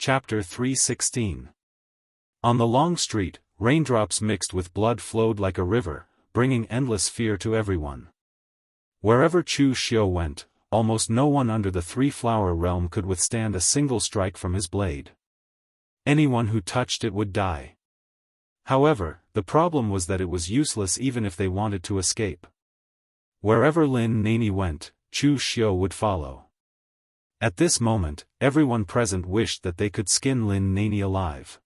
Chapter 316. On the long street, raindrops mixed with blood flowed like a river, bringing endless fear to everyone. Wherever Chu Xiu went, almost no one under the three-flower realm could withstand a single strike from his blade. Anyone who touched it would die. However, the problem was that it was useless even if they wanted to escape. Wherever Lin Nani went, Chu Xiu would follow. At this moment, everyone present wished that they could skin Lin Nani alive.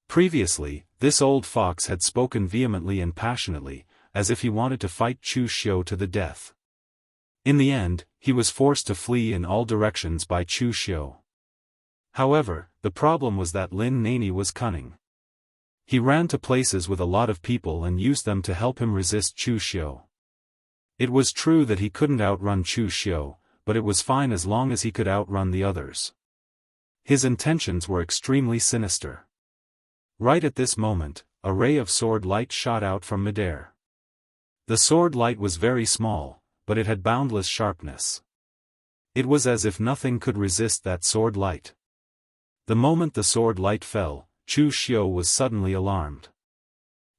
Previously, this old fox had spoken vehemently and passionately, as if he wanted to fight Chu Xiu to the death. In the end, he was forced to flee in all directions by Chu Xiu. However, the problem was that Lin Nani was cunning. He ran to places with a lot of people and used them to help him resist Chu Xiu. It was true that he couldn't outrun Chu Xiu, but it was fine as long as he could outrun the others. His intentions were extremely sinister. Right at this moment, a ray of sword light shot out from midair. The sword light was very small, but it had boundless sharpness. It was as if nothing could resist that sword light. The moment the sword light fell, Chu Xiu was suddenly alarmed.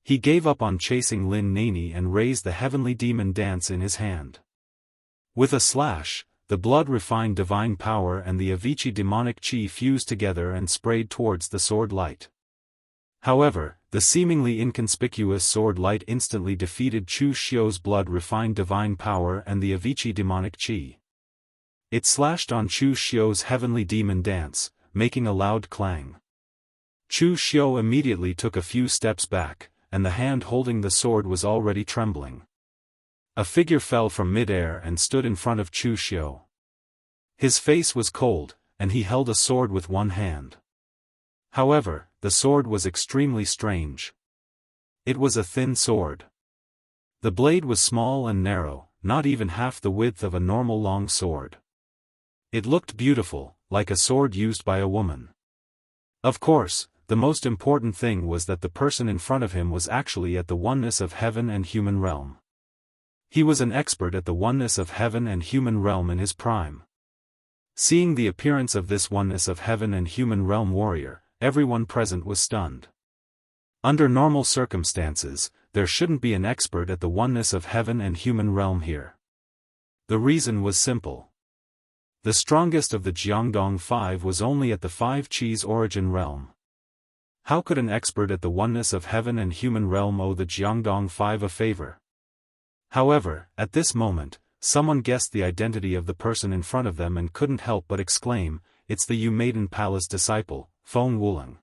He gave up on chasing Lin Nani and raised the heavenly demon dance in his hand. With a slash, the blood-refined divine power and the Avicii demonic chi fused together and sprayed towards the sword light. However, the seemingly inconspicuous sword light instantly defeated Chu Xiu's blood-refined divine power and the Avicii demonic chi. It slashed on Chu Xiu's heavenly demon dance, making a loud clang. Chu Xiu immediately took a few steps back, and the hand holding the sword was already trembling. A figure fell from mid-air and stood in front of Chu Xiu. His face was cold, and he held a sword with one hand. However, the sword was extremely strange. It was a thin sword. The blade was small and narrow, not even half the width of a normal long sword. It looked beautiful, like a sword used by a woman. Of course, the most important thing was that the person in front of him was actually at the oneness of heaven and human realm. He was an expert at the oneness of heaven and human realm in his prime. Seeing the appearance of this oneness of heaven and human realm warrior, everyone present was stunned. Under normal circumstances, there shouldn't be an expert at the oneness of heaven and human realm here. The reason was simple. The strongest of the Jiangdong Five was only at the Five Chi's origin realm. How could an expert at the oneness of heaven and human realm owe the Jiangdong Five a favor? However, at this moment, someone guessed the identity of the person in front of them and couldn't help but exclaim, "It's the Maiden Palace disciple, Feng Wuling."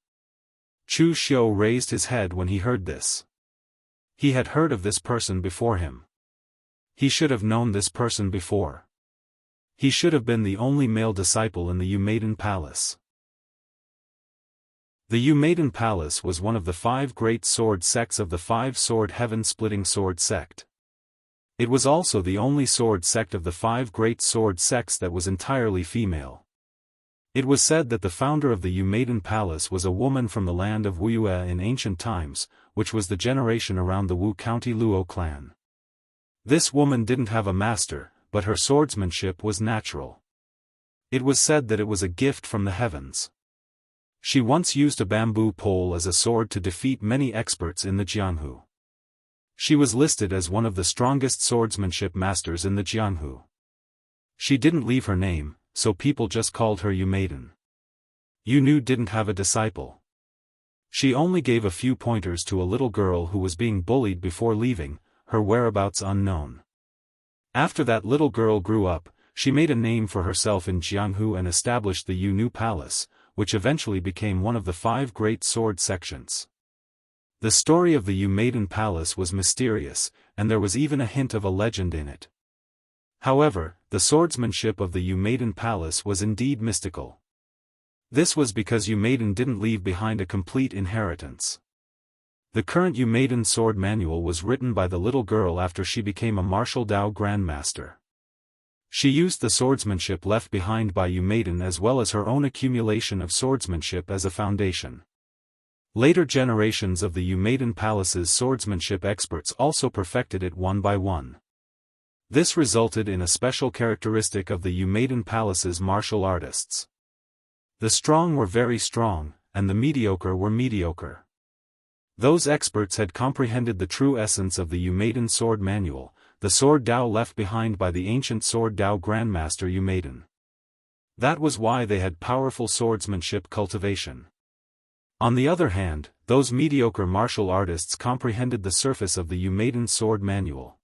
Chu Xiu raised his head when he heard this. He had heard of this person before him. He should have known this person before. He should have been the only male disciple in the Maiden Palace. The Maiden Palace was one of the 5 great sword sects of the 5-sword heaven-splitting sword sect. It was also the only sword sect of the 5 great sword sects that was entirely female. It was said that the founder of the Maiden Palace was a woman from the land of Wuxia in ancient times, which was the generation around the Wu County Luo clan. This woman didn't have a master, but her swordsmanship was natural. It was said that it was a gift from the heavens. She once used a bamboo pole as a sword to defeat many experts in the Jianghu. She was listed as one of the strongest swordsmanship masters in the Jianghu. She didn't leave her name, so people just called her Maiden. Yu didn't have a disciple. She only gave a few pointers to a little girl who was being bullied before leaving, her whereabouts unknown. After that little girl grew up, she made a name for herself in Jianghu and established the Yu Palace, which eventually became one of the 5 great sword sections. The story of the Maiden Palace was mysterious, and there was even a hint of a legend in it. However, the swordsmanship of the Maiden Palace was indeed mystical. This was because Maiden didn't leave behind a complete inheritance. The current Maiden sword manual was written by the little girl after she became a martial Dao grandmaster. She used the swordsmanship left behind by Maiden as well as her own accumulation of swordsmanship as a foundation. Later generations of the Maiden Palace's swordsmanship experts also perfected it one by one. This resulted in a special characteristic of the Maiden Palace's martial artists. The strong were very strong, and the mediocre were mediocre. Those experts had comprehended the true essence of the Umaiden sword manual, the sword Dao left behind by the ancient sword Dao Grandmaster Umaiden. That was why they had powerful swordsmanship cultivation. On the other hand, those mediocre martial artists comprehended the surface of the Umaiden sword manual.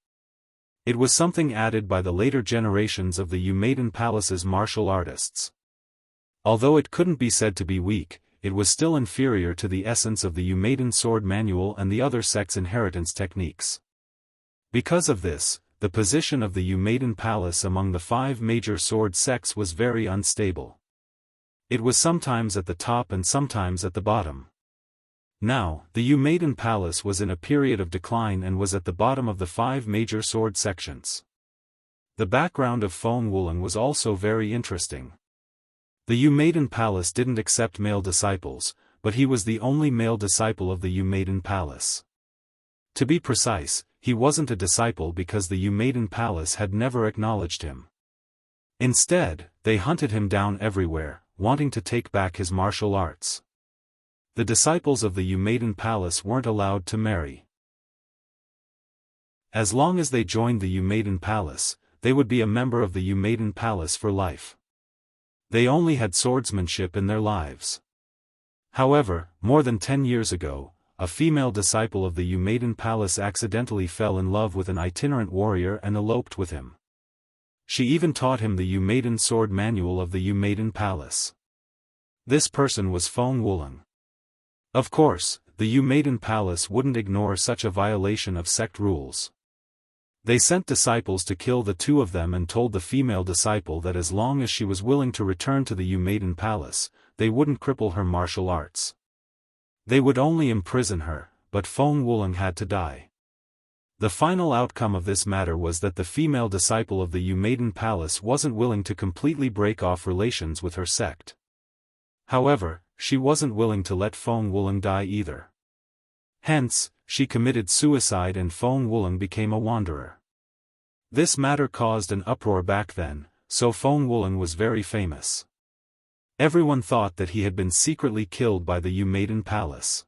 It was something added by the later generations of the Umaiden Palace's martial artists. Although it couldn't be said to be weak, it was still inferior to the essence of the Umaiden sword manual and the other sects' inheritance techniques. Because of this, the position of the Umaiden Palace among the 5 major sword sects was very unstable. It was sometimes at the top and sometimes at the bottom. Now, the Umaiden Palace was in a period of decline and was at the bottom of the 5 major sword sections. The background of Feng Wuling was also very interesting. The Umaiden Palace didn't accept male disciples, but he was the only male disciple of the Umaiden Palace. To be precise, he wasn't a disciple because the Umaiden Palace had never acknowledged him. Instead, they hunted him down everywhere, wanting to take back his martial arts. The disciples of the Umaiden Palace weren't allowed to marry. As long as they joined the Umaiden Palace, they would be a member of the Umaiden Palace for life. They only had swordsmanship in their lives. However, more than 10 years ago, a female disciple of the Umaiden Palace accidentally fell in love with an itinerant warrior and eloped with him. She even taught him the Umaiden sword manual of the Umaiden Palace. This person was Feng Wuling. Of course, the Umaiden Palace wouldn't ignore such a violation of sect rules. They sent disciples to kill the 2 of them and told the female disciple that as long as she was willing to return to the Umaiden Palace, they wouldn't cripple her martial arts. They would only imprison her, but Feng Wuling had to die. The final outcome of this matter was that the female disciple of the Umaiden Palace wasn't willing to completely break off relations with her sect. However, she wasn't willing to let Feng Wuling die either. Hence, she committed suicide and Feng Wuling became a wanderer. This matter caused an uproar back then, so Feng Wuling was very famous. Everyone thought that he had been secretly killed by the Umaiden Palace.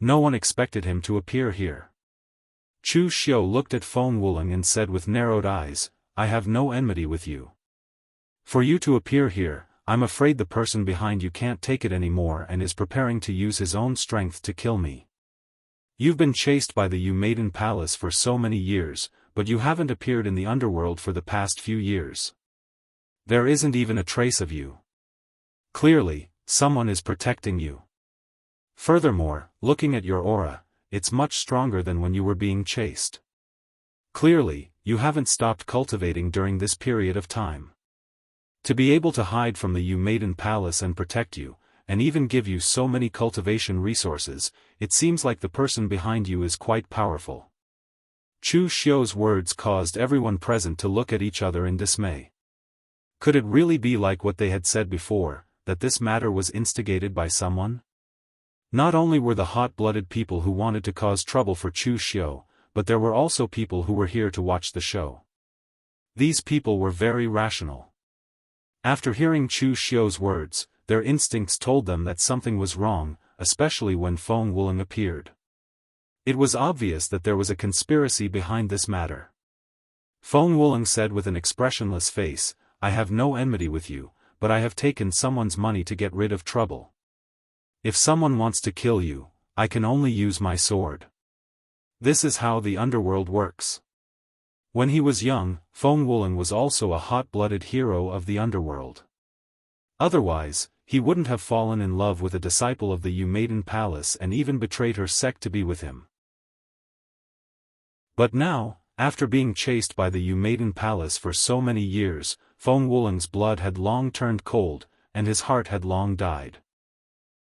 No one expected him to appear here. Chu Xiu looked at Feng Wuling and said with narrowed eyes, "I have no enmity with you. For you to appear here, I'm afraid the person behind you can't take it anymore and is preparing to use his own strength to kill me. You've been chased by the Umaiden Palace for so many years, but you haven't appeared in the underworld for the past few years. There isn't even a trace of you. Clearly, someone is protecting you. Furthermore, looking at your aura, it's much stronger than when you were being chased. Clearly, you haven't stopped cultivating during this period of time. To be able to hide from the Umaiden Palace and protect you, and even give you so many cultivation resources, it seems like the person behind you is quite powerful." Chu Xiu's words caused everyone present to look at each other in dismay. Could it really be like what they had said before, that this matter was instigated by someone? Not only were the hot-blooded people who wanted to cause trouble for Chu Xiu, but there were also people who were here to watch the show. These people were very rational. After hearing Chu Xiu's words, their instincts told them that something was wrong, especially when Feng Wuling appeared. It was obvious that there was a conspiracy behind this matter. Feng Wuling said with an expressionless face, "I have no enmity with you, but I have taken someone's money to get rid of trouble. If someone wants to kill you, I can only use my sword. This is how the underworld works." When he was young, Feng Wuling was also a hot-blooded hero of the underworld. Otherwise, he wouldn't have fallen in love with a disciple of the Umaiden Palace and even betrayed her sect to be with him. But now, after being chased by the Umaiden Palace for so many years, Feng Wuling's blood had long turned cold, and his heart had long died.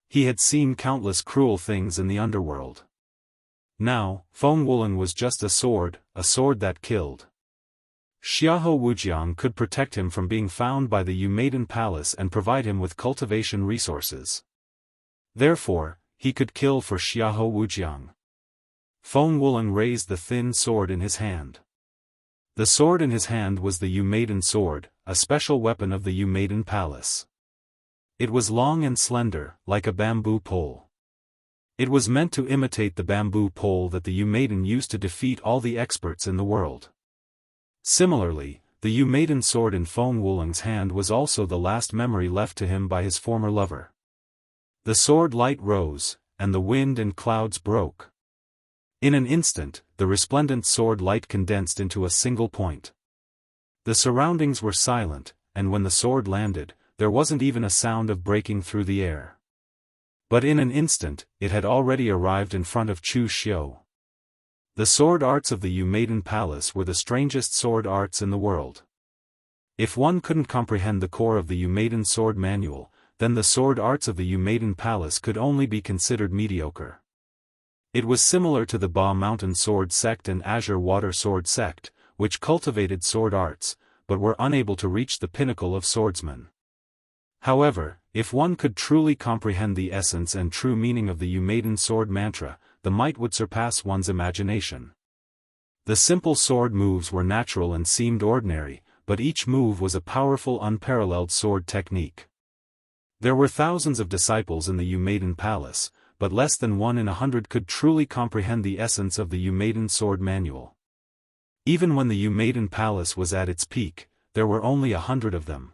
He had seen countless cruel things in the underworld. Now, Feng Wuling was just a sword that killed. Xiahou Wujiang could protect him from being found by the Umaiden Palace and provide him with cultivation resources. Therefore, he could kill for Xiahou Wujiang. Feng Wuling raised the thin sword in his hand. The sword in his hand was the Umaiden sword, a special weapon of the Umaiden Palace. It was long and slender, like a bamboo pole. It was meant to imitate the bamboo pole that the Yu maiden used to defeat all the experts in the world. Similarly, the Yu maiden sword in Feng Wuling's hand was also the last memory left to him by his former lover. The sword light rose, and the wind and clouds broke. In an instant, the resplendent sword light condensed into a single point. The surroundings were silent, and when the sword landed, there wasn't even a sound of breaking through the air. But in an instant, it had already arrived in front of Chu Xiu. The sword arts of the Yu Maiden Palace were the strangest sword arts in the world. If one couldn't comprehend the core of the Yu Maiden Sword Manual, then the sword arts of the Yu Maiden Palace could only be considered mediocre. It was similar to the Ba Mountain Sword Sect and Azure Water Sword Sect, which cultivated sword arts, but were unable to reach the pinnacle of swordsmen. However, if one could truly comprehend the essence and true meaning of the Yu Maiden Sword Mantra, the might would surpass one's imagination. The simple sword moves were natural and seemed ordinary, but each move was a powerful unparalleled sword technique. There were thousands of disciples in the Yu Maiden Palace, but less than 1 in 100 could truly comprehend the essence of the Yu Maiden Sword Manual. Even when the Yu Maiden Palace was at its peak, there were only 100 of them.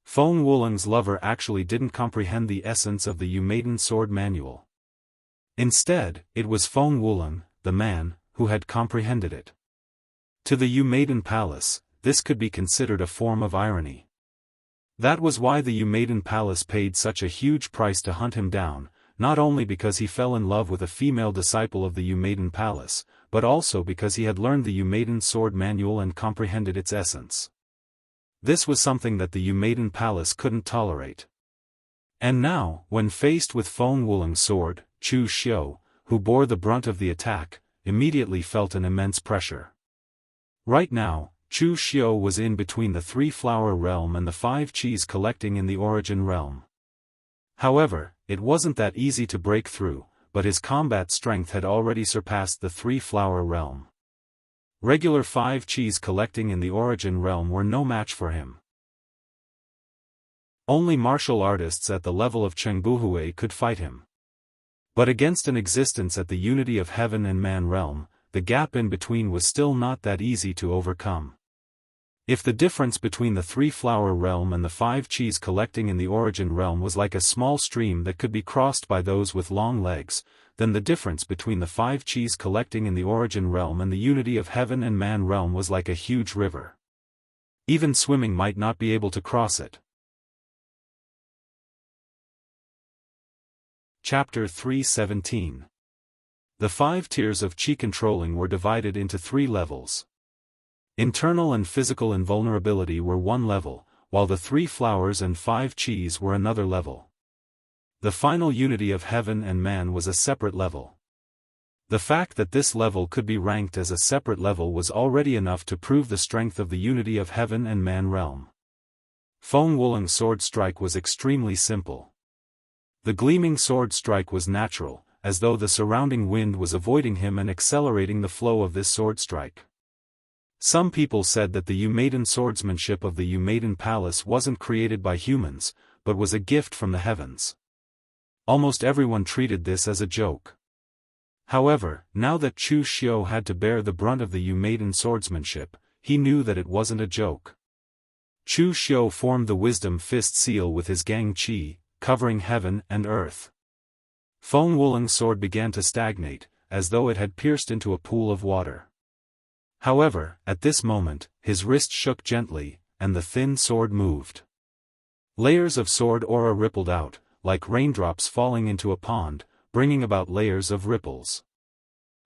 Feng Wuling's lover actually didn't comprehend the essence of the Yu Maiden Sword Manual. Instead, it was Feng Wuling, the man, who had comprehended it. To the Yu Maiden Palace, this could be considered a form of irony. That was why the Yu Maiden Palace paid such a huge price to hunt him down, not only because he fell in love with a female disciple of the Yu Maiden Palace, but also because he had learned the Yu Maiden Sword Manual and comprehended its essence. This was something that the Yu Maiden Palace couldn't tolerate. And now, when faced with Feng Wuling's sword, Chu Xiu, who bore the brunt of the attack, immediately felt an immense pressure. Right now, Chu Xiu was in between the 3-flower realm and the 5 cheese collecting in the origin realm. However, it wasn't that easy to break through, but his combat strength had already surpassed the 3-flower realm. Regular 5 cheese collecting in the origin realm were no match for him. Only martial artists at the level of Chengbuhui could fight him. But against an existence at the unity of heaven and man realm, the gap in between was still not that easy to overcome. If the difference between the 3-flower realm and the 5 cheese collecting in the origin realm was like a small stream that could be crossed by those with long legs, then the difference between the 5 cheese collecting in the origin realm and the unity of heaven and man realm was like a huge river. Even swimming might not be able to cross it. Chapter 317. The 5 tiers of Qi controlling were divided into 3 levels. Internal and physical invulnerability were 1 level, while the 3 flowers and 5 Qis were another level. The final unity of heaven and man was a separate level. The fact that this level could be ranked as a separate level was already enough to prove the strength of the unity of heaven and man realm. Feng Wuling's sword strike was extremely simple. The gleaming sword strike was natural, as though the surrounding wind was avoiding him and accelerating the flow of this sword strike. Some people said that the Yu Maiden swordsmanship of the Yu Maiden Palace wasn't created by humans, but was a gift from the heavens. Almost everyone treated this as a joke. However, now that Chu Xiu had to bear the brunt of the Yu Maiden swordsmanship, he knew that it wasn't a joke. Chu Xiu formed the Wisdom Fist seal with his Gang Qi, covering heaven and earth. Feng Wuling's sword began to stagnate, as though it had pierced into a pool of water. However, at this moment, his wrist shook gently, and the thin sword moved. Layers of sword aura rippled out, like raindrops falling into a pond, bringing about layers of ripples.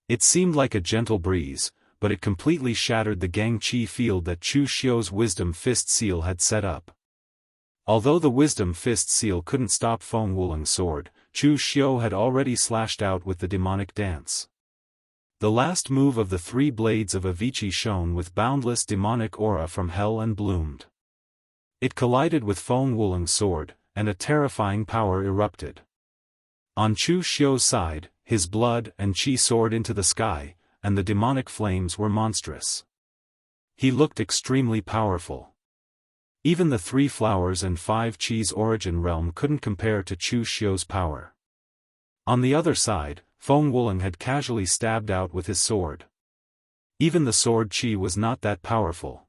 It seemed like a gentle breeze, but it completely shattered the Gang Qi field that Chu Xiu's Wisdom Fist seal had set up. Although the Wisdom Fist seal couldn't stop Feng Wuling's sword, Chu Xiu had already slashed out with the demonic dance. The last move of the 3 blades of Avicii shone with boundless demonic aura from hell and bloomed. It collided with Feng Wuling's sword, and a terrifying power erupted. On Chu Xiu's side, his blood and Qi soared into the sky, and the demonic flames were monstrous. He looked extremely powerful. Even the 3 flowers and 5 cheese origin realm couldn't compare to Chu Xiu's power. On the other side, Feng Wuling had casually stabbed out with his sword. Even the sword qi was not that powerful.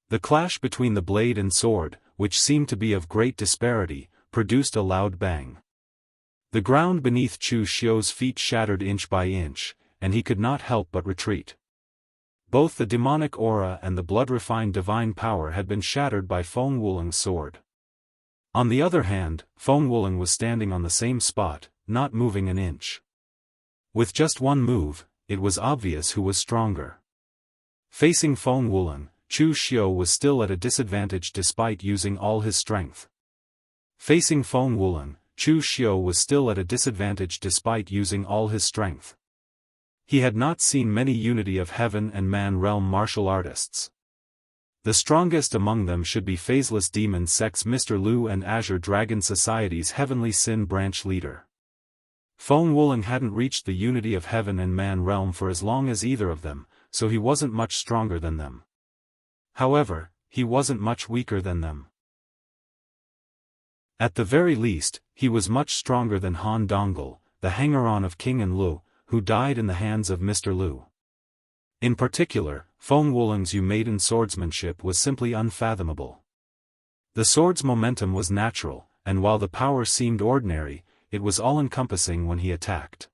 The clash between the blade and sword, which seemed to be of great disparity, produced a loud bang. The ground beneath Chu Xiu's feet shattered inch by inch, and he could not help but retreat. Both the demonic aura and the blood-refined divine power had been shattered by Feng Wuling's sword. On the other hand, Feng Wuling was standing on the same spot, not moving an inch. With just one move, it was obvious who was stronger. Facing Feng Wuling, Chu Xiu was still at a disadvantage despite using all his strength. Facing Feng Wuling, Chu Xiu was still at a disadvantage despite using all his strength. He had not seen many Unity of Heaven and Man realm martial artists. The strongest among them should be Phaseless Demon Sects Mr. Liu and Azure Dragon Society's Heavenly Sin Branch leader. Feng Wuling hadn't reached the Unity of Heaven and Man realm for as long as either of them, so he wasn't much stronger than them. However, he wasn't much weaker than them. At the very least, he was much stronger than Han Dongul, the hanger-on of King and Lu, who died in the hands of Mr. Liu. In particular, Feng Wuling's Umaiden swordsmanship was simply unfathomable. The sword's momentum was natural, and while the power seemed ordinary, it was all-encompassing when he attacked.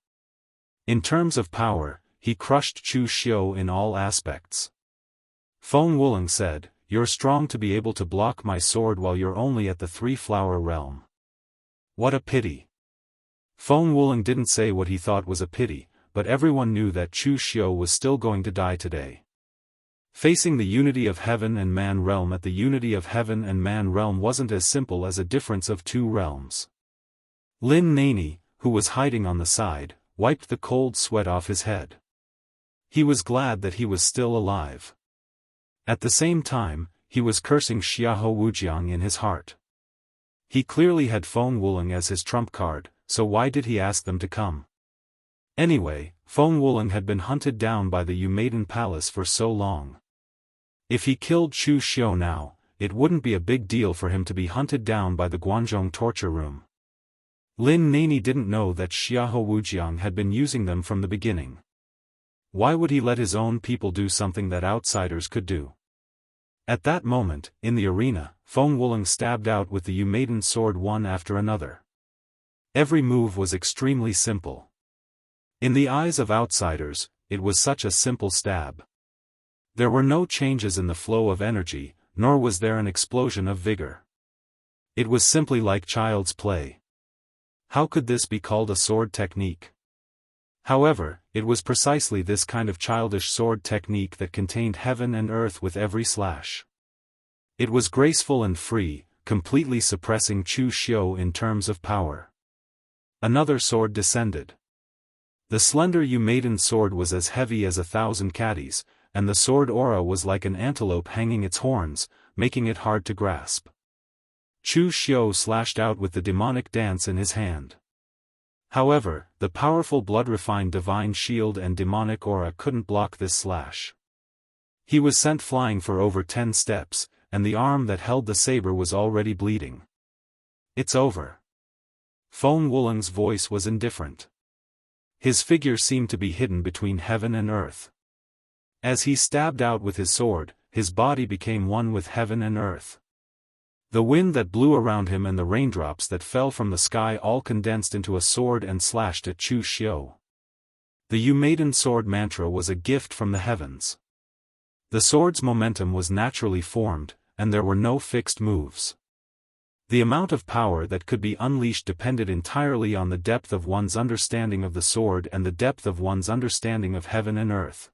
In terms of power, he crushed Chu Xiu in all aspects. Feng Wuling said, "You're strong to be able to block my sword while you're only at the 3-flower realm. What a pity." Feng Wuling didn't say what he thought was a pity, but everyone knew that Chu Xiu was still going to die today. Facing the Unity of Heaven and Man realm at the Unity of Heaven and Man realm wasn't as simple as a difference of 2 realms. Lin Nani, who was hiding on the side, wiped the cold sweat off his head. He was glad that he was still alive. At the same time, he was cursing Xiahou Wujiang in his heart. He clearly had Feng Wuling as his trump card, so why did he ask them to come? Anyway, Feng Wuling had been hunted down by the Umaiden Palace for so long. If he killed Chu Xiu now, it wouldn't be a big deal for him to be hunted down by the Guanzhong torture room. Lin Nani didn't know that Xiahou Wujiang had been using them from the beginning. Why would he let his own people do something that outsiders could do? At that moment, in the arena, Feng Wuling stabbed out with the Umaiden sword one after another. Every move was extremely simple. In the eyes of outsiders, it was such a simple stab. There were no changes in the flow of energy, nor was there an explosion of vigor. It was simply like child's play. How could this be called a sword technique? However, it was precisely this kind of childish sword technique that contained heaven and earth with every slash. It was graceful and free, completely suppressing Chu Xiu in terms of power. Another sword descended. The slender Umaiden sword was as heavy as 1,000 caddies, and the sword aura was like an antelope hanging its horns, making it hard to grasp. Chu Xiu slashed out with the demonic dance in his hand. However, the powerful blood-refined divine shield and demonic aura couldn't block this slash. He was sent flying for over 10 steps, and the arm that held the saber was already bleeding. "It's over." Feng Wuling's voice was indifferent. His figure seemed to be hidden between heaven and earth. As he stabbed out with his sword, his body became one with heaven and earth. The wind that blew around him and the raindrops that fell from the sky all condensed into a sword and slashed at Chu Xiu. The Umaiden sword mantra was a gift from the heavens. The sword's momentum was naturally formed, and there were no fixed moves. The amount of power that could be unleashed depended entirely on the depth of one's understanding of the sword and the depth of one's understanding of heaven and earth.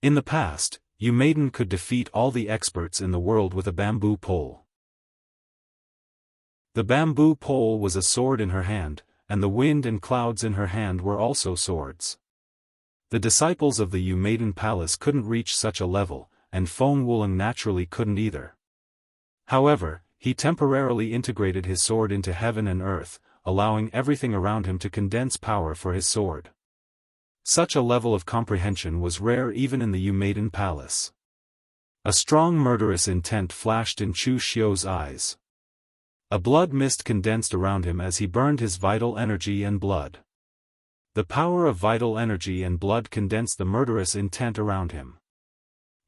In the past, Umaiden could defeat all the experts in the world with a bamboo pole. The bamboo pole was a sword in her hand, and the wind and clouds in her hand were also swords. The disciples of the Umaiden Palace couldn't reach such a level, and Feng Wuling naturally couldn't either. However, he temporarily integrated his sword into heaven and earth, allowing everything around him to condense power for his sword. Such a level of comprehension was rare even in the Umaiden Palace. A strong murderous intent flashed in Chu Xiu's eyes. A blood mist condensed around him as he burned his vital energy and blood. The power of vital energy and blood condensed the murderous intent around him.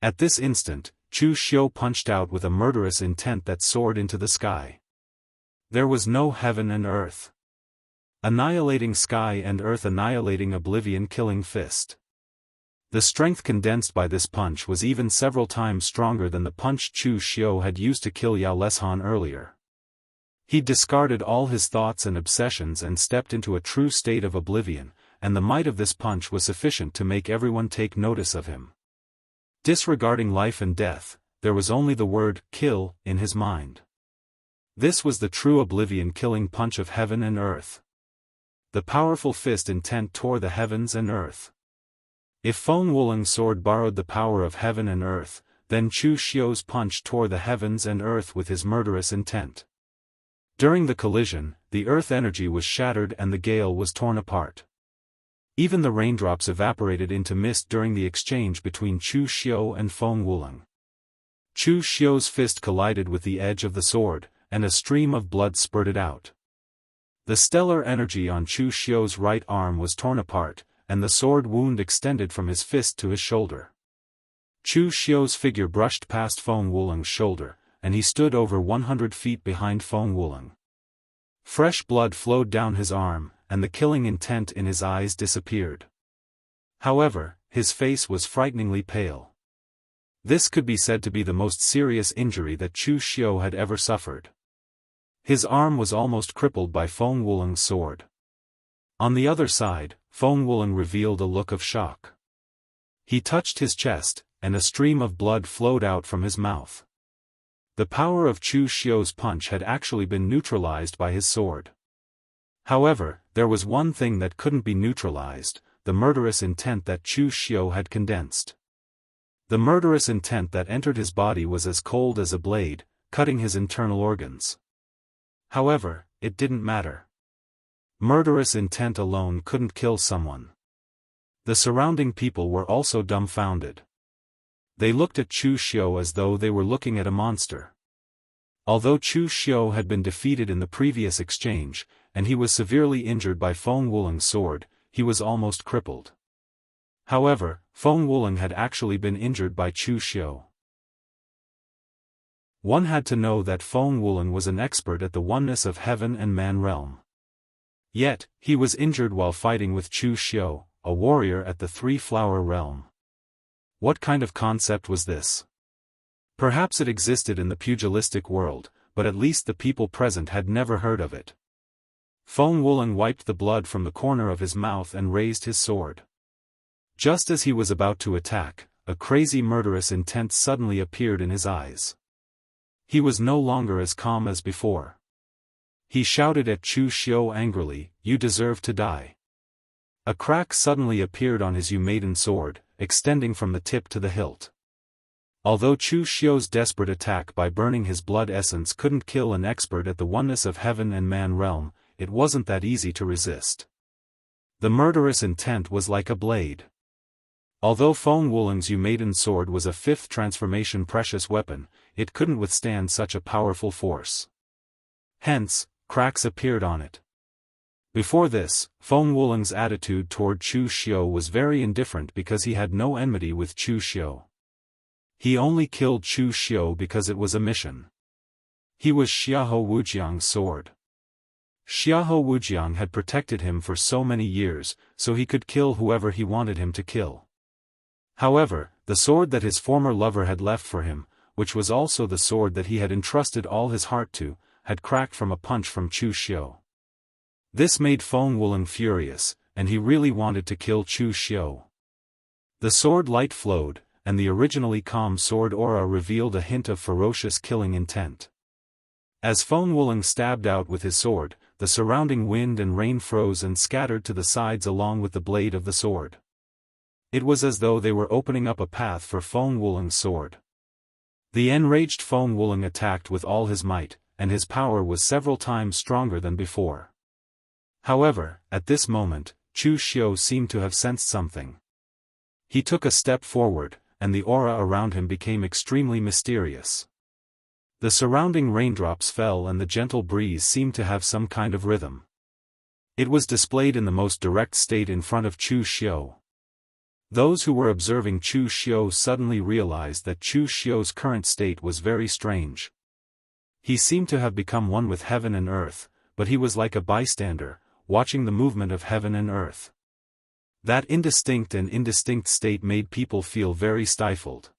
At this instant, Chu Xiu punched out with a murderous intent that soared into the sky. There was no heaven and earth. Annihilating sky and earth, annihilating oblivion, killing fist. The strength condensed by this punch was even several times stronger than the punch Chu Xiu had used to kill Yao Leshan earlier. He discarded all his thoughts and obsessions and stepped into a true state of oblivion, and the might of this punch was sufficient to make everyone take notice of him. Disregarding life and death, there was only the word kill in his mind. This was the true oblivion-killing punch of heaven and earth. The powerful fist intent tore the heavens and earth. If Feng Wuling's sword borrowed the power of heaven and earth, then Chu Xiu's punch tore the heavens and earth with his murderous intent. During the collision, the earth energy was shattered and the gale was torn apart. Even the raindrops evaporated into mist during the exchange between Chu Xiu and Feng Wuling. Chu Xiu's fist collided with the edge of the sword, and a stream of blood spurted out. The stellar energy on Chu Xiu's right arm was torn apart, and the sword wound extended from his fist to his shoulder. Chu Xiu's figure brushed past Feng Wuling's shoulder, and he stood over 100 feet behind Feng Wuling. Fresh blood flowed down his arm, and the killing intent in his eyes disappeared. However, his face was frighteningly pale. This could be said to be the most serious injury that Chu Xiu had ever suffered. His arm was almost crippled by Feng Wuling's sword. On the other side, Feng Wuling revealed a look of shock. He touched his chest, and a stream of blood flowed out from his mouth. The power of Chu Xiu's punch had actually been neutralized by his sword. However, there was one thing that couldn't be neutralized, the murderous intent that Chu Xiu had condensed. The murderous intent that entered his body was as cold as a blade, cutting his internal organs. However, it didn't matter. Murderous intent alone couldn't kill someone. The surrounding people were also dumbfounded. They looked at Chu Xiu as though they were looking at a monster. Although Chu Xiu had been defeated in the previous exchange, and he was severely injured by Feng Wuling's sword, he was almost crippled. However, Feng Wuling had actually been injured by Chu Xiu. One had to know that Feng Wuling was an expert at the oneness of heaven and man realm. Yet, he was injured while fighting with Chu Xiu, a warrior at the three-flower realm. What kind of concept was this? Perhaps it existed in the pugilistic world, but at least the people present had never heard of it. Feng Wuling wiped the blood from the corner of his mouth and raised his sword. Just as he was about to attack, a crazy murderous intent suddenly appeared in his eyes. He was no longer as calm as before. He shouted at Chu Xiu angrily, "You deserve to die." A crack suddenly appeared on his maiden sword, extending from the tip to the hilt. Although Chu Xiu's desperate attack by burning his blood essence couldn't kill an expert at the oneness of heaven and man realm, it wasn't that easy to resist. The murderous intent was like a blade. Although Feng Wuling's maiden sword was a fifth transformation precious weapon, it couldn't withstand such a powerful force. Hence, cracks appeared on it. Before this, Feng Wuling's attitude toward Chu Xiu was very indifferent because he had no enmity with Chu Xiu. He only killed Chu Xiu because it was a mission. He was Xiahou Wujiang's sword. Xiahou Wujiang had protected him for so many years, so he could kill whoever he wanted him to kill. However, the sword that his former lover had left for him, which was also the sword that he had entrusted all his heart to, had cracked from a punch from Chu Xiu. This made Feng Wuling furious, and he really wanted to kill Chu Xiu. The sword light flowed, and the originally calm sword aura revealed a hint of ferocious killing intent. As Feng Wuling stabbed out with his sword, the surrounding wind and rain froze and scattered to the sides along with the blade of the sword. It was as though they were opening up a path for Feng Wuling's sword. The enraged Feng Wuling attacked with all his might, and his power was several times stronger than before. However, at this moment, Chu Xiu seemed to have sensed something. He took a step forward, and the aura around him became extremely mysterious. The surrounding raindrops fell and the gentle breeze seemed to have some kind of rhythm. It was displayed in the most direct state in front of Chu Xiu. Those who were observing Chu Xiu suddenly realized that Chu Xiu's current state was very strange. He seemed to have become one with heaven and earth, but he was like a bystander, watching the movement of heaven and earth. That indistinct state made people feel very stifled.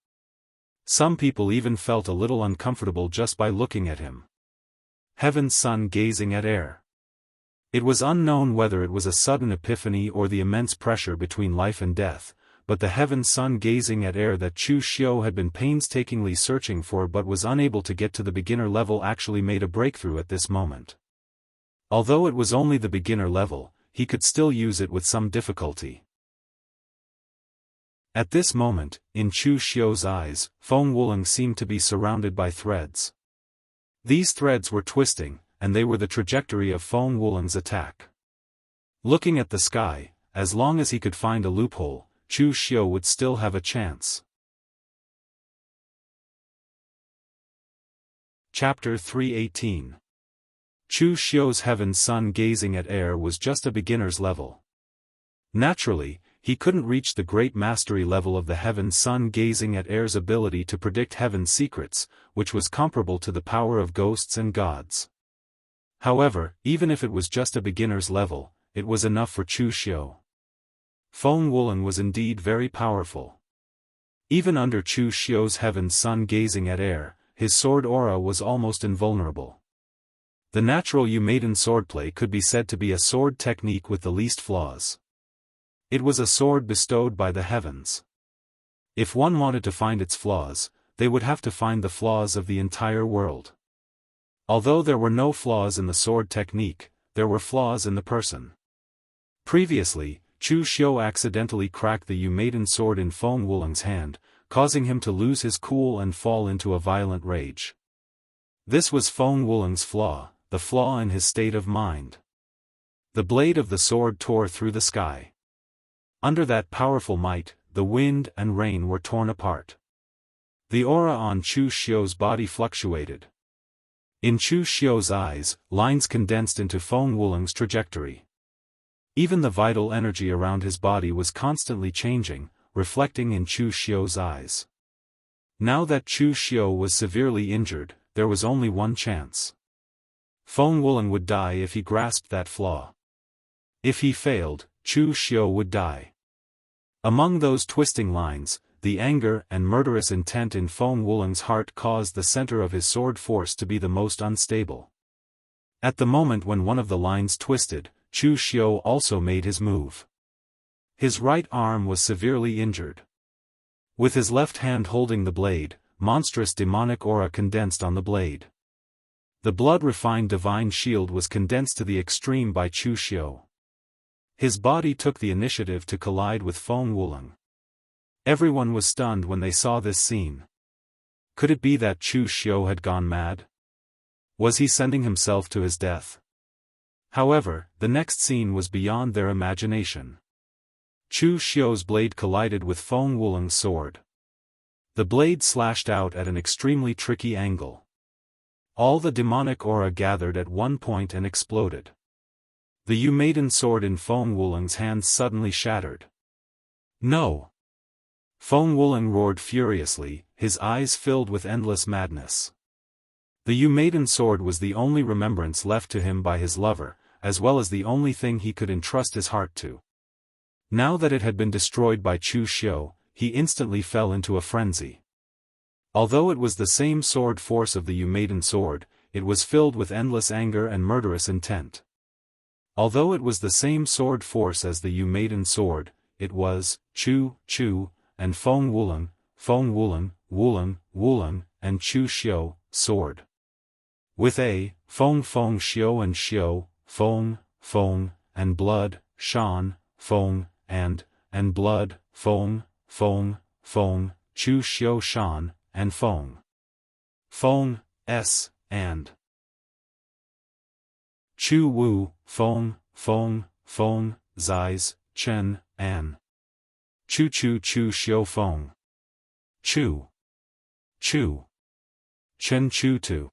Some people even felt a little uncomfortable just by looking at him. Heaven's son gazing at air. It was unknown whether it was a sudden epiphany or the immense pressure between life and death, but the heaven's son gazing at air that Chu Xiu had been painstakingly searching for but was unable to get to the beginner level actually made a breakthrough at this moment. Although it was only the beginner level, he could still use it with some difficulty. At this moment, in Chu Xiu's eyes, Feng Wuling seemed to be surrounded by threads. These threads were twisting, and they were the trajectory of Feng Wuling's attack. Looking at the sky, as long as he could find a loophole, Chu Xiu would still have a chance. Chapter 318. Chu Xiu's heaven's son gazing at air was just a beginner's level. Naturally, he couldn't reach the great mastery level of the heaven's son gazing at air's ability to predict heaven's secrets, which was comparable to the power of ghosts and gods. However, even if it was just a beginner's level, it was enough for Chu Xiu. Feng Wuling was indeed very powerful. Even under Chu Xiu's heaven's son gazing at air, his sword aura was almost invulnerable. The natural Maiden swordplay could be said to be a sword technique with the least flaws. It was a sword bestowed by the heavens. If one wanted to find its flaws, they would have to find the flaws of the entire world. Although there were no flaws in the sword technique, there were flaws in the person. Previously, Chu Xiu accidentally cracked the Maiden sword in Feng Wuling's hand, causing him to lose his cool and fall into a violent rage. This was Feng Wuling's flaw, the flaw in his state of mind. The blade of the sword tore through the sky. Under that powerful might, the wind and rain were torn apart. The aura on Chu Xiu's body fluctuated. In Chu Xiu's eyes, lines condensed into Feng Wuling's trajectory. Even the vital energy around his body was constantly changing, reflecting in Chu Xiu's eyes. Now that Chu Xiu was severely injured, there was only one chance. Feng Wuling would die if he grasped that flaw. If he failed, Chu Xiu would die. Among those twisting lines, the anger and murderous intent in Feng Wuling's heart caused the center of his sword force to be the most unstable. At the moment when one of the lines twisted, Chu Xiu also made his move. His right arm was severely injured. With his left hand holding the blade, monstrous demonic aura condensed on the blade. The blood-refined divine shield was condensed to the extreme by Chu Xiu. His body took the initiative to collide with Feng Wuling. Everyone was stunned when they saw this scene. Could it be that Chu Xiu had gone mad? Was he sending himself to his death? However, the next scene was beyond their imagination. Chu Xiu's blade collided with Feng Wuling's sword. The blade slashed out at an extremely tricky angle. All the demonic aura gathered at one point and exploded. The Maiden sword in Feng Wuling's hands suddenly shattered. No! Feng Wuling roared furiously, his eyes filled with endless madness. The Maiden sword was the only remembrance left to him by his lover, as well as the only thing he could entrust his heart to. Now that it had been destroyed by Chu Xiu, he instantly fell into a frenzy. Although it was the same sword force of the Maiden sword, it was filled with endless anger and murderous intent. Although it was the same sword force as the Maiden sword, it was Chu, and Feng Wuling, Wuling, and Chu Xiu, sword. With a, Feng Xiu and Xiu, Feng, and blood, Shan, Feng, and blood, Feng, Chu Xiu Shan, and Feng. S, and Chu Wu, Feng, Zais, Chen, An. Chu Xiu Feng. Chu. Chu. Chen Chu Tu.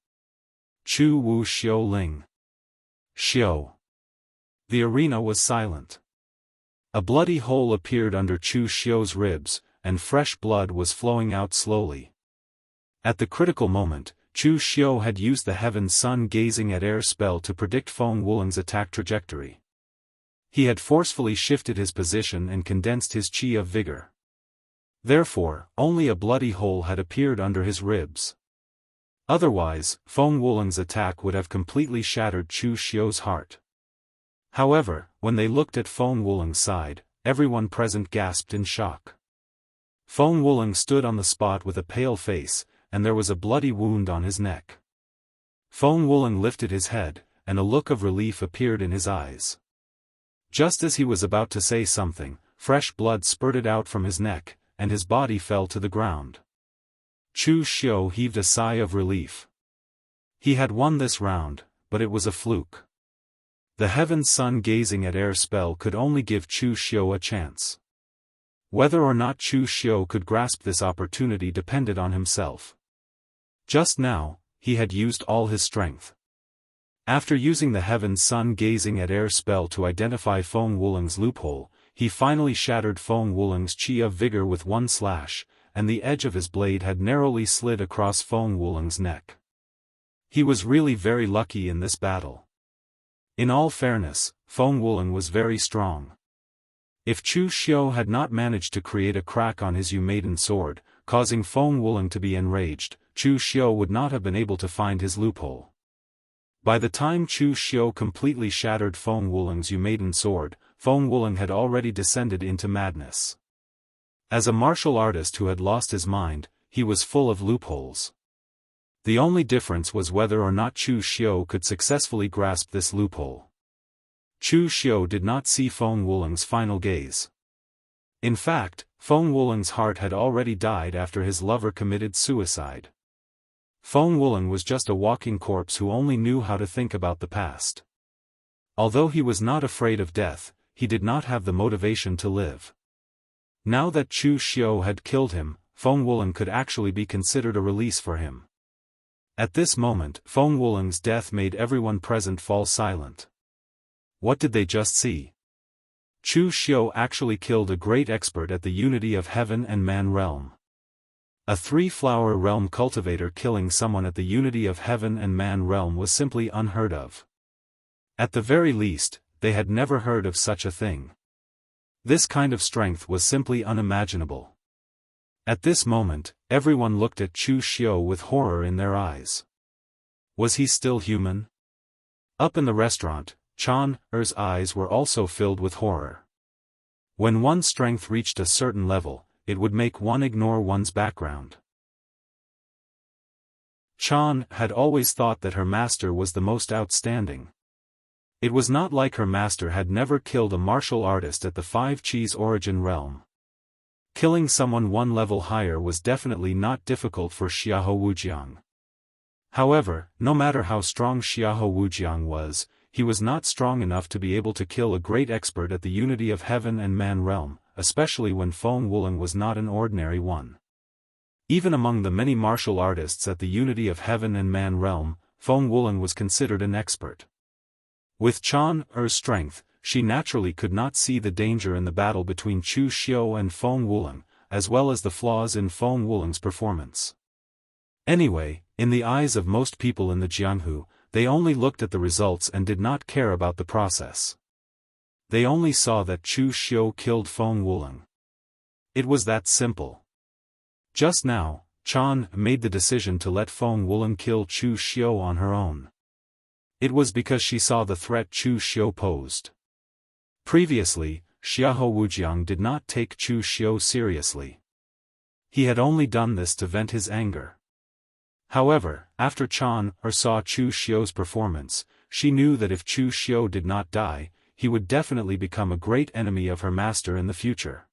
Chu Wu Xiu Ling. Xiu. The arena was silent. A bloody hole appeared under Chu Xiu's ribs, and fresh blood was flowing out slowly. At the critical moment, Chu Xiu had used the Heaven Sun Gazing at Air spell to predict Feng Wuling's attack trajectory. He had forcefully shifted his position and condensed his qi of vigor. Therefore, only a bloody hole had appeared under his ribs. Otherwise, Feng Wuling's attack would have completely shattered Chu Xiu's heart. However, when they looked at Feng Wuling's side, everyone present gasped in shock. Feng Wuling stood on the spot with a pale face, and there was a bloody wound on his neck. Feng Wuling lifted his head, and a look of relief appeared in his eyes. Just as he was about to say something, fresh blood spurted out from his neck, and his body fell to the ground. Chu Xiu heaved a sigh of relief. He had won this round, but it was a fluke. The Heaven Sun Gazing at Air spell could only give Chu Xiu a chance. Whether or not Chu Xiu could grasp this opportunity depended on himself. Just now, he had used all his strength. After using the Heaven Sun Gazing at Air spell to identify Feng Wuling's loophole, he finally shattered Feng Wuling's qi of vigor with one slash, and the edge of his blade had narrowly slid across Feng Wuling's neck. He was really very lucky in this battle. In all fairness, Feng Wuling was very strong. If Chu Xiu had not managed to create a crack on his Maiden sword, causing Feng Wuling to be enraged, Chu Xiu would not have been able to find his loophole. By the time Chu Xiu completely shattered Feng Wuling's Maiden sword, Feng Wuling had already descended into madness. As a martial artist who had lost his mind, he was full of loopholes. The only difference was whether or not Chu Xiu could successfully grasp this loophole. Chu Xiu did not see Feng Wuling's final gaze. In fact, Feng Wuling's heart had already died after his lover committed suicide. Feng Wuling was just a walking corpse who only knew how to think about the past. Although he was not afraid of death, he did not have the motivation to live. Now that Chu Xiu had killed him, Feng Wuling could actually be considered a release for him. At this moment, Feng Wuling's death made everyone present fall silent. What did they just see? Chu Xiu actually killed a great expert at the unity of heaven and man realm. A three-flower realm cultivator killing someone at the unity of heaven and man realm was simply unheard of. At the very least, they had never heard of such a thing. This kind of strength was simply unimaginable. At this moment, everyone looked at Chu Xiu with horror in their eyes. Was he still human? Up in the restaurant, Chan Er's eyes were also filled with horror. When one's strength reached a certain level, it would make one ignore one's background. Chan had always thought that her master was the most outstanding. It was not like her master had never killed a martial artist at the Five Chi's origin realm. Killing someone one level higher was definitely not difficult for Xiahou Wujiang. However, no matter how strong Xiahou Wujiang was, he was not strong enough to be able to kill a great expert at the unity of heaven and man realm, especially when Feng Wuling was not an ordinary one. Even among the many martial artists at the unity of heaven and man realm, Feng Wuling was considered an expert. With Chan Er's strength, she naturally could not see the danger in the battle between Chu Xiu and Feng Wuling, as well as the flaws in Feng Wuling's performance. Anyway, in the eyes of most people in the Jianghu, they only looked at the results and did not care about the process. They only saw that Chu Xiu killed Feng Wuling. It was that simple. Just now, Chan made the decision to let Feng Wuling kill Chu Xiu on her own. It was because she saw the threat Chu Xiu posed. Previously, Xiahou Wujiang did not take Chu Xiu seriously. He had only done this to vent his anger. However, after Chan saw Chu Xiu's performance, she knew that if Chu Xiu did not die, he would definitely become a great enemy of her master in the future.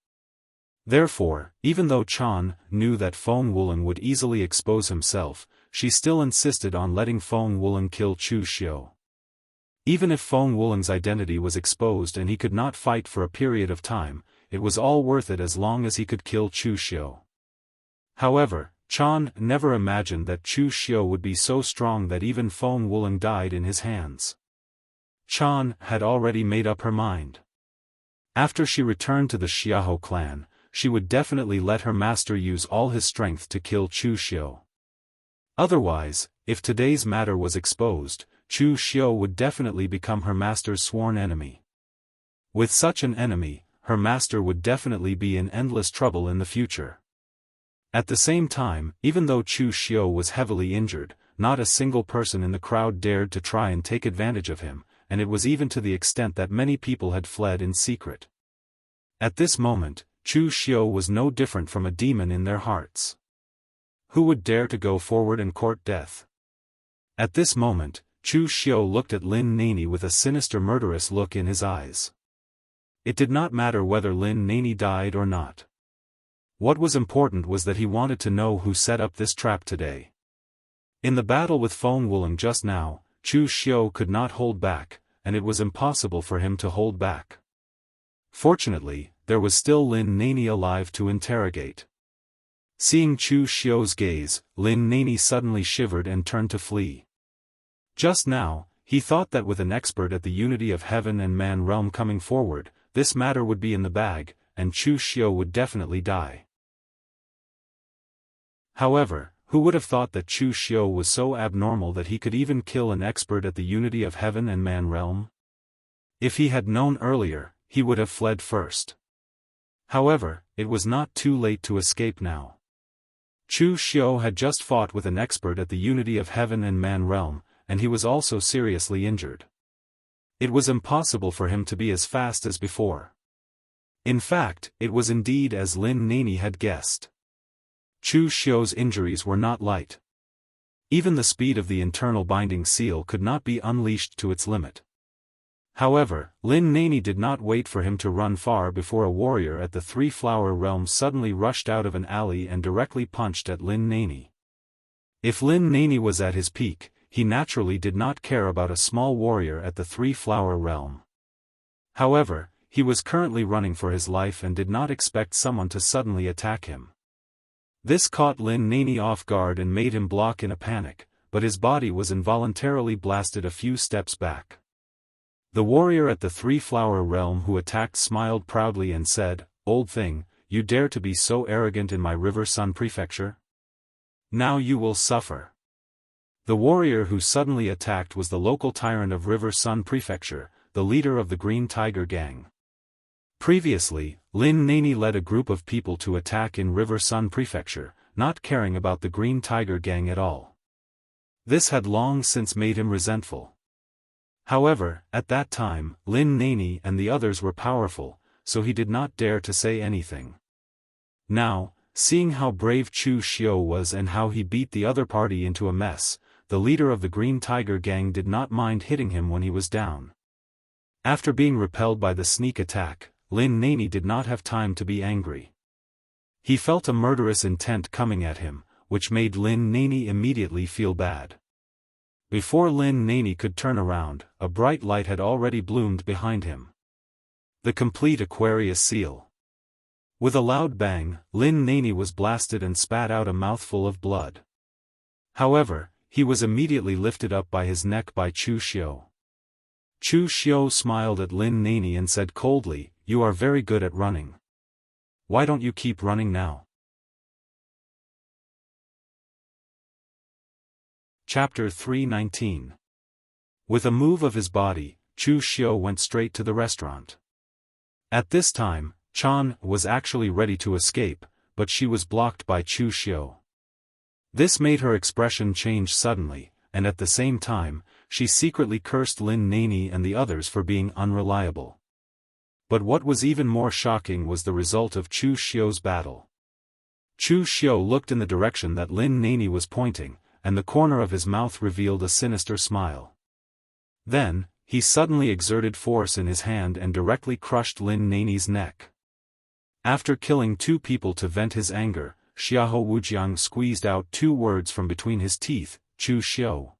Therefore, even though Chan knew that Feng Wuling would easily expose himself, she still insisted on letting Feng Wuling kill Chu Xiu. Even if Feng Wuling's identity was exposed and he could not fight for a period of time, it was all worth it as long as he could kill Chu Xiu. However, Chan never imagined that Chu Xiu would be so strong that even Feng Wuling died in his hands. Chan had already made up her mind. After she returned to the Xiahou clan, she would definitely let her master use all his strength to kill Chu Xiu. Otherwise, if today's matter was exposed, Chu Xiu would definitely become her master's sworn enemy. With such an enemy, her master would definitely be in endless trouble in the future. At the same time, even though Chu Xiu was heavily injured, not a single person in the crowd dared to try and take advantage of him, and it was even to the extent that many people had fled in secret. At this moment, Chu Xiu was no different from a demon in their hearts. Who would dare to go forward and court death? At this moment, Chu Xiu looked at Lin Nani with a sinister murderous look in his eyes. It did not matter whether Lin Nani died or not. What was important was that he wanted to know who set up this trap today. In the battle with Feng Wuling just now, Chu Xiu could not hold back, and it was impossible for him to hold back. Fortunately, there was still Lin Nani alive to interrogate. Seeing Chu Xiu's gaze, Lin Nani suddenly shivered and turned to flee. Just now, he thought that with an expert at the unity of heaven and man realm coming forward, this matter would be in the bag, and Chu Xiu would definitely die. However, who would have thought that Chu Xiu was so abnormal that he could even kill an expert at the unity of heaven and man realm? If he had known earlier, he would have fled first. However, it was not too late to escape now. Chu Xiu had just fought with an expert at the unity of heaven and man realm, and he was also seriously injured. It was impossible for him to be as fast as before. In fact, it was indeed as Lin Nani had guessed. Chu Xiu's injuries were not light. Even the speed of the internal binding seal could not be unleashed to its limit. However, Lin Nani did not wait for him to run far before a warrior at the Three-Flower Realm suddenly rushed out of an alley and directly punched at Lin Nani. If Lin Nani was at his peak, he naturally did not care about a small warrior at the Three-Flower Realm. However, he was currently running for his life and did not expect someone to suddenly attack him. This caught Lin Nani off guard and made him block in a panic, but his body was involuntarily blasted a few steps back. The warrior at the Three-Flower Realm who attacked smiled proudly and said, "Old thing, you dare to be so arrogant in my River Sun Prefecture? Now you will suffer." The warrior who suddenly attacked was the local tyrant of River Sun Prefecture, the leader of the Green Tiger Gang. Previously, Lin Nani led a group of people to attack in River Sun Prefecture, not caring about the Green Tiger Gang at all. This had long since made him resentful. However, at that time, Lin Nani and the others were powerful, so he did not dare to say anything. Now, seeing how brave Chu Xiu was and how he beat the other party into a mess, the leader of the Green Tiger Gang did not mind hitting him when he was down. After being repelled by the sneak attack, Lin Nani did not have time to be angry. He felt a murderous intent coming at him, which made Lin Nani immediately feel bad. Before Lin Nani could turn around, a bright light had already bloomed behind him. The complete Aquarius seal. With a loud bang, Lin Nani was blasted and spat out a mouthful of blood. However, he was immediately lifted up by his neck by Chu Xiu. Chu Xiu smiled at Lin Nani and said coldly, "You are very good at running. Why don't you keep running now?" Chapter 319. With a move of his body, Chu Xiu went straight to the restaurant. At this time, Chan was actually ready to escape, but she was blocked by Chu Xiu. This made her expression change suddenly, and at the same time, she secretly cursed Lin Nani and the others for being unreliable. But what was even more shocking was the result of Chu Xiu's battle. Chu Xiu looked in the direction that Lin Nani was pointing, and the corner of his mouth revealed a sinister smile. Then, he suddenly exerted force in his hand and directly crushed Lin Nani's neck. After killing two people to vent his anger, Xiahou Wujiang squeezed out two words from between his teeth, "Chu Xiu."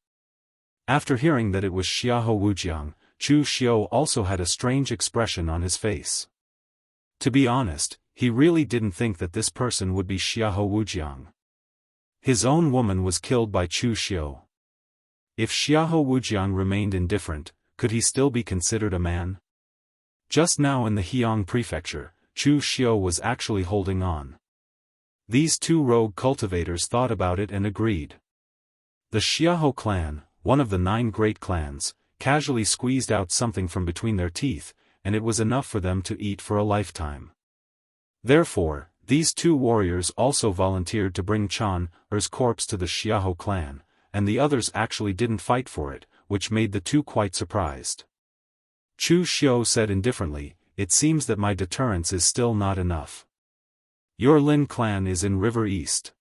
After hearing that it was Xiahou Wujiang, Chu Xiu also had a strange expression on his face. To be honest, he really didn't think that this person would be Xiahou Wujiang. His own woman was killed by Chu Xiu. If Xiahou Wujiang remained indifferent, could he still be considered a man? Just now in the Heong prefecture, Chu Xiu was actually holding on. These two rogue cultivators thought about it and agreed. The Xiahou clan, one of the 9 great clans, casually squeezed out something from between their teeth, and it was enough for them to eat for a lifetime. Therefore, these two warriors also volunteered to bring Chan Er's corpse to the Xiahou clan, and the others actually didn't fight for it, which made the two quite surprised. Chu Xiu said indifferently, "It seems that my deterrence is still not enough. Your Lin clan is in River East.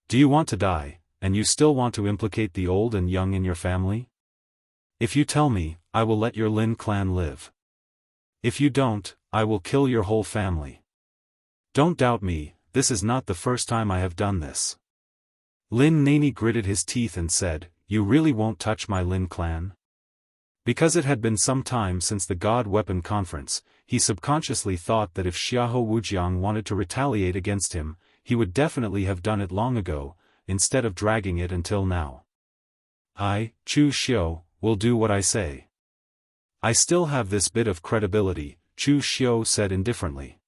Do you want to die, and you still want to implicate the old and young in your family? If you tell me, I will let your Lin clan live. If you don't, I will kill your whole family. Don't doubt me, this is not the first time I have done this." Lin Nani gritted his teeth and said, "You really won't touch my Lin clan?" Because it had been some time since the God Weapon Conference, he subconsciously thought that if Xiahou Wujiang wanted to retaliate against him, he would definitely have done it long ago, instead of dragging it until now. "I, Chu Xiu, will do what I say. I still have this bit of credibility," Chu Xiu said indifferently.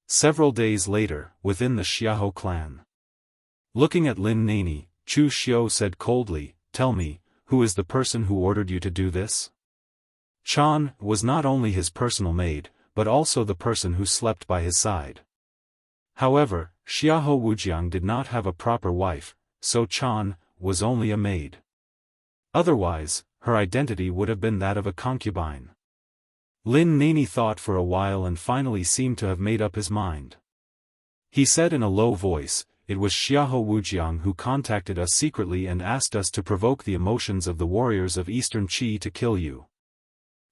Several days later, within the Xiahou clan. Looking at Lin Nani, Chu Xiu said coldly, "Tell me, who is the person who ordered you to do this?" Chan was not only his personal maid, but also the person who slept by his side. However, Xiahou Wujiang did not have a proper wife, so Chan was only a maid. Otherwise, her identity would have been that of a concubine. Lin Nani thought for a while and finally seemed to have made up his mind. He said in a low voice, "It was Xiahou Wujiang who contacted us secretly and asked us to provoke the emotions of the warriors of Eastern Qi to kill you."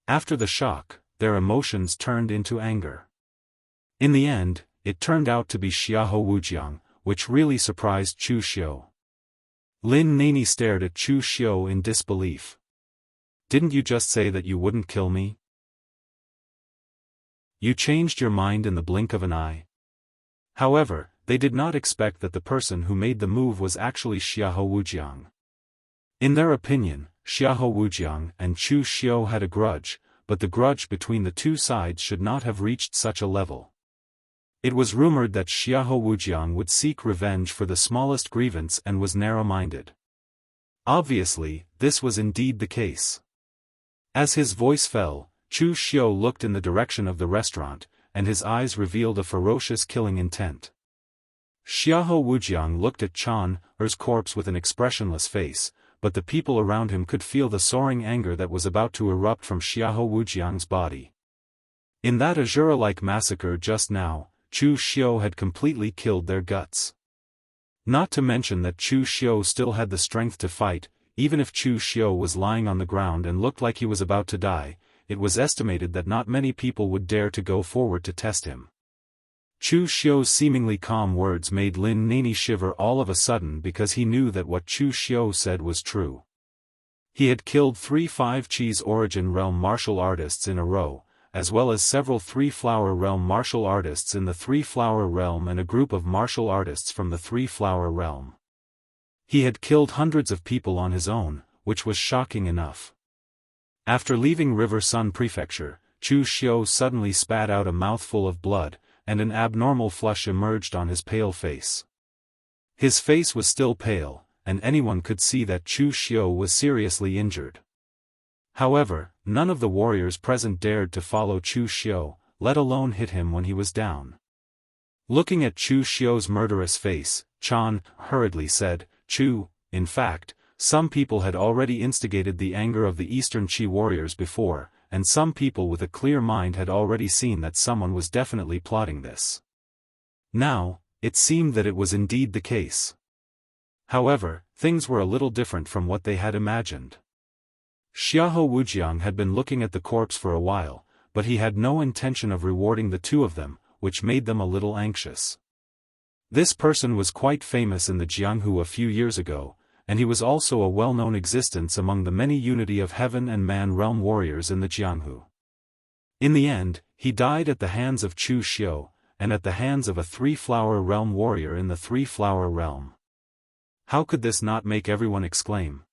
After the shock, their emotions turned into anger. In the end, it turned out to be Xiahou Wujiang, which really surprised Chu Xiu. Lin Nani stared at Chu Xiu in disbelief. "Didn't you just say that you wouldn't kill me? You changed your mind in the blink of an eye." However, they did not expect that the person who made the move was actually Xiahou Wujiang. In their opinion, Xiahou Wujiang and Chu Xiu had a grudge, but the grudge between the two sides should not have reached such a level. It was rumored that Xiahou Wujiang would seek revenge for the smallest grievance and was narrow-minded. Obviously, this was indeed the case. As his voice fell, Chu Xiu looked in the direction of the restaurant, and his eyes revealed a ferocious killing intent. Xiahou Wujiang looked at Chan Er's corpse with an expressionless face, but the people around him could feel the soaring anger that was about to erupt from Xiahou Wujiang's body. In that Azura-like massacre just now, Chu Xiu had completely killed their guts. Not to mention that Chu Xiu still had the strength to fight, even if Chu Xiu was lying on the ground and looked like he was about to die. It was estimated that not many people would dare to go forward to test him. Chu Xiu's seemingly calm words made Lin Nani shiver all of a sudden because he knew that what Chu Xiu said was true. He had killed 3 5-Chi's origin realm martial artists in a row, as well as several 3-flower realm martial artists in the 3-flower realm and a group of martial artists from the 3-flower realm. He had killed hundreds of people on his own, which was shocking enough. After leaving River Sun Prefecture, Chu Xiu suddenly spat out a mouthful of blood, and an abnormal flush emerged on his pale face. His face was still pale, and anyone could see that Chu Xiu was seriously injured. However, none of the warriors present dared to follow Chu Xiu, let alone hit him when he was down. Looking at Chu Xiu's murderous face, Chan hurriedly said, "Chu, in fact, some people had already instigated the anger of the Eastern Qi warriors before, and some people with a clear mind had already seen that someone was definitely plotting this." Now, it seemed that it was indeed the case. However, things were a little different from what they had imagined. Xiahou Wujiang had been looking at the corpse for a while, but he had no intention of rewarding the two of them, which made them a little anxious. This person was quite famous in the Jianghu a few years ago, and he was also a well-known existence among the many unity of heaven and man realm warriors in the Jianghu. In the end, he died at the hands of Chu Xiu, and at the hands of a three-flower realm warrior in the three-flower realm. How could this not make everyone exclaim?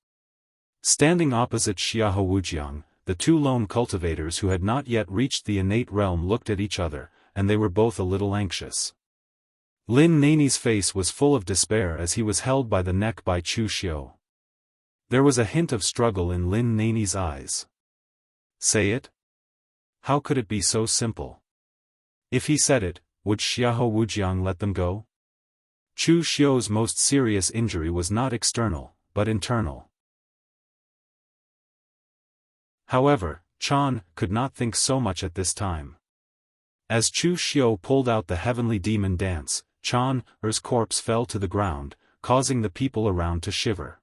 Standing opposite Xiahou Wujiang, the two lone cultivators who had not yet reached the innate realm looked at each other, and they were both a little anxious. Lin Nani's face was full of despair as he was held by the neck by Chu Xiu. There was a hint of struggle in Lin Nani's eyes. Say it? How could it be so simple? If he said it, would Xiahou Wujiang let them go? Chu Xiu's most serious injury was not external, but internal. However, Chan could not think so much at this time. As Chu Xiu pulled out the heavenly demon dance, Chan's corpse fell to the ground, causing the people around to shiver.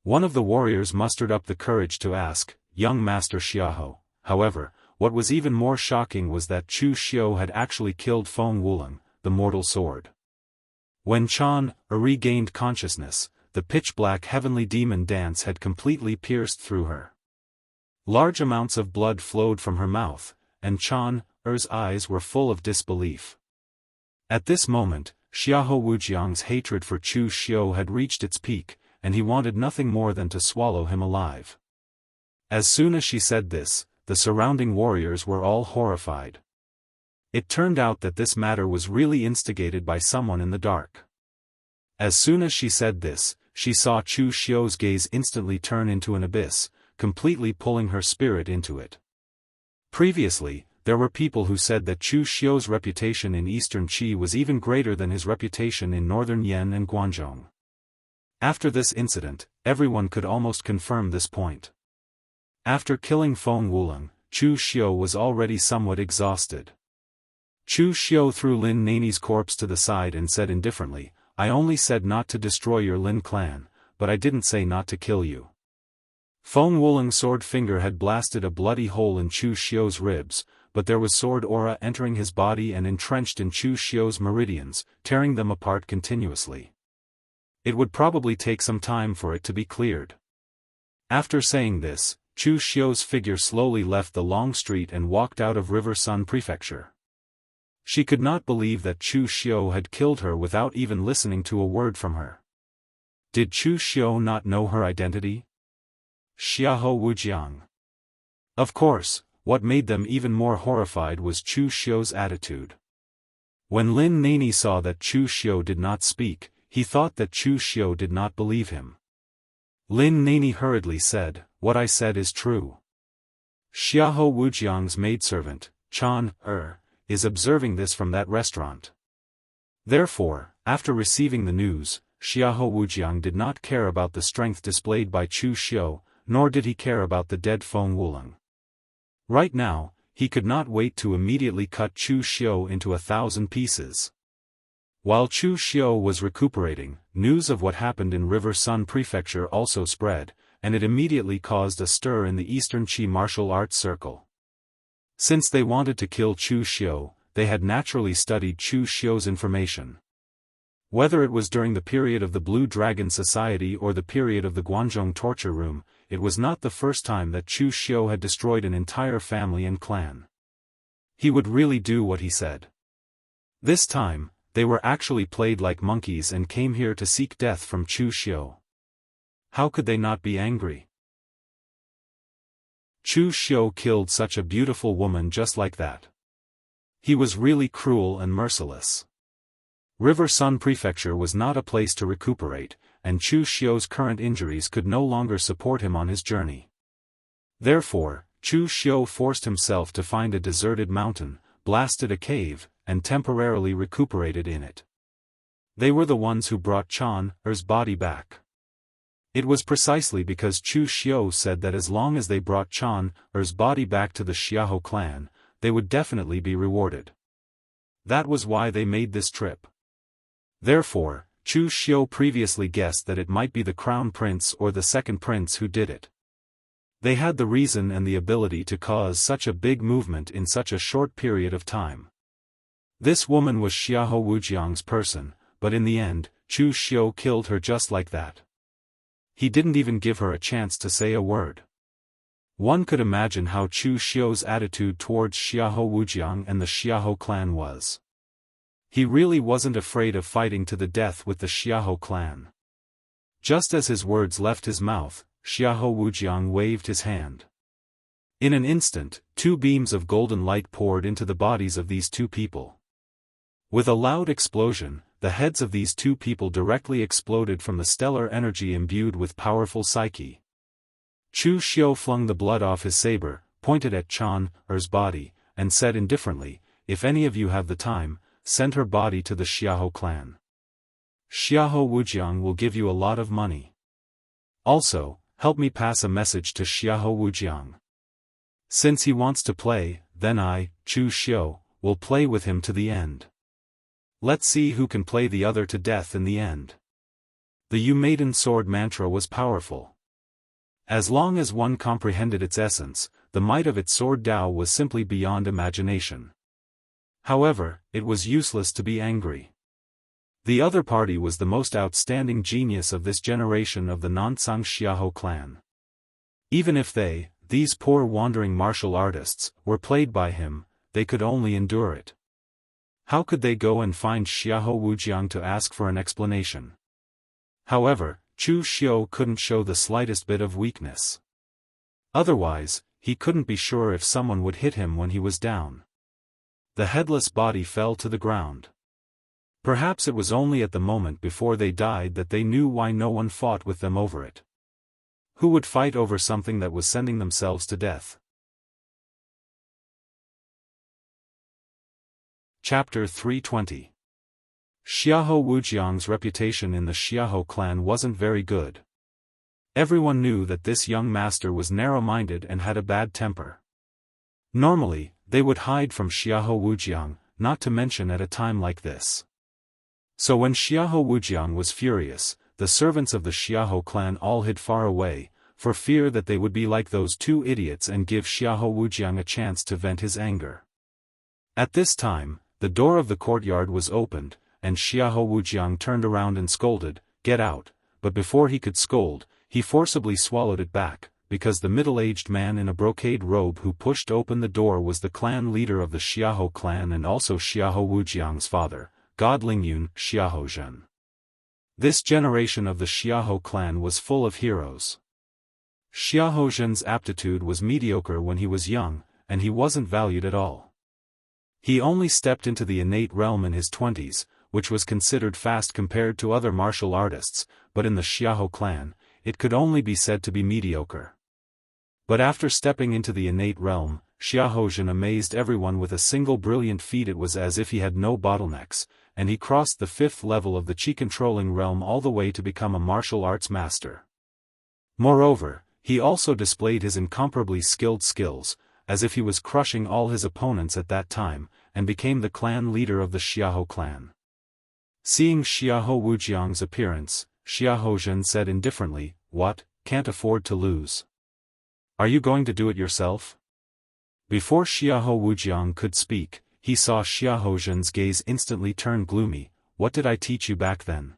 One of the warriors mustered up the courage to ask, "Young Master Xiahou." However, what was even more shocking was that Chu Xiu had actually killed Feng Wuling, the mortal sword. When Chan regained consciousness, the pitch-black heavenly demon dance had completely pierced through her. Large amounts of blood flowed from her mouth, and Chan's eyes were full of disbelief. At this moment, Xiahou Wujiang's hatred for Chu Xiu had reached its peak, and he wanted nothing more than to swallow him alive. As soon as she said this, the surrounding warriors were all horrified. It turned out that this matter was really instigated by someone in the dark. As soon as she said this, she saw Chu Xiu's gaze instantly turn into an abyss, completely pulling her spirit into it. Previously, there were people who said that Chu Xiu's reputation in Eastern Qi was even greater than his reputation in Northern Yan and Guangzhou. After this incident, everyone could almost confirm this point. After killing Feng Wuling, Chu Xiu was already somewhat exhausted. Chu Xiu threw Lin Nani's corpse to the side and said indifferently, "I only said not to destroy your Lin clan, but I didn't say not to kill you." Feng Wuling's sword finger had blasted a bloody hole in Chu Xiu's ribs, but there was sword aura entering his body and entrenched in Chu Xiu's meridians, tearing them apart continuously. It would probably take some time for it to be cleared. After saying this, Chu Xiu's figure slowly left the long street and walked out of River Sun Prefecture. She could not believe that Chu Xiu had killed her without even listening to a word from her. Did Chu Xiu not know her identity? Xiahou Wujiang. Of course, what made them even more horrified was Chu Xiu's attitude. When Lin Nani saw that Chu Xiu did not speak, he thought that Chu Xiu did not believe him. Lin Nani hurriedly said, "What I said is true." Xiahou Wujiang's maidservant, Chan is observing this from that restaurant. Therefore, after receiving the news, Xiahou Wujiang did not care about the strength displayed by Chu Xiu, nor did he care about the dead Feng Wuling. Right now, he could not wait to immediately cut Chu Xiu into 1,000 pieces. While Chu Xiu was recuperating, news of what happened in River Sun Prefecture also spread, and it immediately caused a stir in the Eastern Qi martial arts circle. Since they wanted to kill Chu Xiu, they had naturally studied Chu Xiu's information. Whether it was during the period of the Blue Dragon Society or the period of the Guangzhou torture room, it was not the first time that Chu Xiu had destroyed an entire family and clan. He would really do what he said. This time, they were actually played like monkeys and came here to seek death from Chu Xiu. How could they not be angry? Chu Xiu killed such a beautiful woman just like that. He was really cruel and merciless. River Sun Prefecture was not a place to recuperate, and Chu Xiu's current injuries could no longer support him on his journey. Therefore, Chu Xiu forced himself to find a deserted mountain, blasted a cave, and temporarily recuperated in it. They were the ones who brought Chan's body back. It was precisely because Chu Xiu said that as long as they brought Chan's body back to the Xiahou clan, they would definitely be rewarded. That was why they made this trip. Therefore, Chu Xiu previously guessed that it might be the crown prince or the second prince who did it. They had the reason and the ability to cause such a big movement in such a short period of time. This woman was Xiahou Wujiang's person, but in the end, Chu Xiu killed her just like that. He didn't even give her a chance to say a word. One could imagine how Chu Xiu's attitude towards Xiahou Wujiang and the Xiahou clan was. He really wasn't afraid of fighting to the death with the Xiahou clan. Just as his words left his mouth, Xiahou Wujiang waved his hand. In an instant, 2 beams of golden light poured into the bodies of these 2 people. With a loud explosion, the heads of these 2 people directly exploded from the stellar energy imbued with powerful psyche. Chu Xiu flung the blood off his saber, pointed at Chan Er's body, and said indifferently, "If any of you have the time, send her body to the Xiahou clan. Xiahou Wujiang will give you a lot of money. Also, help me pass a message to Xiahou Wujiang. Since he wants to play, then I, Chu Xiu, will play with him to the end. Let's see who can play the other to death in the end." The You Maiden Sword mantra was powerful. As long as one comprehended its essence, the might of its sword Dao was simply beyond imagination. However, it was useless to be angry. The other party was the most outstanding genius of this generation of the Nansang Xiahou clan. Even if they, these poor wandering martial artists, were played by him, they could only endure it. How could they go and find Xiahou Wujiang to ask for an explanation? However, Chu Xiu couldn't show the slightest bit of weakness. Otherwise, he couldn't be sure if someone would hit him when he was down. The headless body fell to the ground. Perhaps it was only at the moment before they died that they knew why no one fought with them over it. Who would fight over something that was sending themselves to death? Chapter 320. Xiahou Wujiang's reputation in the Xiahou clan wasn't very good. Everyone knew that this young master was narrow-minded and had a bad temper. Normally, they would hide from Xiahou Wujiang, not to mention at a time like this. So when Xiahou Wujiang was furious, the servants of the Xiahou clan all hid far away, for fear that they would be like those 2 idiots and give Xiahou Wujiang a chance to vent his anger. At this time, the door of the courtyard was opened, and Xiahou Wujiang turned around and scolded, "Get out," but before he could scold, he forcibly swallowed it back, because the middle-aged man in a brocade robe who pushed open the door was the clan leader of the Xiahou clan and also Xiahou Wujiang's father, God Lingyun Xiahou. This generation of the Xiahou clan was full of heroes. Xiahou's aptitude was mediocre when he was young, and he wasn't valued at all. He only stepped into the innate realm in his 20s, which was considered fast compared to other martial artists, but in the Xiahou clan, it could only be said to be mediocre. But after stepping into the innate realm, Xiahou amazed everyone with a single brilliant feat. It was as if he had no bottlenecks, and he crossed the 5th level of the Qi-controlling realm all the way to become a martial arts master. Moreover, he also displayed his incomparably skilled skills, as if he was crushing all his opponents at that time, and became the clan leader of the Xiahou clan. Seeing Xiahou Wujiang's appearance, Xiahou said indifferently, "What, can't afford to lose? Are you going to do it yourself?" Before Xiahou Wujiang could speak, he saw Xiahou's gaze instantly turn gloomy. "What did I teach you back then?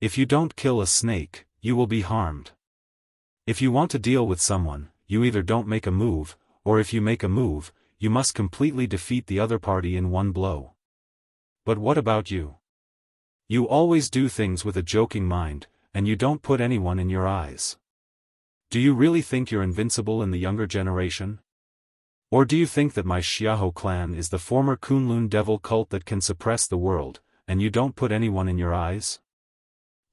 If you don't kill a snake, you will be harmed. If you want to deal with someone, you either don't make a move, or if you make a move, you must completely defeat the other party in one blow. But what about you? You always do things with a joking mind, and you don't put anyone in your eyes. Do you really think you're invincible in the younger generation? Or do you think that my Xiahou clan is the former Kunlun devil cult that can suppress the world, and you don't put anyone in your eyes?"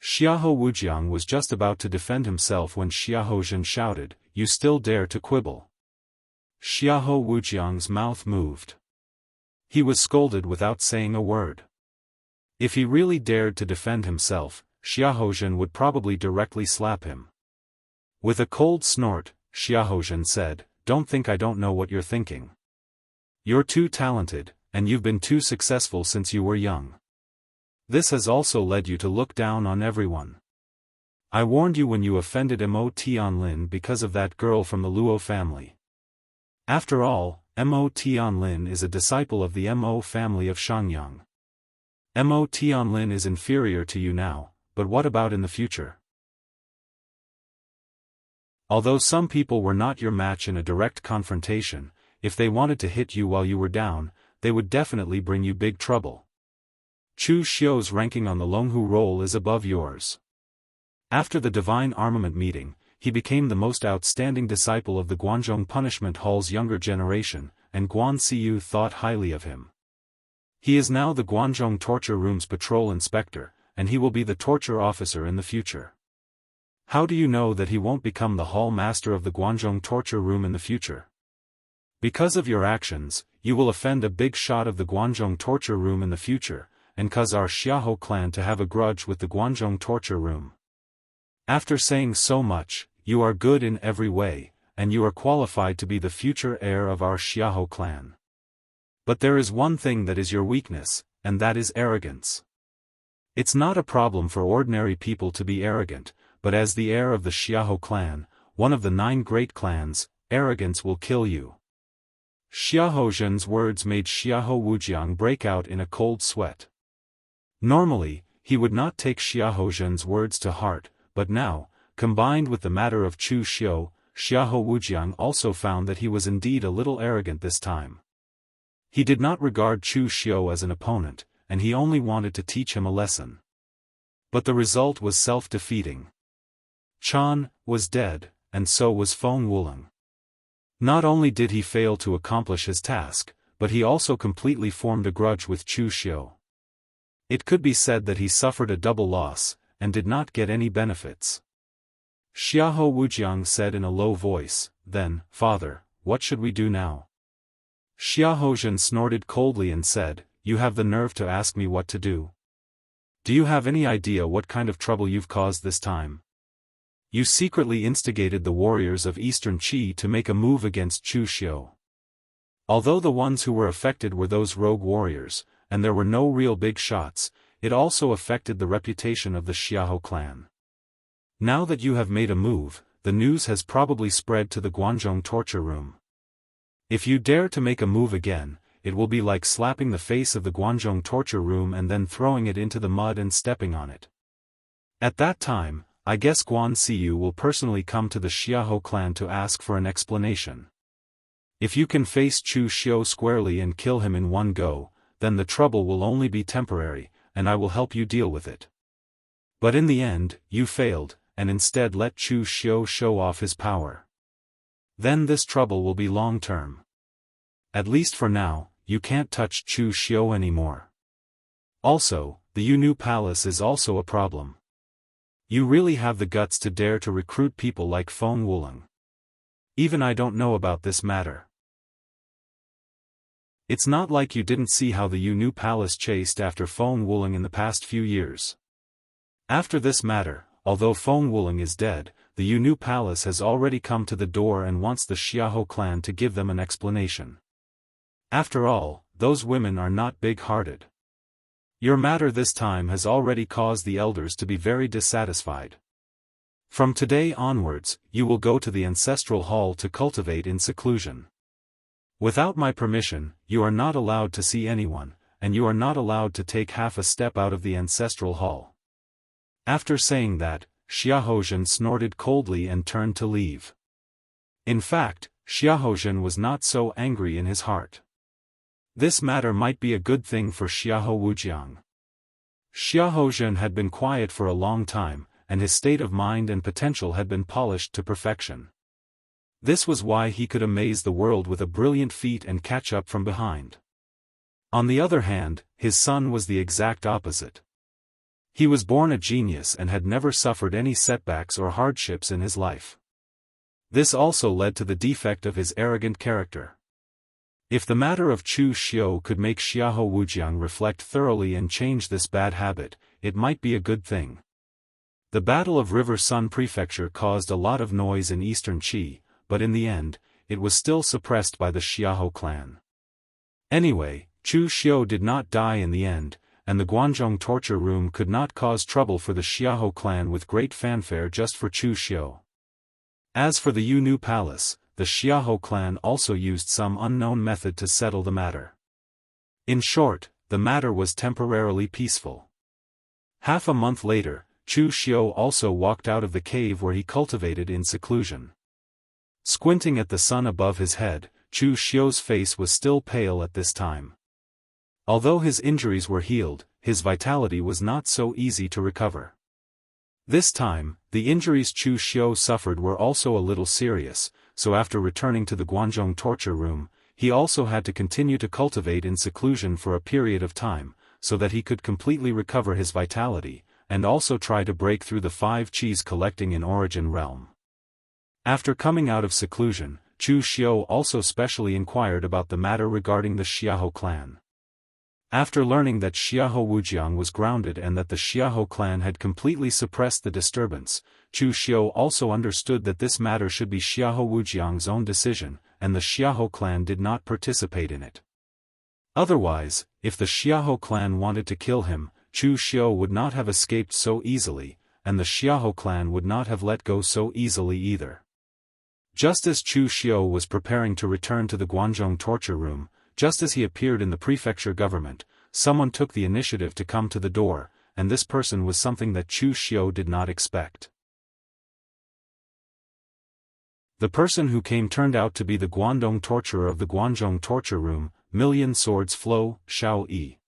Xiahou Wujiang was just about to defend himself when Xiahou shouted, "You still dare to quibble?" Xiahou Wujiang's mouth moved. He was scolded without saying a word. If he really dared to defend himself, Xiahou would probably directly slap him. With a cold snort, Xiahou said, "Don't think I don't know what you're thinking. You're too talented, and you've been too successful since you were young. This has also led you to look down on everyone. I warned you when you offended Mo Tianlin because of that girl from the Luo family. After all, Mo Tianlin is a disciple of the Mo family of Shangyang. Mo Tianlin is inferior to you now, but what about in the future? Although some people were not your match in a direct confrontation, if they wanted to hit you while you were down, they would definitely bring you big trouble. Chu Xiu's ranking on the Longhu roll is above yours. After the Divine Armament meeting, he became the most outstanding disciple of the Guanzhong Punishment Hall's younger generation, and Guan Xiu thought highly of him. He is now the Guanzhong Torture Room's patrol inspector, and he will be the torture officer in the future. How do you know that he won't become the hall master of the Guanzhong Torture Room in the future? Because of your actions, you will offend a big shot of the Guanzhong Torture Room in the future, and cause our Xiahou clan to have a grudge with the Guanzhong Torture Room. After saying so much, you are good in every way, and you are qualified to be the future heir of our Xiahou clan. But there is one thing that is your weakness, and that is arrogance. It's not a problem for ordinary people to be arrogant, but as the heir of the Xiahou clan, one of the 9 great clans, arrogance will kill you. Xiahou Zhen's words made Xiahou Wujiang break out in a cold sweat. Normally, he would not take Xiahou Zhen's words to heart, but now, combined with the matter of Chu Xiu, Xiahou Wujiang also found that he was indeed a little arrogant this time. He did not regard Chu Xiu as an opponent, and he only wanted to teach him a lesson. But the result was self-defeating. Chan was dead, and so was Feng Wuling. Not only did he fail to accomplish his task, but he also completely formed a grudge with Chu Xiu. It could be said that he suffered a double loss, and did not get any benefits. Xiahou Wujiang said in a low voice, "Then, father, what should we do now?" Xiahou Zhen snorted coldly and said, "You have the nerve to ask me what to do? Do you have any idea what kind of trouble you've caused this time? You secretly instigated the warriors of Eastern Qi to make a move against Chu Xiu. Although the ones who were affected were those rogue warriors, and there were no real big shots, it also affected the reputation of the Xiahou clan. Now that you have made a move, the news has probably spread to the Guanzhong Torture Room. If you dare to make a move again, it will be like slapping the face of the Guanzhong Torture Room and then throwing it into the mud and stepping on it. At that time, I guess Guan Xiu will personally come to the Xiahou clan to ask for an explanation. If you can face Chu Xiu squarely and kill him in one go, then the trouble will only be temporary, and I will help you deal with it. But in the end, you failed, and instead let Chu Xiu show off his power. Then this trouble will be long-term. At least for now, you can't touch Chu Xiu anymore. Also, the Yunu Palace is also a problem. You really have the guts to dare to recruit people like Feng Wuling. Even I don't know about this matter. It's not like you didn't see how the Yunu Palace chased after Feng Wuling in the past few years. After this matter, although Feng Wuling is dead, the Yunu Palace has already come to the door and wants the Xiahou clan to give them an explanation. After all, those women are not big-hearted. Your matter this time has already caused the elders to be very dissatisfied. From today onwards, you will go to the ancestral hall to cultivate in seclusion. Without my permission, you are not allowed to see anyone, and you are not allowed to take half a step out of the ancestral hall. After saying that, Xiahou Zhen snorted coldly and turned to leave. In fact, Xiahou Zhen was not so angry in his heart. This matter might be a good thing for Xiahou Wujiang. Xiahou Zhen had been quiet for a long time, and his state of mind and potential had been polished to perfection. This was why he could amaze the world with a brilliant feat and catch up from behind. On the other hand, his son was the exact opposite. He was born a genius and had never suffered any setbacks or hardships in his life. This also led to the defect of his arrogant character. If the matter of Chu Xiu could make Xiahou Wujiang reflect thoroughly and change this bad habit, it might be a good thing. The Battle of River Sun Prefecture caused a lot of noise in Eastern Qi, but in the end, it was still suppressed by the Xiahou clan. Anyway, Chu Xiu did not die in the end, and the Guanzhong Torture Room could not cause trouble for the Xiahou clan with great fanfare just for Chu Xiu. As for the Yunu Palace, the Xiahou clan also used some unknown method to settle the matter. In short, the matter was temporarily peaceful. Half a month later, Chu Xiu also walked out of the cave where he cultivated in seclusion. Squinting at the sun above his head, Chu Xiu's face was still pale at this time. Although his injuries were healed, his vitality was not so easy to recover. This time, the injuries Chu Xiu suffered were also a little serious, so after returning to the Guanzhong torture room, he also had to continue to cultivate in seclusion for a period of time, so that he could completely recover his vitality, and also try to break through the 5 qis collecting in Origin Realm. After coming out of seclusion, Chu Xiu also specially inquired about the matter regarding the Xiahou clan. After learning that Xiahou Wujiang was grounded and that the Xiahou clan had completely suppressed the disturbance, Chu Xiu also understood that this matter should be Xiahou Wujiang's own decision, and the Xiahou clan did not participate in it. Otherwise, if the Xiahou clan wanted to kill him, Chu Xiu would not have escaped so easily, and the Xiahou clan would not have let go so easily either. Just as Chu Xiu was preparing to return to the Guanzhong torture room, just as he appeared in the prefecture government, someone took the initiative to come to the door, and this person was something that Chu Xiu did not expect. The person who came turned out to be the Guangdong torturer of the Guanzhong torture room, Million Swords Flow, Shao Yi.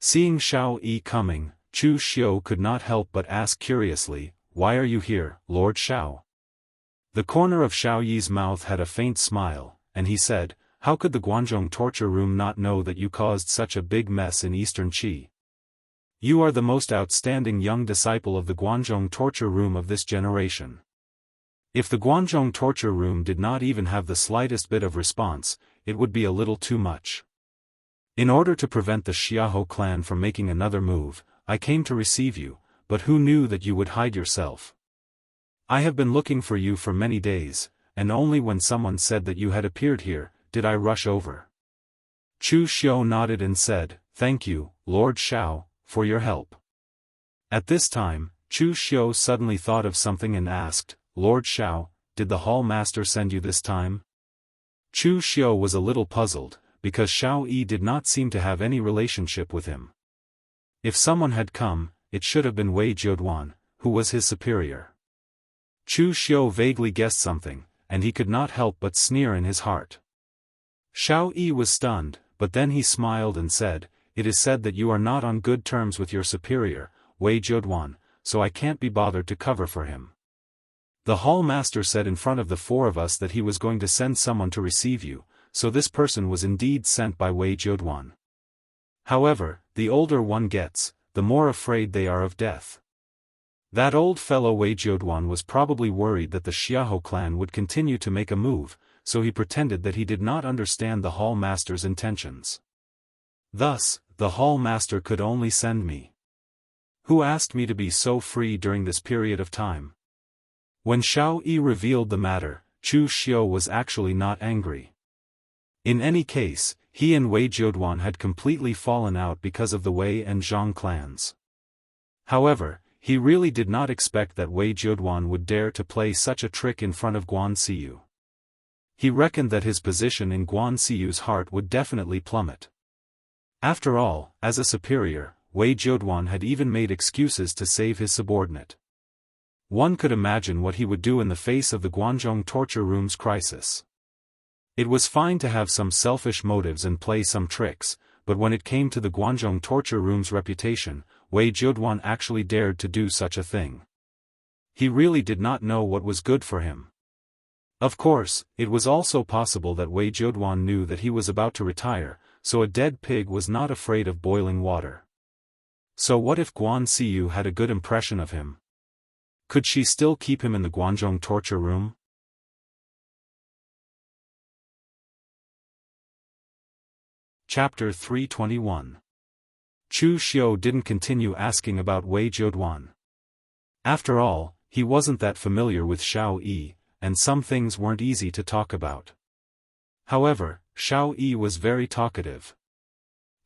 Seeing Shao Yi coming, Chu Xiu could not help but ask curiously, "Why are you here, Lord Shao?" The corner of Shao Yi's mouth had a faint smile, and he said, "How could the Guanzhong torture room not know that you caused such a big mess in Eastern Qi? You are the most outstanding young disciple of the Guanzhong torture room of this generation." If the Guanzhong torture room did not even have the slightest bit of response, it would be a little too much. "In order to prevent the Xiahou clan from making another move, I came to receive you, but who knew that you would hide yourself? I have been looking for you for many days, and only when someone said that you had appeared here, did I rush over." Chu Xiu nodded and said, "Thank you, Lord Shao, for your help." At this time, Chu Xiu suddenly thought of something and asked, "Lord Shao, did the Hall Master send you this time?" Chu Xiu was a little puzzled, because Shao Yi did not seem to have any relationship with him. If someone had come, it should have been Wei Jiuduan, who was his superior. Chu Xiu vaguely guessed something, and he could not help but sneer in his heart. Shao Yi was stunned, but then he smiled and said, "It is said that you are not on good terms with your superior, Wei Jiuduan, so I can't be bothered to cover for him. The Hall Master said in front of the 4 of us that he was going to send someone to receive you, so this person was indeed sent by Wei Jiuduan. However, the older one gets, the more afraid they are of death. That old fellow Wei Jiuduan was probably worried that the Xiahou clan would continue to make a move, so he pretended that he did not understand the Hall Master's intentions. Thus, the Hall Master could only send me. Who asked me to be so free during this period of time?" When Shao Yi revealed the matter, Chu Xiu was actually not angry. In any case, he and Wei Jiuduan had completely fallen out because of the Wei and Zhang clans. However, he really did not expect that Wei Jiuduan would dare to play such a trick in front of Guan Siyu. He reckoned that his position in Guan Siyu's heart would definitely plummet. After all, as a superior, Wei Jiuduan had even made excuses to save his subordinate. One could imagine what he would do in the face of the Guanzhong torture room's crisis. It was fine to have some selfish motives and play some tricks, but when it came to the Guanzhong torture room's reputation, Wei Jiuduan actually dared to do such a thing. He really did not know what was good for him. Of course, it was also possible that Wei Jiuduan knew that he was about to retire, so a dead pig was not afraid of boiling water. So what if Guan Siyu had a good impression of him? Could she still keep him in the Guanzhong torture room? Chapter 321. Chu Xiu didn't continue asking about Wei Jiuduan. After all, he wasn't that familiar with Shao Yi, and some things weren't easy to talk about. However, Shao Yi was very talkative.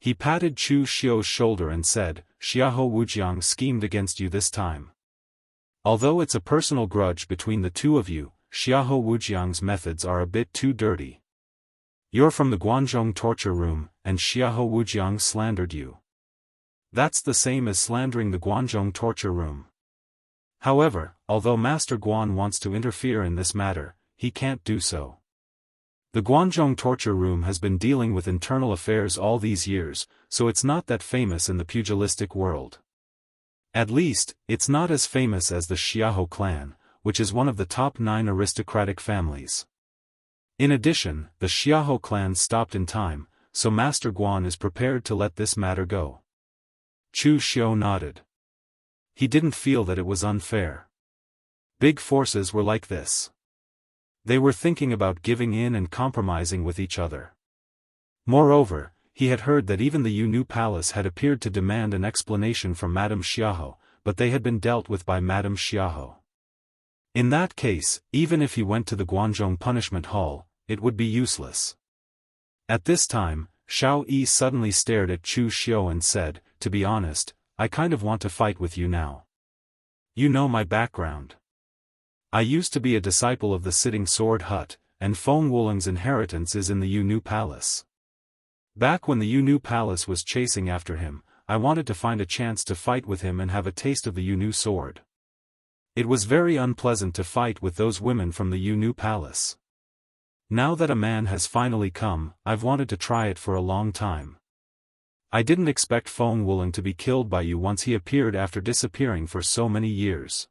He patted Chu Xiu's shoulder and said, "Xiahou Wujiang schemed against you this time. Although it's a personal grudge between the 2 of you, Xiahou Wujiang's methods are a bit too dirty. You're from the Guanzhong torture room, and Xiahou Wujiang slandered you. That's the same as slandering the Guanzhong torture room. However, although Master Guan wants to interfere in this matter, he can't do so. The Guanzhong torture room has been dealing with internal affairs all these years, so it's not that famous in the pugilistic world. At least, it's not as famous as the Xiahou clan, which is one of the top 9 aristocratic families. In addition, the Xiahou clan stopped in time, so Master Guan is prepared to let this matter go. Chu Xiu nodded. He didn't feel that it was unfair. Big forces were like this. They were thinking about giving in and compromising with each other. Moreover, he had heard that even the Yunnu Palace had appeared to demand an explanation from Madame Xiahou, but they had been dealt with by Madame Xiahou. In that case, even if he went to the Guanzhong punishment hall, it would be useless. At this time, Xiao Yi suddenly stared at Chu Xiu and said, "To be honest, I kind of want to fight with you now. You know my background. I used to be a disciple of the Sitting Sword Hut, and Feng Wuling's inheritance is in the Yunnu Palace. Back when the Yunnu Palace was chasing after him, I wanted to find a chance to fight with him and have a taste of the Yunnu sword. It was very unpleasant to fight with those women from the Yunnu Palace. Now that a man has finally come, I've wanted to try it for a long time. I didn't expect Feng Wuling to be killed by you once he appeared after disappearing for so many years.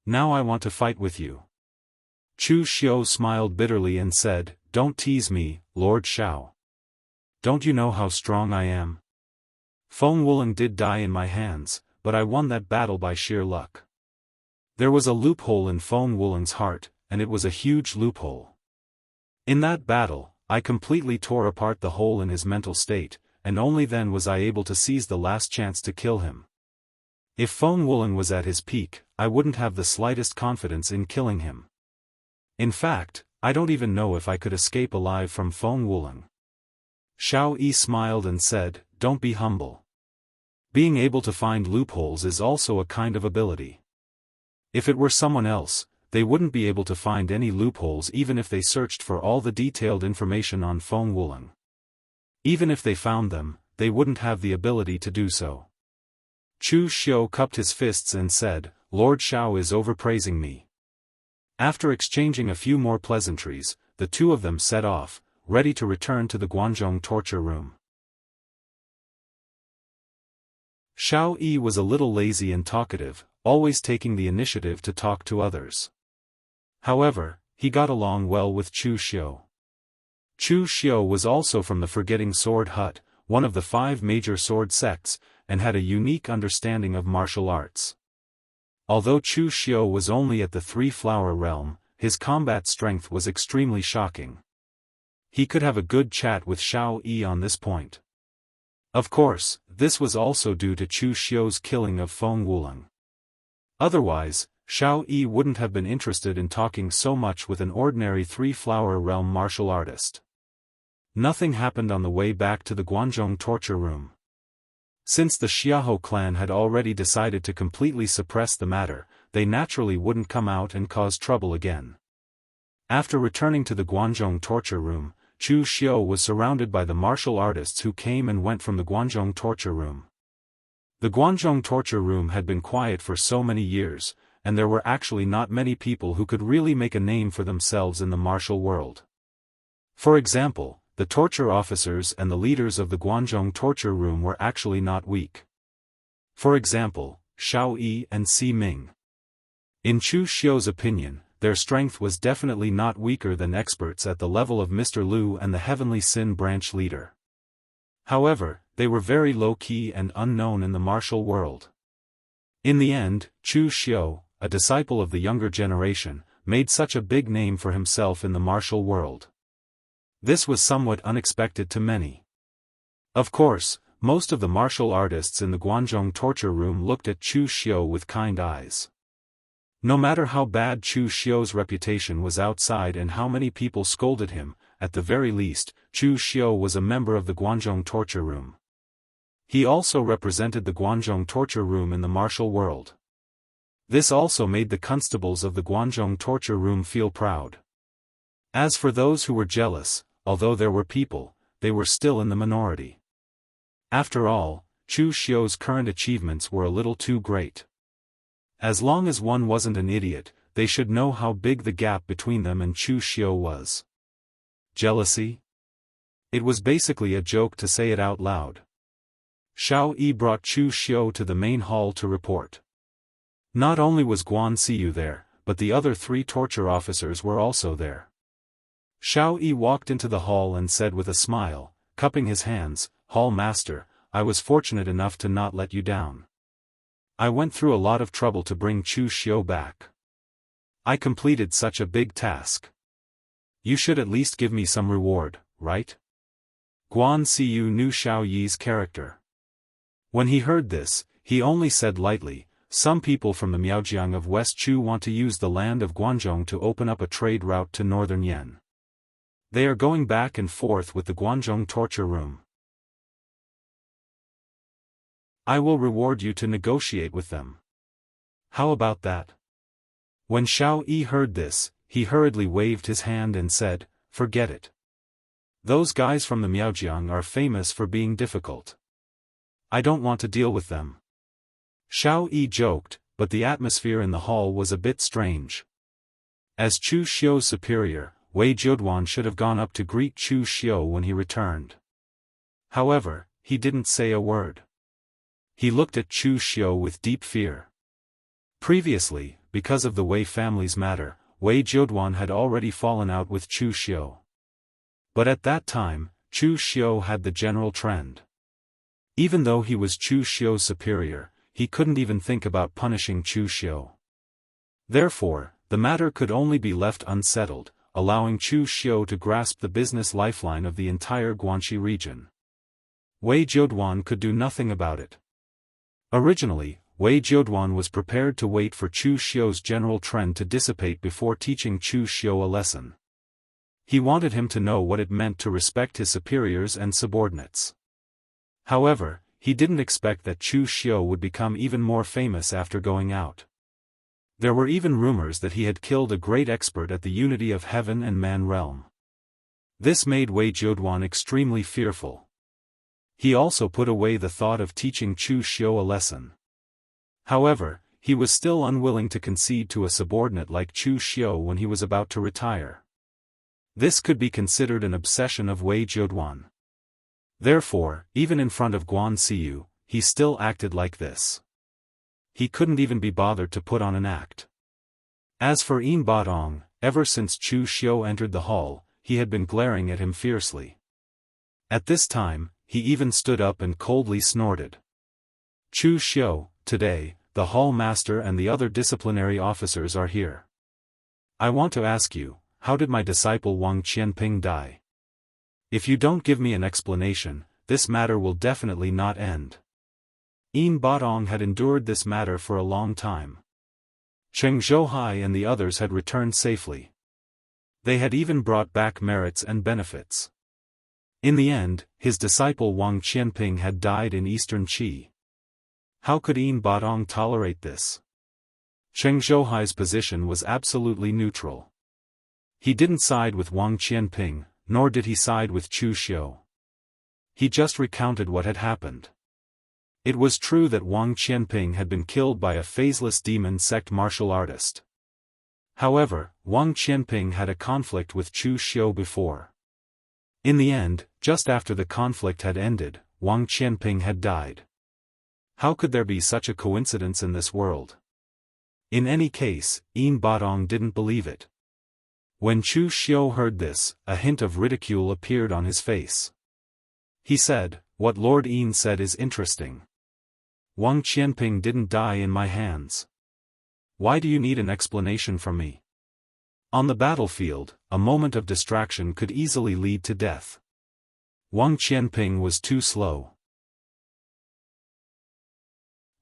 Now I want to fight with you." Chu Xiu smiled bitterly and said, "Don't tease me, Lord Xiao. Don't you know how strong I am? Feng Wuling did die in my hands, but I won that battle by sheer luck. There was a loophole in Feng Wuling's heart, and it was a huge loophole. In that battle, I completely tore apart the hole in his mental state, and only then was I able to seize the last chance to kill him. If Feng Wuling was at his peak, I wouldn't have the slightest confidence in killing him. In fact, I don't even know if I could escape alive from Feng Wuling." Xiao Yi smiled and said, "Don't be humble. Being able to find loopholes is also a kind of ability. If it were someone else, they wouldn't be able to find any loopholes even if they searched for all the detailed information on Feng Wuling. Even if they found them, they wouldn't have the ability to do so." Chu Xiu cupped his fists and said, "Lord Xiao is overpraising me." After exchanging a few more pleasantries, the two of them set off, ready to return to the Guanzhong torture room. Xiao Yi was a little lazy and talkative, always taking the initiative to talk to others. However, he got along well with Chu Xiu. Chu Xiu was also from the Forgetting Sword Hut, one of the 5 major sword sects, and had a unique understanding of martial arts. Although Chu Xiu was only at the 3-flower realm, his combat strength was extremely shocking. He could have a good chat with Xiao Yi on this point. Of course, this was also due to Chu Xiu's killing of Feng Wuling. Otherwise, Xiao Yi wouldn't have been interested in talking so much with an ordinary 3-flower realm martial artist. Nothing happened on the way back to the Guanzhong torture room. Since the Xiahou clan had already decided to completely suppress the matter, they naturally wouldn't come out and cause trouble again. After returning to the Guanzhong torture room, Chu Xiu was surrounded by the martial artists who came and went from the Guanzhong torture room. The Guanzhong torture room had been quiet for so many years, and there were actually not many people who could really make a name for themselves in the martial world. For example, the torture officers and the leaders of the Guanzhong torture room were actually not weak. For example, Xiao Yi and Si Ming. In Chu Xiu's opinion, their strength was definitely not weaker than experts at the level of Mr. Liu and the Heavenly Sin branch leader. However, they were very low-key and unknown in the martial world. In the end, Chu Xiu, a disciple of the younger generation, made such a big name for himself in the martial world. This was somewhat unexpected to many. Of course, most of the martial artists in the Guanzhong torture room looked at Chu Xiu with kind eyes. No matter how bad Chu Xiu's reputation was outside and how many people scolded him, at the very least, Chu Xiu was a member of the Guanzhong torture room. He also represented the Guanzhong torture room in the martial world. This also made the constables of the Guanzhong torture room feel proud. As for those who were jealous, although there were people, they were still in the minority. After all, Chu Xiu's current achievements were a little too great. As long as one wasn't an idiot, they should know how big the gap between them and Chu Xiu was. jealousy? It was basically a joke to say it out loud. Xiao Yi brought Chu Xiu to the main hall to report. Not only was Guan Siyu there, but the other 3 torture officers were also there. Xiao Yi walked into the hall and said with a smile, cupping his hands, "Hall Master, I was fortunate enough to not let you down. I went through a lot of trouble to bring Chu Xiu back. I completed such a big task. You should at least give me some reward, right?" Guan Siyu knew Xiao Yi's character. When he heard this, he only said lightly, "Some people from the Miaojiang of West Chu want to use the land of Guangzhong to open up a trade route to northern Yan. They are going back and forth with the Guangzhong torture room. I will reward you to negotiate with them. How about that?" When Xiao Yi heard this, he hurriedly waved his hand and said, "Forget it. Those guys from the Miaojiang are famous for being difficult. I don't want to deal with them." Xiao Yi joked, but the atmosphere in the hall was a bit strange. As Chu Xiu's superior, Wei Jiuduan should have gone up to greet Chu Xiu when he returned. However, he didn't say a word. He looked at Chu Xiu with deep fear. Previously, because of the Wei family's matter, Wei Jiuduan had already fallen out with Chu Xiu. But at that time, Chu Xiu had the general trend. Even though he was Chu Xiu's superior, he couldn't even think about punishing Chu Xiu. Therefore, the matter could only be left unsettled, allowing Chu Xiu to grasp the business lifeline of the entire Guanxi region. Wei Jiuduan could do nothing about it. Originally, Wei Jiuduan was prepared to wait for Chu Xiu's general trend to dissipate before teaching Chu Xiu a lesson. He wanted him to know what it meant to respect his superiors and subordinates. However, he didn't expect that Chu Xiu would become even more famous after going out. There were even rumors that he had killed a great expert at the unity of heaven and man realm. This made Wei Jiuduan extremely fearful. He also put away the thought of teaching Chu Xiu a lesson. However, he was still unwilling to concede to a subordinate like Chu Xiu when he was about to retire. This could be considered an obsession of Wei Jiuduan. Therefore, even in front of Guan Siyu, he still acted like this. He couldn't even be bothered to put on an act. As for Yin Badong, ever since Chu Xiu entered the hall, he had been glaring at him fiercely. At this time, he even stood up and coldly snorted. "Chu Xiu, today, the hall master and the other disciplinary officers are here. I want to ask you, how did my disciple Wang Qianping die? If you don't give me an explanation, this matter will definitely not end." Yin Badong had endured this matter for a long time. Cheng Zhouhai and the others had returned safely. They had even brought back merits and benefits. In the end, his disciple Wang Qianping had died in eastern Qi. How could Yin Badong tolerate this? Cheng Zhouhai's position was absolutely neutral. He didn't side with Wang Qianping, nor did he side with Chu Xiu. He just recounted what had happened. It was true that Wang Qianping had been killed by a phaseless demon sect martial artist. However, Wang Qianping had a conflict with Chu Xiu before. In the end, just after the conflict had ended, Wang Qianping had died. How could there be such a coincidence in this world? In any case, Yin Badong didn't believe it. When Chu Xiu heard this, a hint of ridicule appeared on his face. He said, "What Lord Yin said is interesting. Wang Qianping didn't die in my hands. Why do you need an explanation from me? On the battlefield, a moment of distraction could easily lead to death. Wang Qianping was too slow.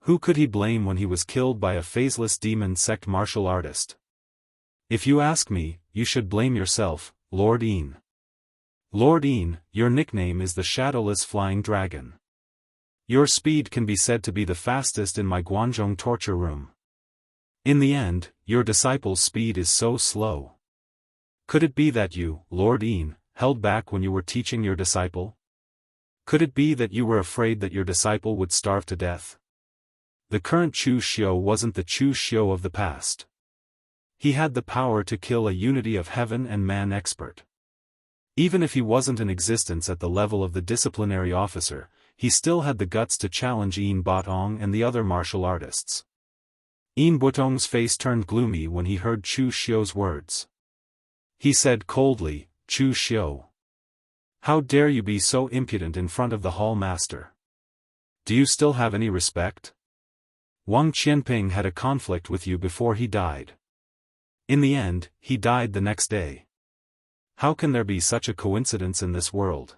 Who could he blame when he was killed by a phaseless demon sect martial artist? If you ask me, you should blame yourself, Lord Yin. Lord Yin, your nickname is the Shadowless Flying Dragon. Your speed can be said to be the fastest in my Guangzhong torture room. In the end, your disciple's speed is so slow. Could it be that you, Lord Yin, held back when you were teaching your disciple? Could it be that you were afraid that your disciple would starve to death? The current Chu Xiu wasn't the Chu Xiu of the past. He had the power to kill a unity of heaven and man expert. Even if he wasn't in existence at the level of the disciplinary officer, he still had the guts to challenge Yin Botong and the other martial artists. Yin Botong's face turned gloomy when he heard Chu Xiu's words. He said coldly, "Chu Xiu. How dare you be so impudent in front of the hall master? Do you still have any respect? Wang Qianping had a conflict with you before he died. In the end, he died the next day. How can there be such a coincidence in this world?"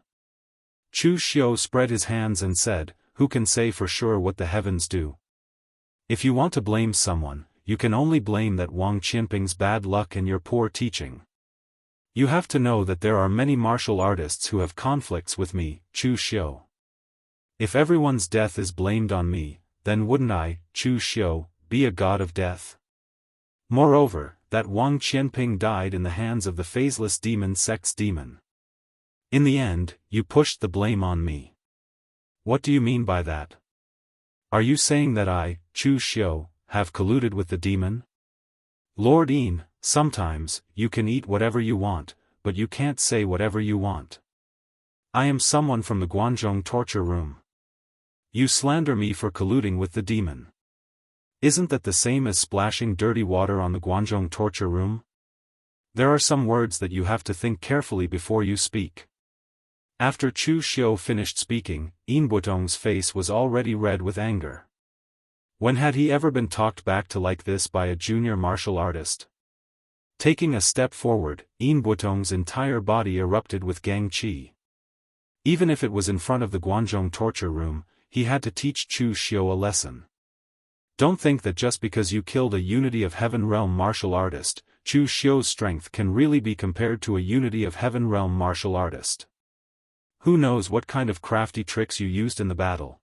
Chu Xiu spread his hands and said, "Who can say for sure what the heavens do? If you want to blame someone, you can only blame that Wang Qianping's bad luck and your poor teaching. You have to know that there are many martial artists who have conflicts with me, Chu Xiu. If everyone's death is blamed on me, then wouldn't I, Chu Xiu, be a god of death? Moreover, that Wang Qianping died in the hands of the phaseless demon sect's demon. In the end, you pushed the blame on me. What do you mean by that? Are you saying that I, Chu Xiu, have colluded with the demon? Lord Yin, sometimes, you can eat whatever you want, but you can't say whatever you want. I am someone from the Guanzhong torture room. You slander me for colluding with the demon. Isn't that the same as splashing dirty water on the Guanzhong torture room? There are some words that you have to think carefully before you speak." After Chu Xiu finished speaking, Yin Botong's face was already red with anger. When had he ever been talked back to like this by a junior martial artist? Taking a step forward, Yin Botong's entire body erupted with gang qi. Even if it was in front of the Guanzhong torture room, he had to teach Chu Xiu a lesson. Don't think that just because you killed a Unity of Heaven Realm martial artist, Chu Xiu's strength can really be compared to a Unity of Heaven Realm martial artist. Who knows what kind of crafty tricks you used in the battle?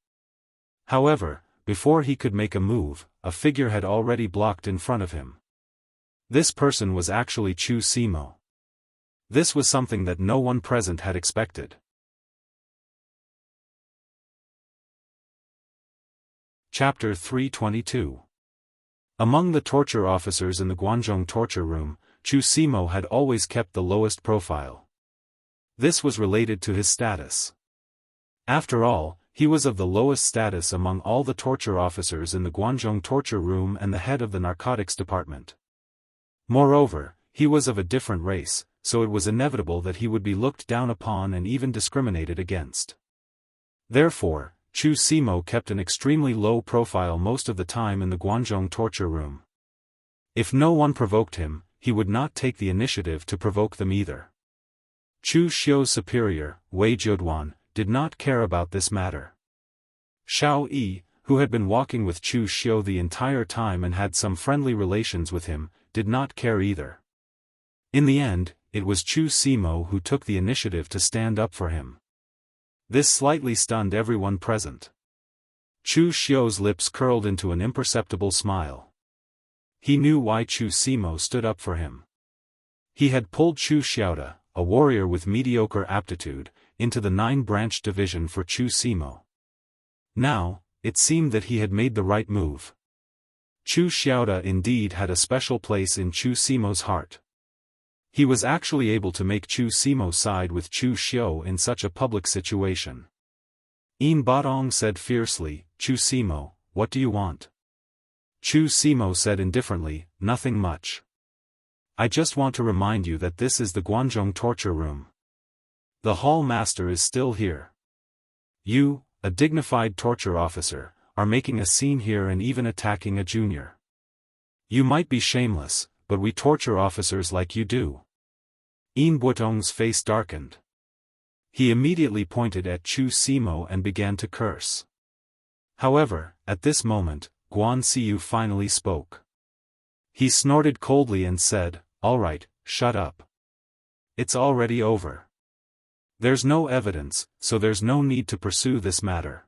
However, before he could make a move, a figure had already blocked in front of him. This person was actually Chu Simo. This was something that no one present had expected. Chapter 322. Among the torture officers in the Guanzhong torture room, Chu Simo had always kept the lowest profile. This was related to his status. After all, he was of the lowest status among all the torture officers in the Guanzhong torture room and the head of the narcotics department. Moreover, he was of a different race, so it was inevitable that he would be looked down upon and even discriminated against. Therefore, Chu Simo kept an extremely low profile most of the time in the Guanzhong torture room. If no one provoked him, he would not take the initiative to provoke them either. Chu Xiu's superior, Wei Jiuduan, did not care about this matter. Xiao Yi, who had been walking with Chu Xiu the entire time and had some friendly relations with him, did not care either. In the end, it was Chu Simo who took the initiative to stand up for him. This slightly stunned everyone present. Chu Xiu's lips curled into an imperceptible smile. He knew why Chu Simo stood up for him. He had pulled Chu Xiaoda, a warrior with mediocre aptitude, into the 9-branch division for Chu Simo. Now, it seemed that he had made the right move. Chu Xiaoda indeed had a special place in Chu Simo's heart. He was actually able to make Chu Simo side with Chu Xiu in such a public situation. Yin Botong said fiercely, "Chu Simo, what do you want?" Chu Simo said indifferently, "Nothing much. I just want to remind you that this is the Guanzhong torture room. The hall master is still here. You, a dignified torture officer, are making a scene here and even attacking a junior. You might be shameless, but we torture officers like you do." Yin Botong's face darkened. He immediately pointed at Chu Simo and began to curse. However, at this moment, Guan Siyu finally spoke. He snorted coldly and said, "All right, shut up. It's already over. There's no evidence, so there's no need to pursue this matter."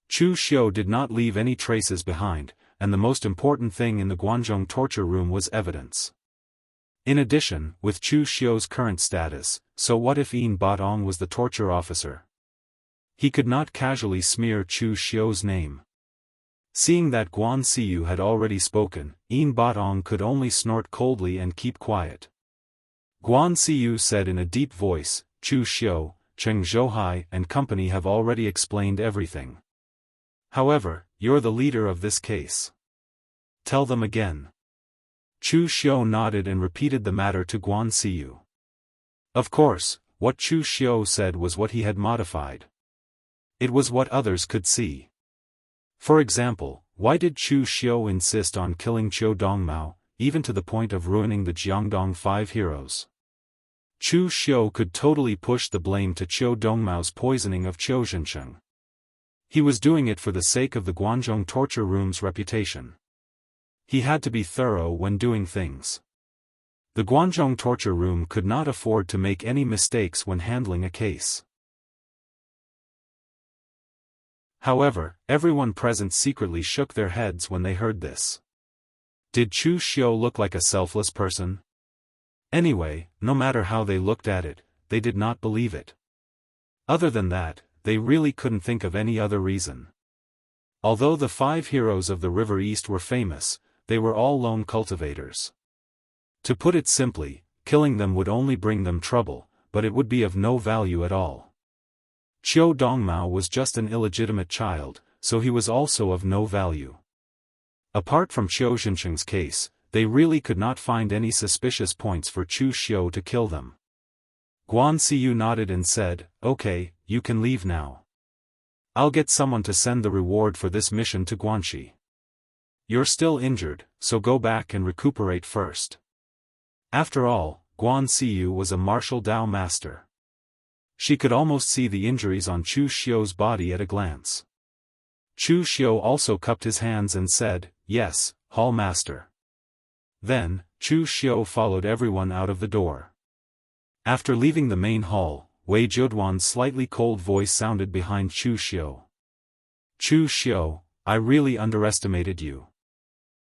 Chu Xiu did not leave any traces behind, and the most important thing in the Guanzhong torture room was evidence. In addition, with Chu Xiu's current status, so what if Yin Botong was the torture officer? He could not casually smear Chu Xiu's name. Seeing that Guan Siyu had already spoken, Yin Botong could only snort coldly and keep quiet. Guan Siyu said in a deep voice, Chu Xiu, Cheng Zhouhai and company have already explained everything. However, you're the leader of this case. Tell them again. Chu Xiu nodded and repeated the matter to Guan Siyu. Of course, what Chu Xiu said was what he had modified. It was what others could see. For example, why did Chu Xiu insist on killing Qiu Dongmao, even to the point of ruining the Jiangdong 5 heroes? Chu Xiu could totally push the blame to Qiu Dongmao's poisoning of Qiu Zhensheng. He was doing it for the sake of the Guanzhong torture room's reputation. He had to be thorough when doing things. The Guanzhong torture room could not afford to make any mistakes when handling a case. However, everyone present secretly shook their heads when they heard this. Did Chu Xiu look like a selfless person? Anyway, no matter how they looked at it, they did not believe it. Other than that, they really couldn't think of any other reason. Although the 5 heroes of the River East were famous, they were all lone cultivators. To put it simply, killing them would only bring them trouble, but it would be of no value at all. Qiu Dongmao was just an illegitimate child, so he was also of no value. Apart from Qiu Zhensheng's case, they really could not find any suspicious points for Chu Xiu to kill them. Guan Siyu nodded and said, Okay, you can leave now. I'll get someone to send the reward for this mission to Guanxi. You're still injured, so go back and recuperate first. After all, Guan Siyu was a martial Dao master. She could almost see the injuries on Chu Xiu's body at a glance. Chu Xiu also cupped his hands and said, Yes, Hall Master. Then, Chu Xiu followed everyone out of the door. After leaving the main hall, Wei Zheduan's slightly cold voice sounded behind Chu Xiu. Chu Xiu, I really underestimated you.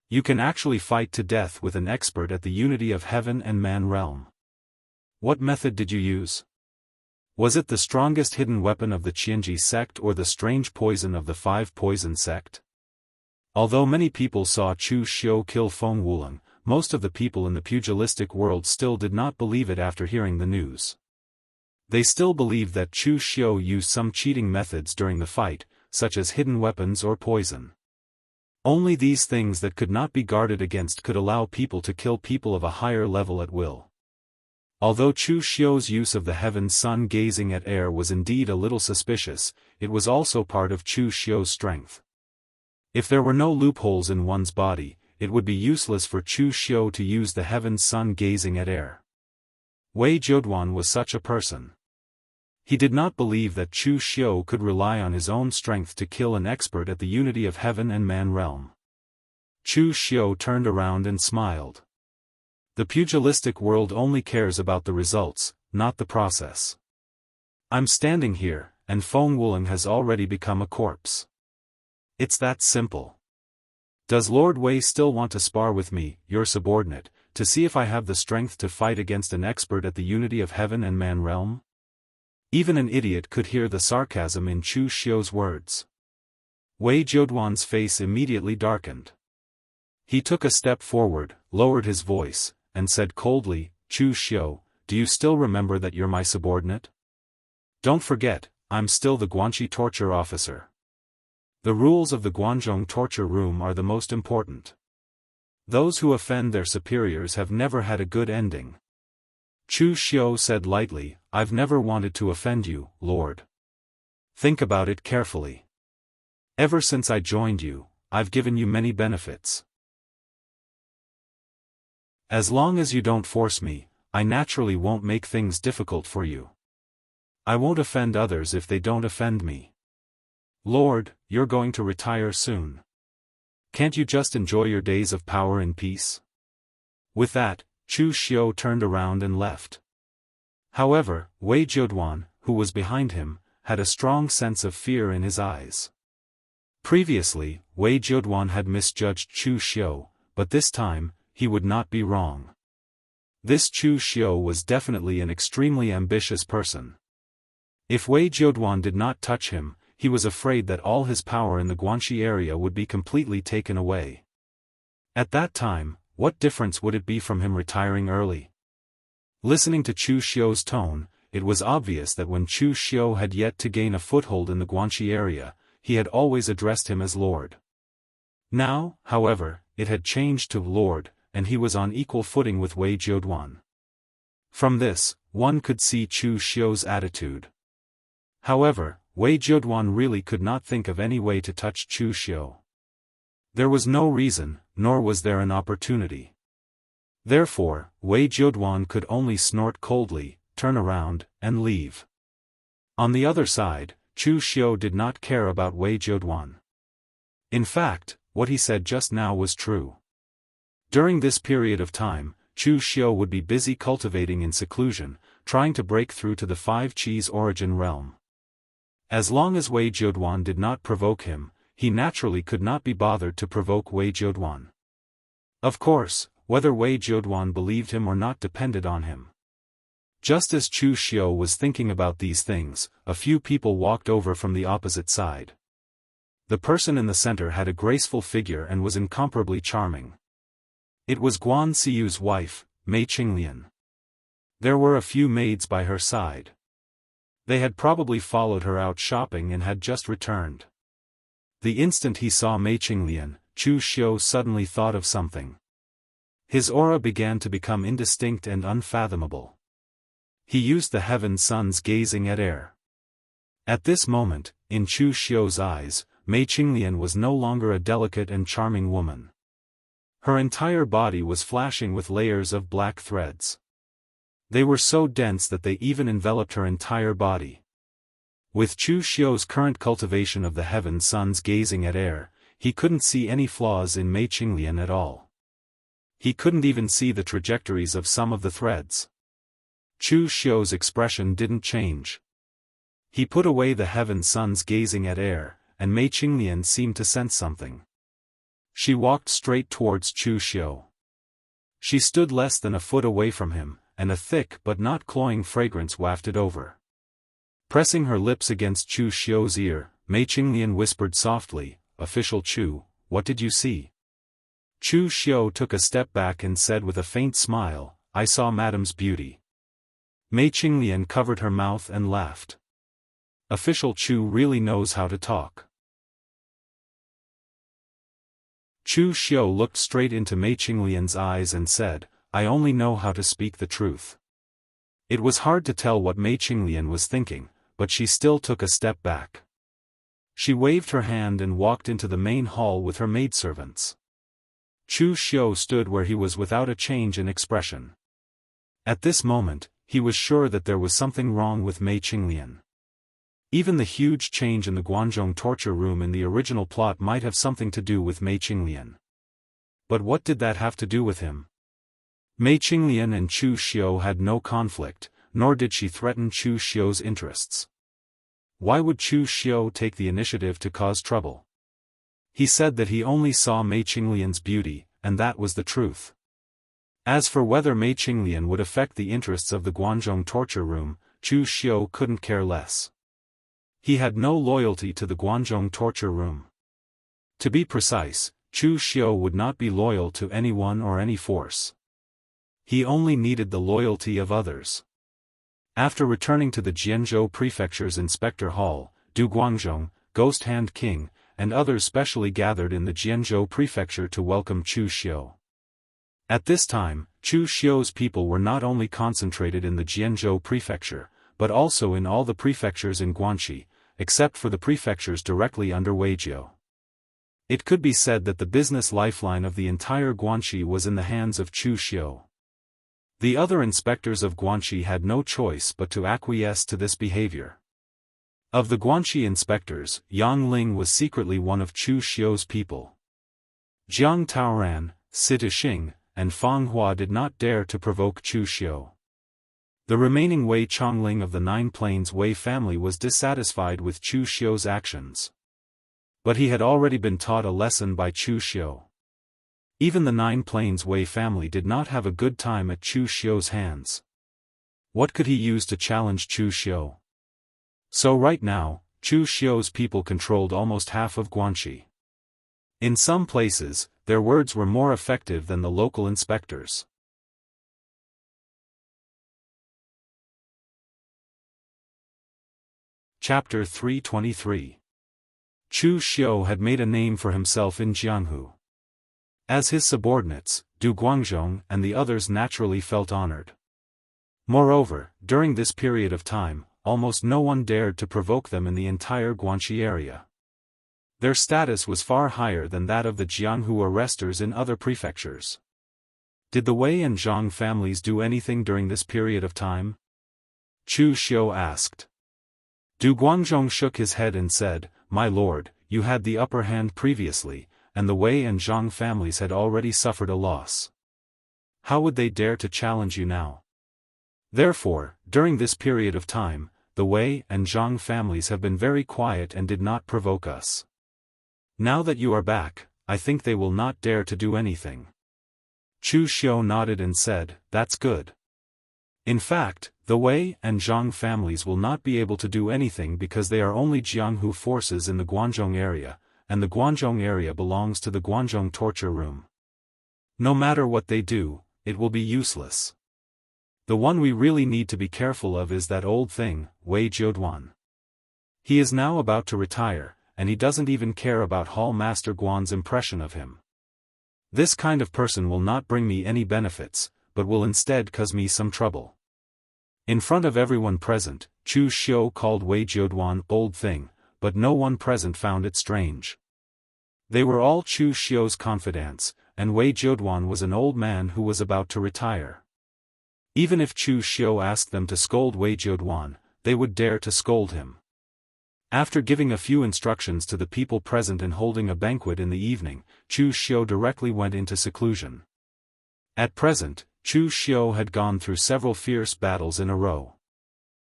You can actually fight to death with an expert at the unity of heaven and man realm. What method did you use? Was it the strongest hidden weapon of the Qianji sect or the strange poison of the 5 poison sect? Although many people saw Chu Xiu kill Feng Wuling, most of the people in the pugilistic world still did not believe it after hearing the news. They still believed that Chu Xiu used some cheating methods during the fight, such as hidden weapons or poison. Only these things that could not be guarded against could allow people to kill people of a higher level at will. Although Chu Xiu's use of the heaven's sun gazing at air was indeed a little suspicious, it was also part of Chu Xiu's strength. If there were no loopholes in one's body, it would be useless for Chu Xiu to use the heaven's sun gazing at air. Wei Zheduan was such a person. He did not believe that Chu Xiu could rely on his own strength to kill an expert at the unity of heaven and man realm. Chu Xiu turned around and smiled. The pugilistic world only cares about the results, not the process. I'm standing here, and Feng Wuling has already become a corpse. It's that simple. Does Lord Wei still want to spar with me, your subordinate, to see if I have the strength to fight against an expert at the unity of heaven and man realm? Even an idiot could hear the sarcasm in Chu Xiu's words. Wei Zheduan's face immediately darkened. He took a step forward, lowered his voice, and said coldly, Chu Xiu, do you still remember that you're my subordinate? Don't forget, I'm still the Guanxi torture officer. The rules of the Guanzhong torture room are the most important. Those who offend their superiors have never had a good ending. Chu Xiu said lightly, I've never wanted to offend you, Lord. Think about it carefully. Ever since I joined you, I've given you many benefits. As long as you don't force me, I naturally won't make things difficult for you. I won't offend others if they don't offend me. Lord, you're going to retire soon. Can't you just enjoy your days of power in peace? With that, Chu Xiu turned around and left. However, Wei Zheduan, who was behind him, had a strong sense of fear in his eyes. Previously, Wei Zheduan had misjudged Chu Xiu, but this time, he would not be wrong. This Chu Xiu was definitely an extremely ambitious person. If Wei Zheduan did not touch him, he was afraid that all his power in the Guanxi area would be completely taken away. At that time, what difference would it be from him retiring early? Listening to Chu Xiu's tone, it was obvious that when Chu Xiu had yet to gain a foothold in the Guanxi area, he had always addressed him as Lord. Now, however, it had changed to Lord, and he was on equal footing with Wei Jiuduan. From this, one could see Chu Xiu's attitude. However, Wei Jiuduan really could not think of any way to touch Chu Xiu. There was no reason, nor was there an opportunity. Therefore, Wei Jiuduan could only snort coldly, turn around, and leave. On the other side, Chu Xiu did not care about Wei Jiuduan. In fact, what he said just now was true. During this period of time, Chu Xiu would be busy cultivating in seclusion, trying to break through to the Five Qi's origin realm. As long as Wei Jiuduan did not provoke him, he naturally could not be bothered to provoke Wei Jiuduan. Of course, whether Wei Jiuduan believed him or not depended on him. Just as Chu Xiu was thinking about these things, a few people walked over from the opposite side. The person in the center had a graceful figure and was incomparably charming. It was Guan Xiyu's wife, Mei Qinglian. There were a few maids by her side. They had probably followed her out shopping and had just returned. The instant he saw Mei Qinglian, Chu Xiu suddenly thought of something. His aura began to become indistinct and unfathomable. He used the heaven sun's gazing at air. At this moment, in Chu Xiu's eyes, Mei Qinglian was no longer a delicate and charming woman. Her entire body was flashing with layers of black threads. They were so dense that they even enveloped her entire body. With Chu Xiu's current cultivation of the heaven sun's gazing at air, he couldn't see any flaws in Mei Qinglian at all. He couldn't even see the trajectories of some of the threads. Chu Xiu's expression didn't change. He put away the heaven sun's gazing at air, and Mei Qinglian seemed to sense something. She walked straight towards Chu Xiu. She stood less than a foot away from him, and a thick but not cloying fragrance wafted over. Pressing her lips against Chu Xiu's ear, Mei Qinglian whispered softly, "Official Chu, what did you see?" Chu Xiu took a step back and said with a faint smile, "I saw Madame's beauty." Mei Qinglian covered her mouth and laughed. Official Chu really knows how to talk. Chu Xiu looked straight into Mei Qinglian's eyes and said, "I only know how to speak the truth." It was hard to tell what Mei Qinglian was thinking, but she still took a step back. She waved her hand and walked into the main hall with her maidservants. Chu Xiu stood where he was without a change in expression. At this moment, he was sure that there was something wrong with Mei Qinglian. Even the huge change in the Guanzhong torture room in the original plot might have something to do with Mei Qinglian. But what did that have to do with him? Mei Qinglian and Chu Xiu had no conflict, nor did she threaten Chu Xiu's interests. Why would Chu Xiu take the initiative to cause trouble? He said that he only saw Mei Qinglian's beauty, and that was the truth. As for whether Mei Qinglian would affect the interests of the Guanzhong torture room, Chu Xiu couldn't care less. He had no loyalty to the Guanzhong torture room. To be precise, Chu Xiu would not be loyal to anyone or any force. He only needed the loyalty of others. After returning to the Jianghu Prefecture's Inspector Hall, Du Guangzhong, Ghost Hand King, and others specially gathered in the Jianghu Prefecture to welcome Chu Xiu. At this time, Chu Xiu's people were not only concentrated in the Jianghu Prefecture, but also in all the prefectures in Guanxi, except for the prefectures directly under Weijiu. It could be said that the business lifeline of the entire Guanxi was in the hands of Chu Xiu. The other inspectors of Guanxi had no choice but to acquiesce to this behavior. Of the Guanxi inspectors, Yang Ling was secretly one of Chu Xiu's people. Jiang Taoran, Sita Xing, and Fang Hua did not dare to provoke Chu Xiu. The remaining Wei Chongling of the Nine Plains Wei family was dissatisfied with Chu Xiu's actions. But he had already been taught a lesson by Chu Xiu. Even the Nine Plains Wei family did not have a good time at Chu Xiu's hands. What could he use to challenge Chu Xiu? So right now, Chu Xiu's people controlled almost half of Guanxi. In some places, their words were more effective than the local inspectors. Chapter 323. Chu Xiu had made a name for himself in Jianghu. As his subordinates, Du Guangzhong and the others naturally felt honored. Moreover, during this period of time, almost no one dared to provoke them in the entire Guanxi area. Their status was far higher than that of the Jianghu arresters in other prefectures. Did the Wei and Zhang families do anything during this period of time? Chu Xiu asked. Du Guangzhong shook his head and said, "My lord, you had the upper hand previously, and the Wei and Zhang families had already suffered a loss. How would they dare to challenge you now? Therefore, during this period of time, the Wei and Zhang families have been very quiet and did not provoke us. Now that you are back, I think they will not dare to do anything." Chu Xiu nodded and said, "That's good. In fact, the Wei and Zhang families will not be able to do anything because they are only Jianghu forces in the Guangzhong area, and the Guangzhong area belongs to the Guangzhong torture room. No matter what they do, it will be useless. The one we really need to be careful of is that old thing, Wei Jiuduan. He is now about to retire, and he doesn't even care about Hall Master Guan's impression of him. This kind of person will not bring me any benefits, but will instead cause me some trouble." In front of everyone present, Chu Xiu called Wei Jiuduan old thing, but no one present found it strange. They were all Chu Xiu's confidants, and Wei Jiuduan was an old man who was about to retire. Even if Chu Xiu asked them to scold Wei Jiuduan, they would dare to scold him. After giving a few instructions to the people present and holding a banquet in the evening, Chu Xiu directly went into seclusion. At present, Chu Xiu had gone through several fierce battles in a row.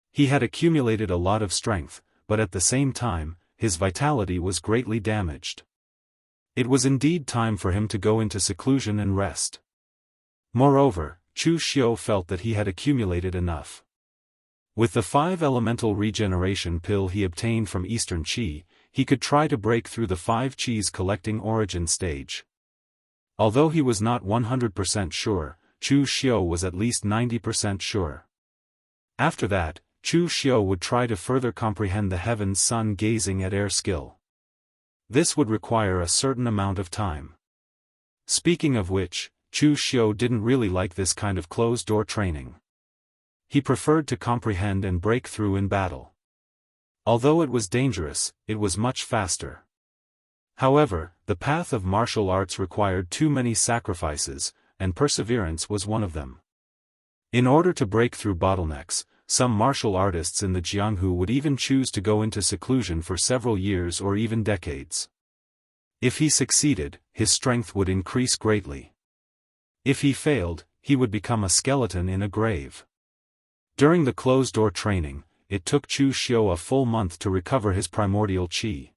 He had accumulated a lot of strength, but at the same time, his vitality was greatly damaged. It was indeed time for him to go into seclusion and rest. Moreover, Chu Xiu felt that he had accumulated enough. With the 5 elemental regeneration pill he obtained from Eastern Qi, he could try to break through the 5 Qi's collecting origin stage. Although he was not 100% sure, Chu Xiu was at least 90% sure. After that, Chu Xiu would try to further comprehend the heavens sun gazing at air skill. This would require a certain amount of time. Speaking of which, Chu Xiu didn't really like this kind of closed-door training. He preferred to comprehend and break through in battle. Although it was dangerous, it was much faster. However, the path of martial arts required too many sacrifices, and perseverance was one of them. In order to break through bottlenecks, some martial artists in the Jianghu would even choose to go into seclusion for several years or even decades. If he succeeded, his strength would increase greatly. If he failed, he would become a skeleton in a grave. During the closed-door training, it took Chu Xiu a full month to recover his primordial qi.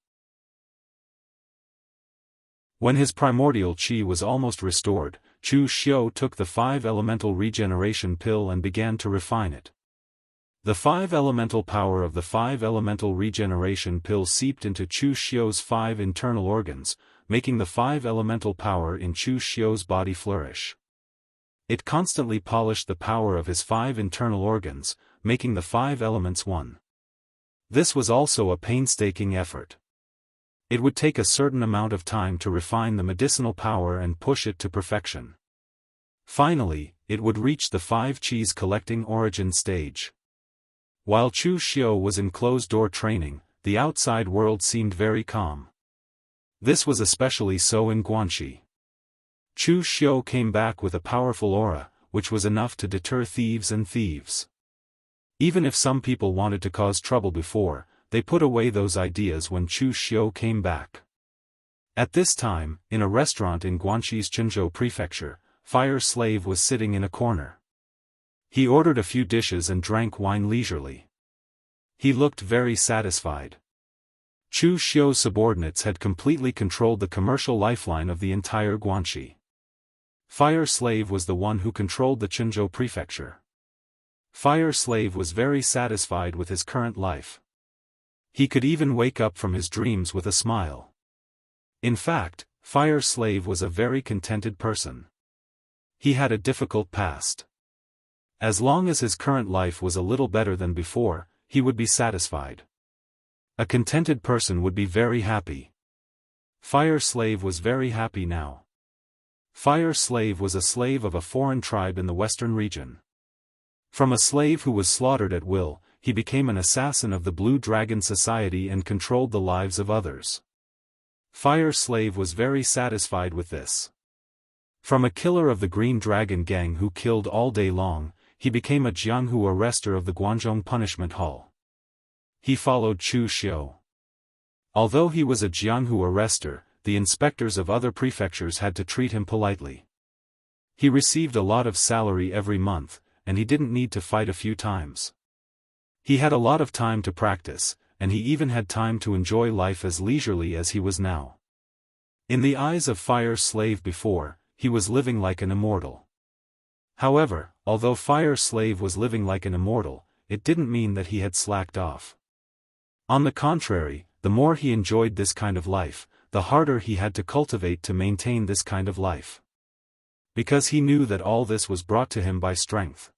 When his primordial qi was almost restored, Chu Xiu took the 5 elemental regeneration pill and began to refine it. The 5 elemental power of the 5 elemental regeneration pill seeped into Chu Xiu's 5 internal organs, making the 5 elemental power in Chu Xiu's body flourish. It constantly polished the power of his 5 internal organs, making the 5 elements one. This was also a painstaking effort. It would take a certain amount of time to refine the medicinal power and push it to perfection. Finally, it would reach the 5 Qi's collecting origin stage. While Chu Xiu was in closed-door training, the outside world seemed very calm. This was especially so in Guanxi. Chu Xiu came back with a powerful aura, which was enough to deter thieves and thieves. Even if some people wanted to cause trouble before, they put away those ideas when Chu Xiu came back. At this time, in a restaurant in Guanxi's Qinzhou prefecture, Fire Slave was sitting in a corner. He ordered a few dishes and drank wine leisurely. He looked very satisfied. Chu Xiu's subordinates had completely controlled the commercial lifeline of the entire Guanxi. Fire Slave was the one who controlled the Qinzhou prefecture. Fire Slave was very satisfied with his current life. He could even wake up from his dreams with a smile. In fact, Fire Slave was a very contented person. He had a difficult past. As long as his current life was a little better than before, he would be satisfied. A contented person would be very happy. Fire Slave was very happy now. Fire Slave was a slave of a foreign tribe in the western region. From a slave who was slaughtered at will, he became an assassin of the Blue Dragon Society and controlled the lives of others. Fire Slave was very satisfied with this. From a killer of the Green Dragon Gang who killed all day long, he became a Jianghu arrester of the Guangzhong Punishment Hall. He followed Chu Xiu. Although he was a Jianghu arrester, the inspectors of other prefectures had to treat him politely. He received a lot of salary every month, and he didn't need to fight a few times. He had a lot of time to practice, and he even had time to enjoy life as leisurely as he was now. In the eyes of Fire Slave before, he was living like an immortal. However, although Fire Slave was living like an immortal, it didn't mean that he had slacked off. On the contrary, the more he enjoyed this kind of life, the harder he had to cultivate to maintain this kind of life. Because he knew that all this was brought to him by strength.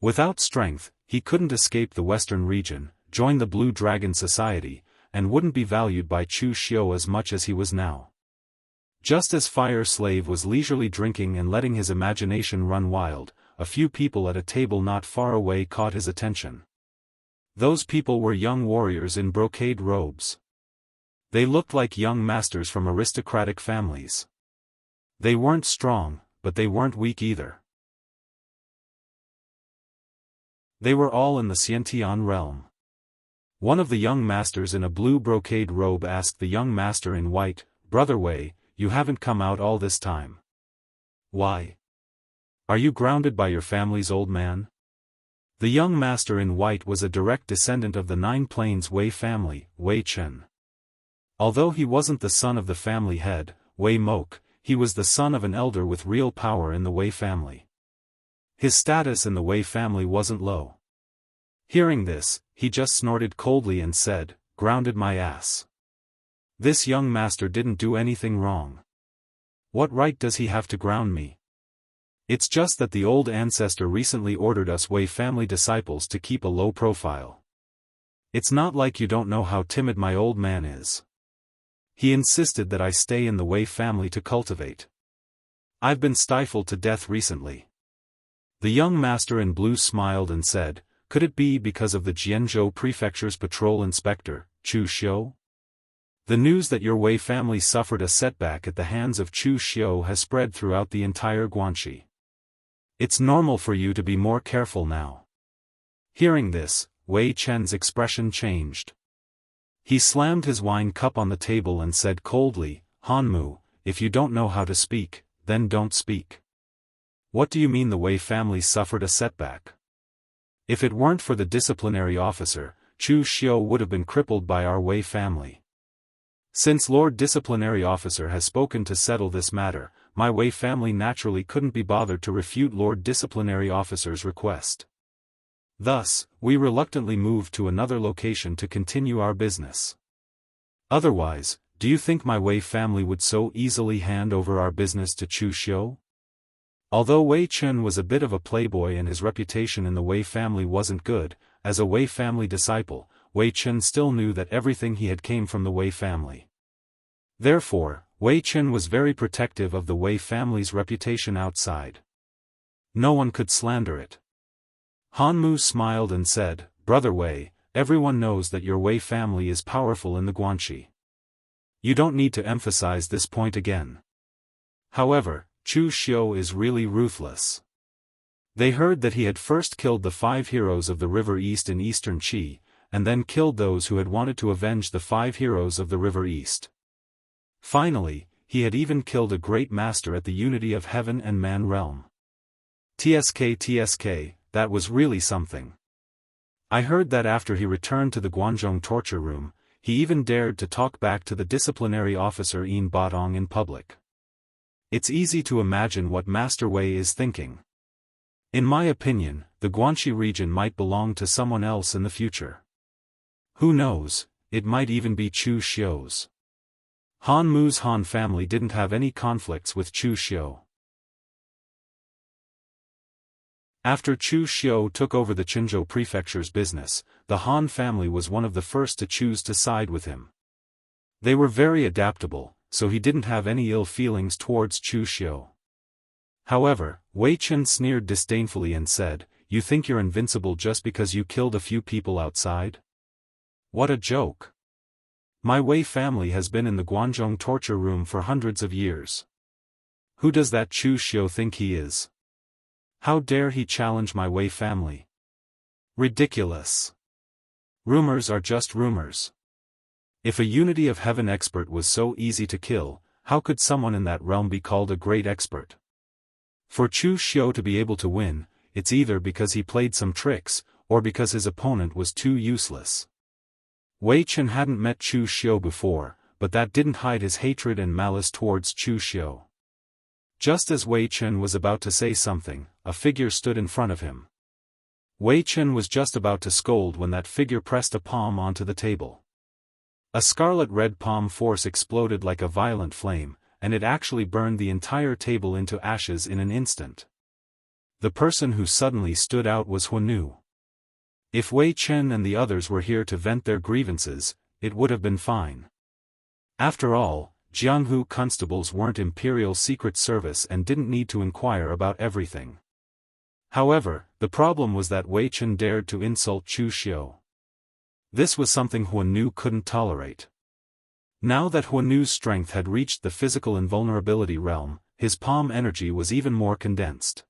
Without strength, he couldn't escape the western region, join the Blue Dragon Society, and wouldn't be valued by Chu Xiu as much as he was now. Just as Fire Slave was leisurely drinking and letting his imagination run wild, a few people at a table not far away caught his attention. Those people were young warriors in brocade robes. They looked like young masters from aristocratic families. They weren't strong, but they weren't weak either. They were all in the Xiantian realm. One of the young masters in a blue brocade robe asked the young master in white, "Brother Wei, you haven't come out all this time. Why? Are you grounded by your family's old man?" The young master in white was a direct descendant of the Nine Plains Wei family, Wei Chen. Although he wasn't the son of the family head, Wei Mok, he was the son of an elder with real power in the Wei family. His status in the Wei family wasn't low. Hearing this, he just snorted coldly and said, "Grounded my ass. This young master didn't do anything wrong. What right does he have to ground me? It's just that the old ancestor recently ordered us Wei family disciples to keep a low profile. It's not like you don't know how timid my old man is. He insisted that I stay in the Wei family to cultivate. I've been stifled to death recently." The young master in blue smiled and said, "Could it be because of the Jianghu prefecture's patrol inspector, Chu Xiu? The news that your Wei family suffered a setback at the hands of Chu Xiu has spread throughout the entire Guanxi. It's normal for you to be more careful now." Hearing this, Wei Chen's expression changed. He slammed his wine cup on the table and said coldly, "Hanmu, if you don't know how to speak, then don't speak. What do you mean the Wei family suffered a setback? If it weren't for the disciplinary officer, Chu Xiu would have been crippled by our Wei family. Since Lord Disciplinary Officer has spoken to settle this matter, my Wei family naturally couldn't be bothered to refute Lord Disciplinary Officer's request. Thus, we reluctantly moved to another location to continue our business. Otherwise, do you think my Wei family would so easily hand over our business to Chu Xiu?" Although Wei Chen was a bit of a playboy and his reputation in the Wei family wasn't good, as a Wei family disciple, Wei Chen still knew that everything he had came from the Wei family. Therefore, Wei Chen was very protective of the Wei family's reputation outside. No one could slander it. Hanmu smiled and said, "Brother Wei, everyone knows that your Wei family is powerful in the Guanxi. You don't need to emphasize this point again. However, Chu Xiu is really ruthless. They heard that he had first killed the 5 heroes of the River East in Eastern Qi, and then killed those who had wanted to avenge the 5 heroes of the River East. Finally, he had even killed a great master at the unity of heaven and man realm. TSK, that was really something. I heard that after he returned to the Guangzhong torture room, he even dared to talk back to the disciplinary officer Yin Batong in public. It's easy to imagine what Master Wei is thinking. In my opinion, the Guanxi region might belong to someone else in the future. Who knows, it might even be Chu Xiu's. Hanmu's Han family didn't have any conflicts with Chu Xiu. After Chu Xiu took over the Qinzhou prefecture's business, the Han family was one of the first to choose to side with him. They were very adaptable, so he didn't have any ill feelings towards Chu Xiu. However, Wei Chen sneered disdainfully and said, "You think you're invincible just because you killed a few people outside? What a joke! My Wei family has been in the Guanzhong torture room for hundreds of years. Who does that Chu Xiu think he is? How dare he challenge my Wei family? Ridiculous! Rumors are just rumors. If a Unity of Heaven expert was so easy to kill, how could someone in that realm be called a great expert? For Chu Xiu to be able to win, it's either because he played some tricks, or because his opponent was too useless." Wei Chen hadn't met Chu Xiu before, but that didn't hide his hatred and malice towards Chu Xiu. Just as Wei Chen was about to say something, a figure stood in front of him. Wei Chen was just about to scold when that figure pressed a palm onto the table. A scarlet-red palm force exploded like a violent flame, and it actually burned the entire table into ashes in an instant. The person who suddenly stood out was Huanu. If Wei Chen and the others were here to vent their grievances, it would have been fine. After all, Jianghu constables weren't Imperial Secret Service and didn't need to inquire about everything. However, the problem was that Wei Chen dared to insult Chu Xiu. This was something Huanu couldn't tolerate. Now that Huanu's strength had reached the physical invulnerability realm, his palm energy was even more condensed.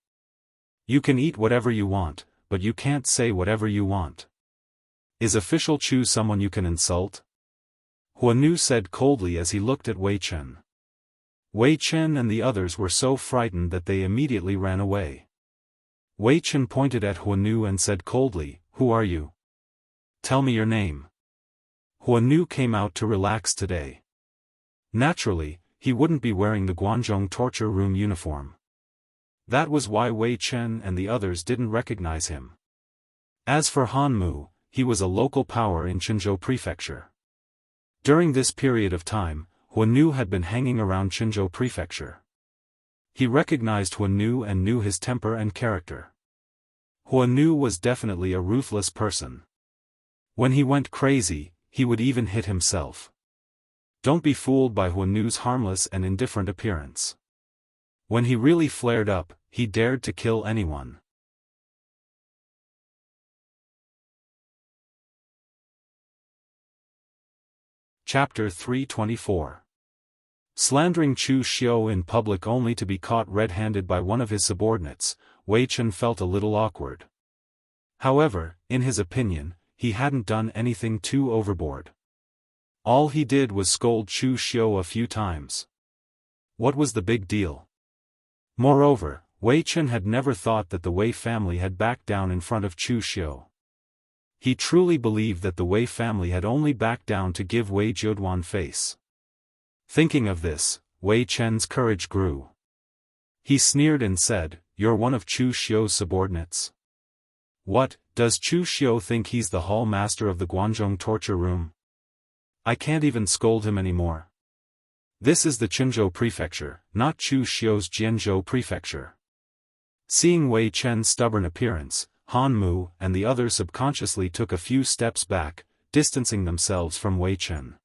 You can eat whatever you want, but you can't say whatever you want. Is official Chu someone you can insult? Huanu said coldly as he looked at Wei Chen. Wei Chen and the others were so frightened that they immediately ran away. Wei Chen pointed at Huanu and said coldly, "Who are you? Tell me your name." Huanu came out to relax today. Naturally, he wouldn't be wearing the Guanzhong torture room uniform. That was why Wei Chen and the others didn't recognize him. As for Han Mu, he was a local power in Qinzhou prefecture. During this period of time, Huanu had been hanging around Qinzhou prefecture. He recognized Huanu and knew his temper and character. Huanu was definitely a ruthless person. When he went crazy, he would even hit himself. Don't be fooled by Huanu's harmless and indifferent appearance. When he really flared up, he dared to kill anyone. Chapter 324. Slandering Chu Xiu in public only to be caught red-handed by one of his subordinates, Wei Chen felt a little awkward. However, in his opinion, he hadn't done anything too overboard. All he did was scold Chu Xiu a few times. What was the big deal? Moreover, Wei Chen had never thought that the Wei family had backed down in front of Chu Xiu. He truly believed that the Wei family had only backed down to give Wei Zheduan face. Thinking of this, Wei Chen's courage grew. He sneered and said, "You're one of Chu Xiu's subordinates? What, does Chu Xiu think he's the hall master of the Guanzhong torture room? I can't even scold him anymore. This is the Qinzhou prefecture, not Chu Xiu's Jianghu prefecture." Seeing Wei Chen's stubborn appearance, Han Mu and the others subconsciously took a few steps back, distancing themselves from Wei Chen.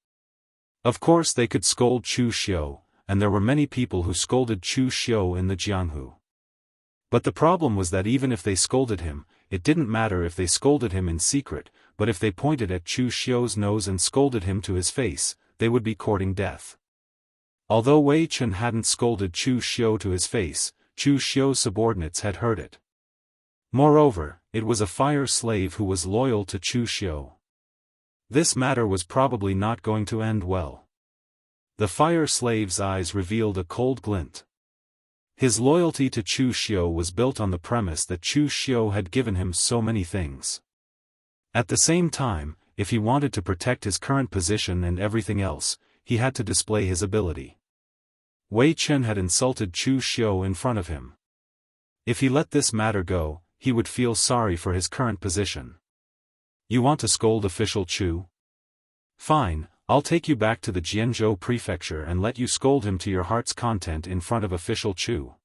Of course they could scold Chu Xiu, and there were many people who scolded Chu Xiu in the Jianghu. But the problem was that even if they scolded him, it didn't matter if they scolded him in secret, but if they pointed at Chu Xiu's nose and scolded him to his face, they would be courting death. Although Wei Chen hadn't scolded Chu Xiu to his face, Chu Xiu's subordinates had heard it. Moreover, it was a fire slave who was loyal to Chu Xiu. This matter was probably not going to end well. The fire slave's eyes revealed a cold glint. His loyalty to Chu Xiu was built on the premise that Chu Xiu had given him so many things. At the same time, if he wanted to protect his current position and everything else, he had to display his ability. Wei Chen had insulted Chu Xiu in front of him. If he let this matter go, he would feel sorry for his current position. You want to scold official Chu? Fine, I'll take you back to the Jianghu prefecture and let you scold him to your heart's content in front of official Chu.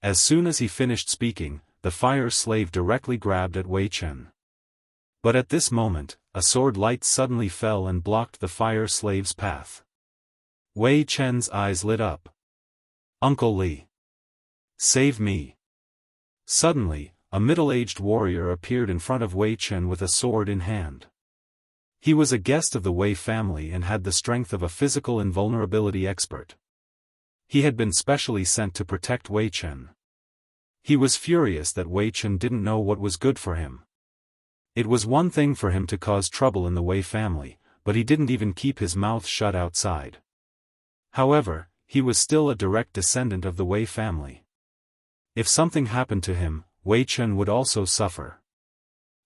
As soon as he finished speaking, the fire slave directly grabbed at Wei Chen. But at this moment, a sword light suddenly fell and blocked the fire slave's path. Wei Chen's eyes lit up. "Uncle Li! Save me!" Suddenly, a middle-aged warrior appeared in front of Wei Chen with a sword in hand. He was a guest of the Wei family and had the strength of a physical invulnerability expert. He had been specially sent to protect Wei Chen. He was furious that Wei Chen didn't know what was good for him. It was one thing for him to cause trouble in the Wei family, but he didn't even keep his mouth shut outside. However, he was still a direct descendant of the Wei family. If something happened to him, Wei Chen would also suffer.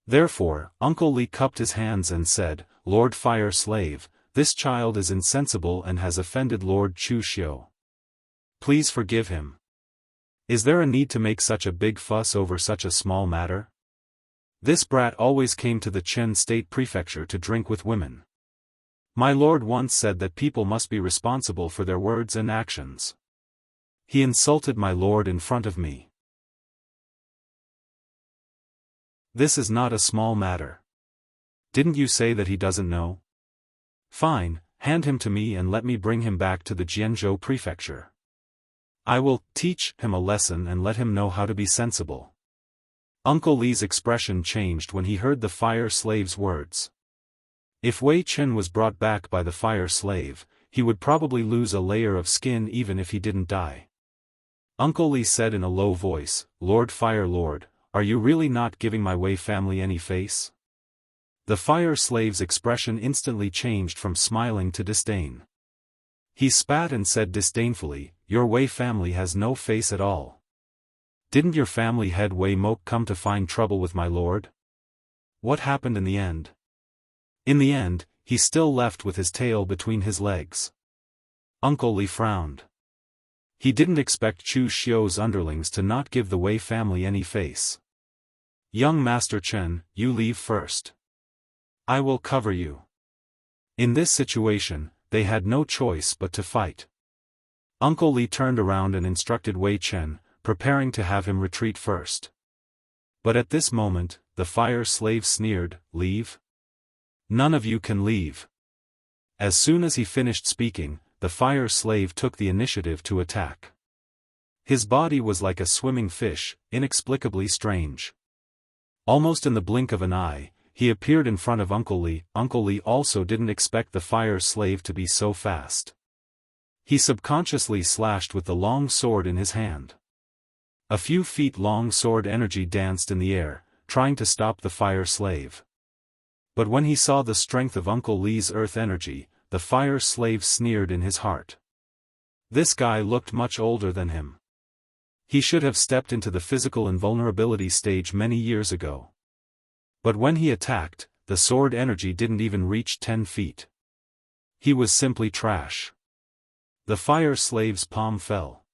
Therefore, Uncle Li cupped his hands and said, "Lord Fire Slave, this child is insensible and has offended Lord Chu Xiu. Please forgive him. Is there a need to make such a big fuss over such a small matter? This brat always came to the Chen State Prefecture to drink with women. My lord once said that people must be responsible for their words and actions. He insulted my lord in front of me. This is not a small matter. Didn't you say that he doesn't know? Fine, hand him to me and let me bring him back to the Jianghu prefecture. I will teach him a lesson and let him know how to be sensible." Uncle Li's expression changed when he heard the fire slave's words. If Wei Chen was brought back by the fire slave, he would probably lose a layer of skin even if he didn't die. Uncle Li said in a low voice, "Lord Fire Lord, are you really not giving my Wei family any face?" The fire slave's expression instantly changed from smiling to disdain. He spat and said disdainfully, "Your Wei family has no face at all. Didn't your family head Wei Mok come to find trouble with my lord? What happened in the end?" In the end, he still left with his tail between his legs. Uncle Li frowned. He didn't expect Chu Xiu's underlings to not give the Wei family any face. "Young Master Chen, you leave first. I will cover you." In this situation, they had no choice but to fight. Uncle Li turned around and instructed Wei Chen, preparing to have him retreat first. But at this moment, the fire slave sneered, "Leave? None of you can leave." As soon as he finished speaking, the fire slave took the initiative to attack. His body was like a swimming fish, inexplicably strange. Almost in the blink of an eye, he appeared in front of Uncle Li. Uncle Li also didn't expect the fire slave to be so fast. He subconsciously slashed with the long sword in his hand. A few feet long sword energy danced in the air, trying to stop the fire slave. But when he saw the strength of Uncle Li's earth energy, the fire slave sneered in his heart. This guy looked much older than him. He should have stepped into the physical invulnerability stage many years ago. But when he attacked, the sword energy didn't even reach 10 feet. He was simply trash. The fire slave's palm fell.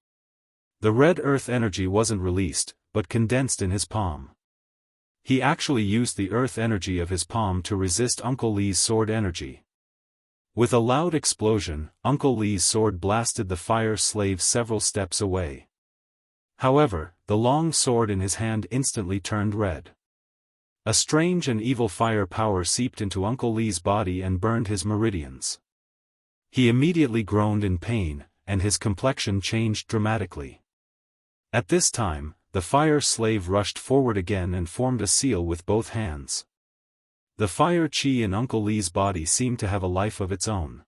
The red earth energy wasn't released, but condensed in his palm. He actually used the earth energy of his palm to resist Uncle Li's sword energy. With a loud explosion, Uncle Li's sword blasted the fire slave several steps away. However, the long sword in his hand instantly turned red. A strange and evil fire power seeped into Uncle Li's body and burned his meridians. He immediately groaned in pain, and his complexion changed dramatically. At this time, the fire slave rushed forward again and formed a seal with both hands. The fire chi in Uncle Li's body seemed to have a life of its own.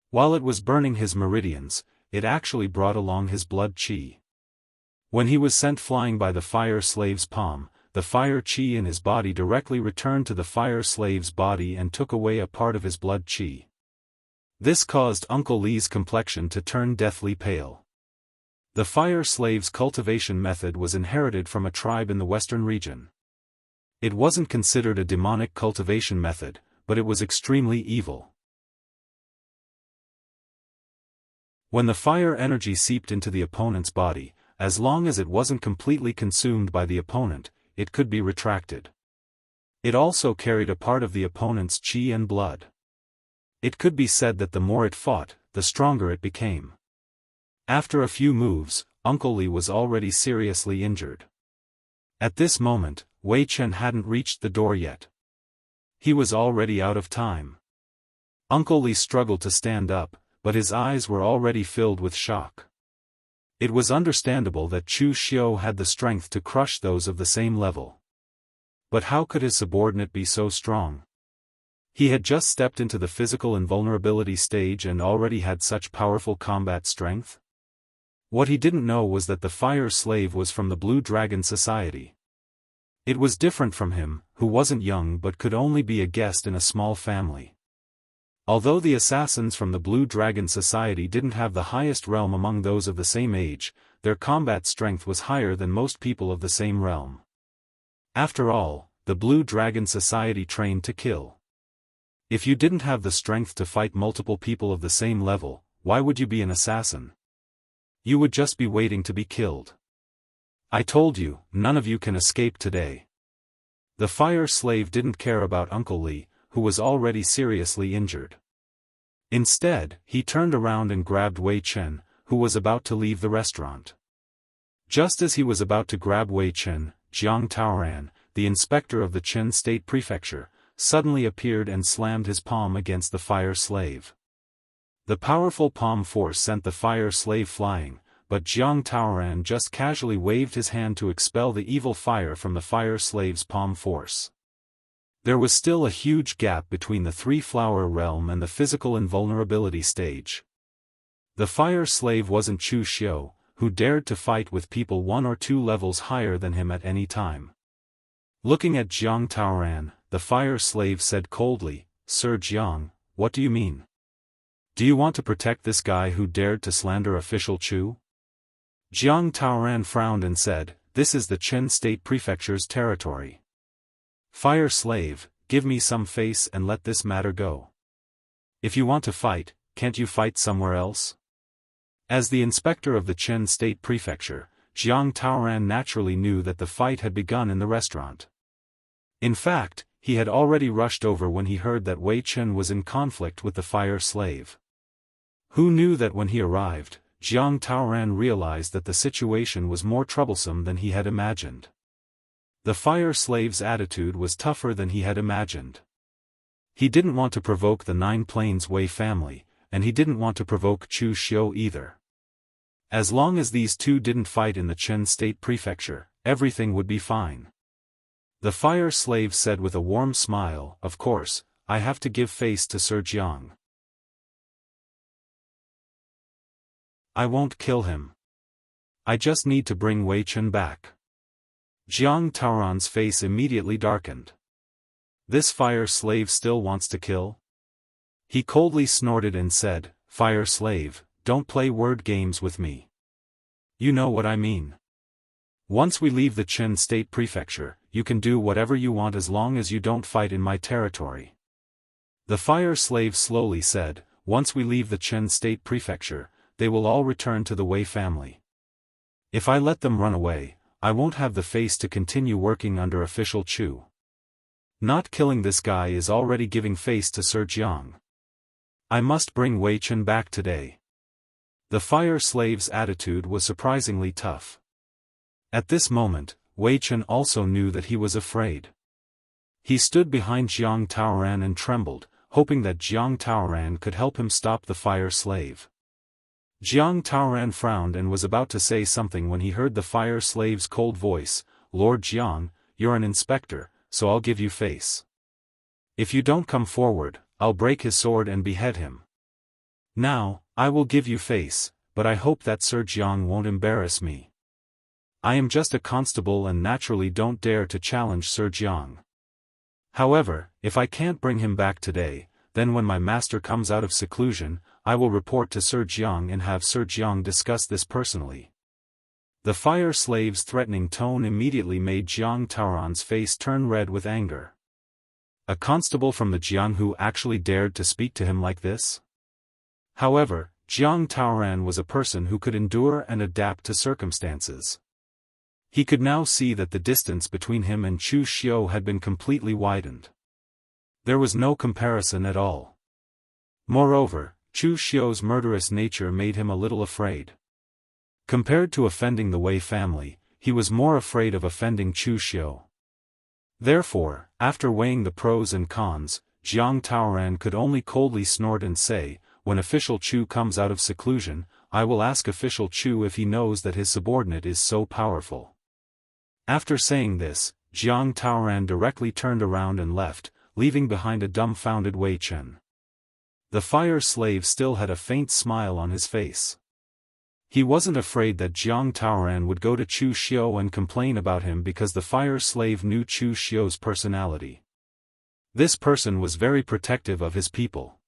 While it was burning his meridians, it actually brought along his blood chi. When he was sent flying by the fire slave's palm, the fire chi in his body directly returned to the fire slave's body and took away a part of his blood chi. This caused Uncle Li's complexion to turn deathly pale. The fire slave's cultivation method was inherited from a tribe in the western region. It wasn't considered a demonic cultivation method, but it was extremely evil. When the fire energy seeped into the opponent's body, as long as it wasn't completely consumed by the opponent, it could be retracted. It also carried a part of the opponent's chi and blood. It could be said that the more it fought, the stronger it became. After a few moves, Uncle Li was already seriously injured. At this moment, Wei Chen hadn't reached the door yet. He was already out of time. Uncle Li struggled to stand up, but his eyes were already filled with shock. It was understandable that Chu Xiu had the strength to crush those of the same level. But how could his subordinate be so strong? He had just stepped into the physical invulnerability stage and already had such powerful combat strength? What he didn't know was that the fire slave was from the Blue Dragon Society. It was different from him, who wasn't young but could only be a guest in a small family. Although the assassins from the Blue Dragon Society didn't have the highest realm among those of the same age, their combat strength was higher than most people of the same realm. After all, the Blue Dragon Society trained to kill. If you didn't have the strength to fight multiple people of the same level, why would you be an assassin? You would just be waiting to be killed. I told you, none of you can escape today. The fire slave didn't care about Uncle Li, who was already seriously injured. Instead, he turned around and grabbed Wei Chen, who was about to leave the restaurant. Just as he was about to grab Wei Chen, Jiang Taoran, the inspector of the Qin State Prefecture, suddenly appeared and slammed his palm against the fire slave. The powerful palm force sent the fire slave flying, but Jiang Taoran just casually waved his hand to expel the evil fire from the fire slave's palm force. There was still a huge gap between the three-flower realm and the physical invulnerability stage. The fire slave wasn't Chu Xiu, who dared to fight with people 1 or 2 levels higher than him at any time. Looking at Jiang Taoran, the fire slave said coldly, "Sir Jiang, what do you mean? Do you want to protect this guy who dared to slander official Chu?" Jiang Taoran frowned and said, "This is the Qin State Prefecture's territory. Fire slave, give me some face and let this matter go. If you want to fight, can't you fight somewhere else?" As the inspector of the Qin State Prefecture, Jiang Taoran naturally knew that the fight had begun in the restaurant. In fact, he had already rushed over when he heard that Wei Chen was in conflict with the fire slave. Who knew that when he arrived, Jiang Taoran realized that the situation was more troublesome than he had imagined. The fire slave's attitude was tougher than he had imagined. He didn't want to provoke the Nine Plains Wei family, and he didn't want to provoke Chu Xiu either. As long as these two didn't fight in the Qin State Prefecture, everything would be fine. The fire slave said with a warm smile, "Of course, I have to give face to Sir Jiang. I won't kill him. I just need to bring Wei Chen back." Jiang Taoran's face immediately darkened. This fire slave still wants to kill? He coldly snorted and said, "Fire slave, don't play word games with me. You know what I mean. Once we leave the Qin State Prefecture, you can do whatever you want as long as you don't fight in my territory." The fire slave slowly said, "Once we leave the Qin State Prefecture, they will all return to the Wei family. If I let them run away, I won't have the face to continue working under official Chu. Not killing this guy is already giving face to Sir Jiang. I must bring Wei Chen back today." The fire slave's attitude was surprisingly tough. At this moment, Wei Chen also knew that he was afraid. He stood behind Jiang Taoran and trembled, hoping that Jiang Taoran could help him stop the fire slave. Jiang Taoran frowned and was about to say something when he heard the fire slave's cold voice, "Lord Jiang, you're an inspector, so I'll give you face. If you don't come forward, I'll break his sword and behead him. Now, I will give you face, but I hope that Sir Jiang won't embarrass me. I am just a constable and naturally don't dare to challenge Sir Jiang. However, if I can't bring him back today, then when my master comes out of seclusion, I will report to Sir Jiang and have Sir Jiang discuss this personally." The fire slave's threatening tone immediately made Jiang Taoran's face turn red with anger. A constable from the Jianghu actually dared to speak to him like this? However, Jiang Taoran was a person who could endure and adapt to circumstances. He could now see that the distance between him and Chu Xiu had been completely widened. There was no comparison at all. Moreover, Chu Xiu's murderous nature made him a little afraid. Compared to offending the Wei family, he was more afraid of offending Chu Xiu. Therefore, after weighing the pros and cons, Jiang Taoran could only coldly snort and say, "When official Chu comes out of seclusion, I will ask official Chu if he knows that his subordinate is so powerful." After saying this, Jiang Taoran directly turned around and left, leaving behind a dumbfounded Wei Chen. The fire slave still had a faint smile on his face. He wasn't afraid that Jiang Taoran would go to Chu Xiu and complain about him because the fire slave knew Chu Xiu's personality. This person was very protective of his people.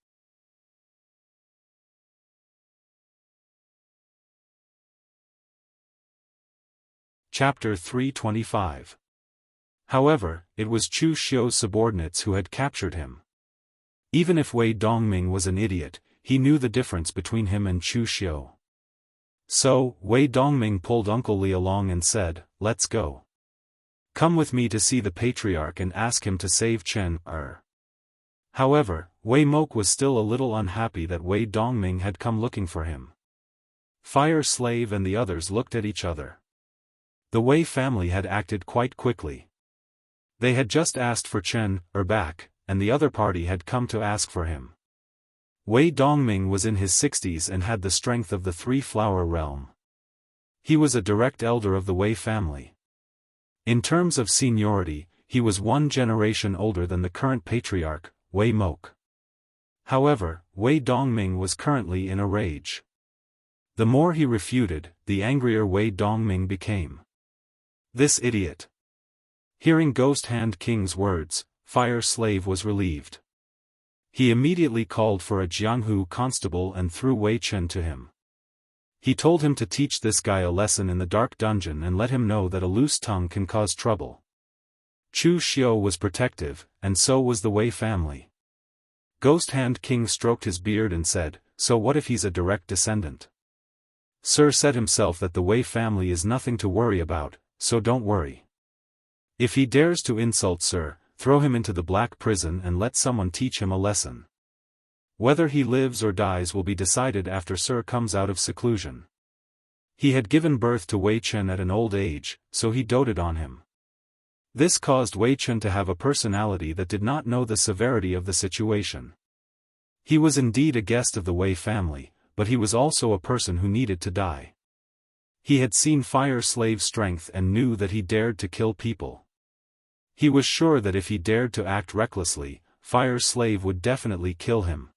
Chapter 325. However, it was Chu Xiu's subordinates who had captured him. Even if Wei Dongming was an idiot, he knew the difference between him and Chu Xiu. So, Wei Dongming pulled Uncle Li along and said, "Let's go. Come with me to see the patriarch and ask him to save Chen Er." However, Wei Mok was still a little unhappy that Wei Dongming had come looking for him. Fire Slave and the others looked at each other. The Wei family had acted quite quickly. They had just asked for Chen Er back, and the other party had come to ask for him. Wei Dongming was in his 60s and had the strength of the Three-Flower Realm. He was a direct elder of the Wei family. In terms of seniority, he was one generation older than the current patriarch, Wei Mok. However, Wei Dongming was currently in a rage. The more he refuted, the angrier Wei Dongming became. This idiot. Hearing Ghost Hand King's words, Fire Slave was relieved. He immediately called for a Jianghu constable and threw Wei Chen to him. He told him to teach this guy a lesson in the dark dungeon and let him know that a loose tongue can cause trouble. Chu Xiu was protective, and so was the Wei family. Ghost Hand King stroked his beard and said, "So what if he's a direct descendant?" Sir said himself that the Wei family is nothing to worry about, so don't worry. If he dares to insult Sir, throw him into the black prison and let someone teach him a lesson. Whether he lives or dies will be decided after Sir comes out of seclusion. He had given birth to Wei Chen at an old age, so he doted on him. This caused Wei Chen to have a personality that did not know the severity of the situation. He was indeed a guest of the Wei family, but he was also a person who needed to die. He had seen Fire Slave's strength and knew that he dared to kill people. He was sure that if he dared to act recklessly, Fire Slave would definitely kill him.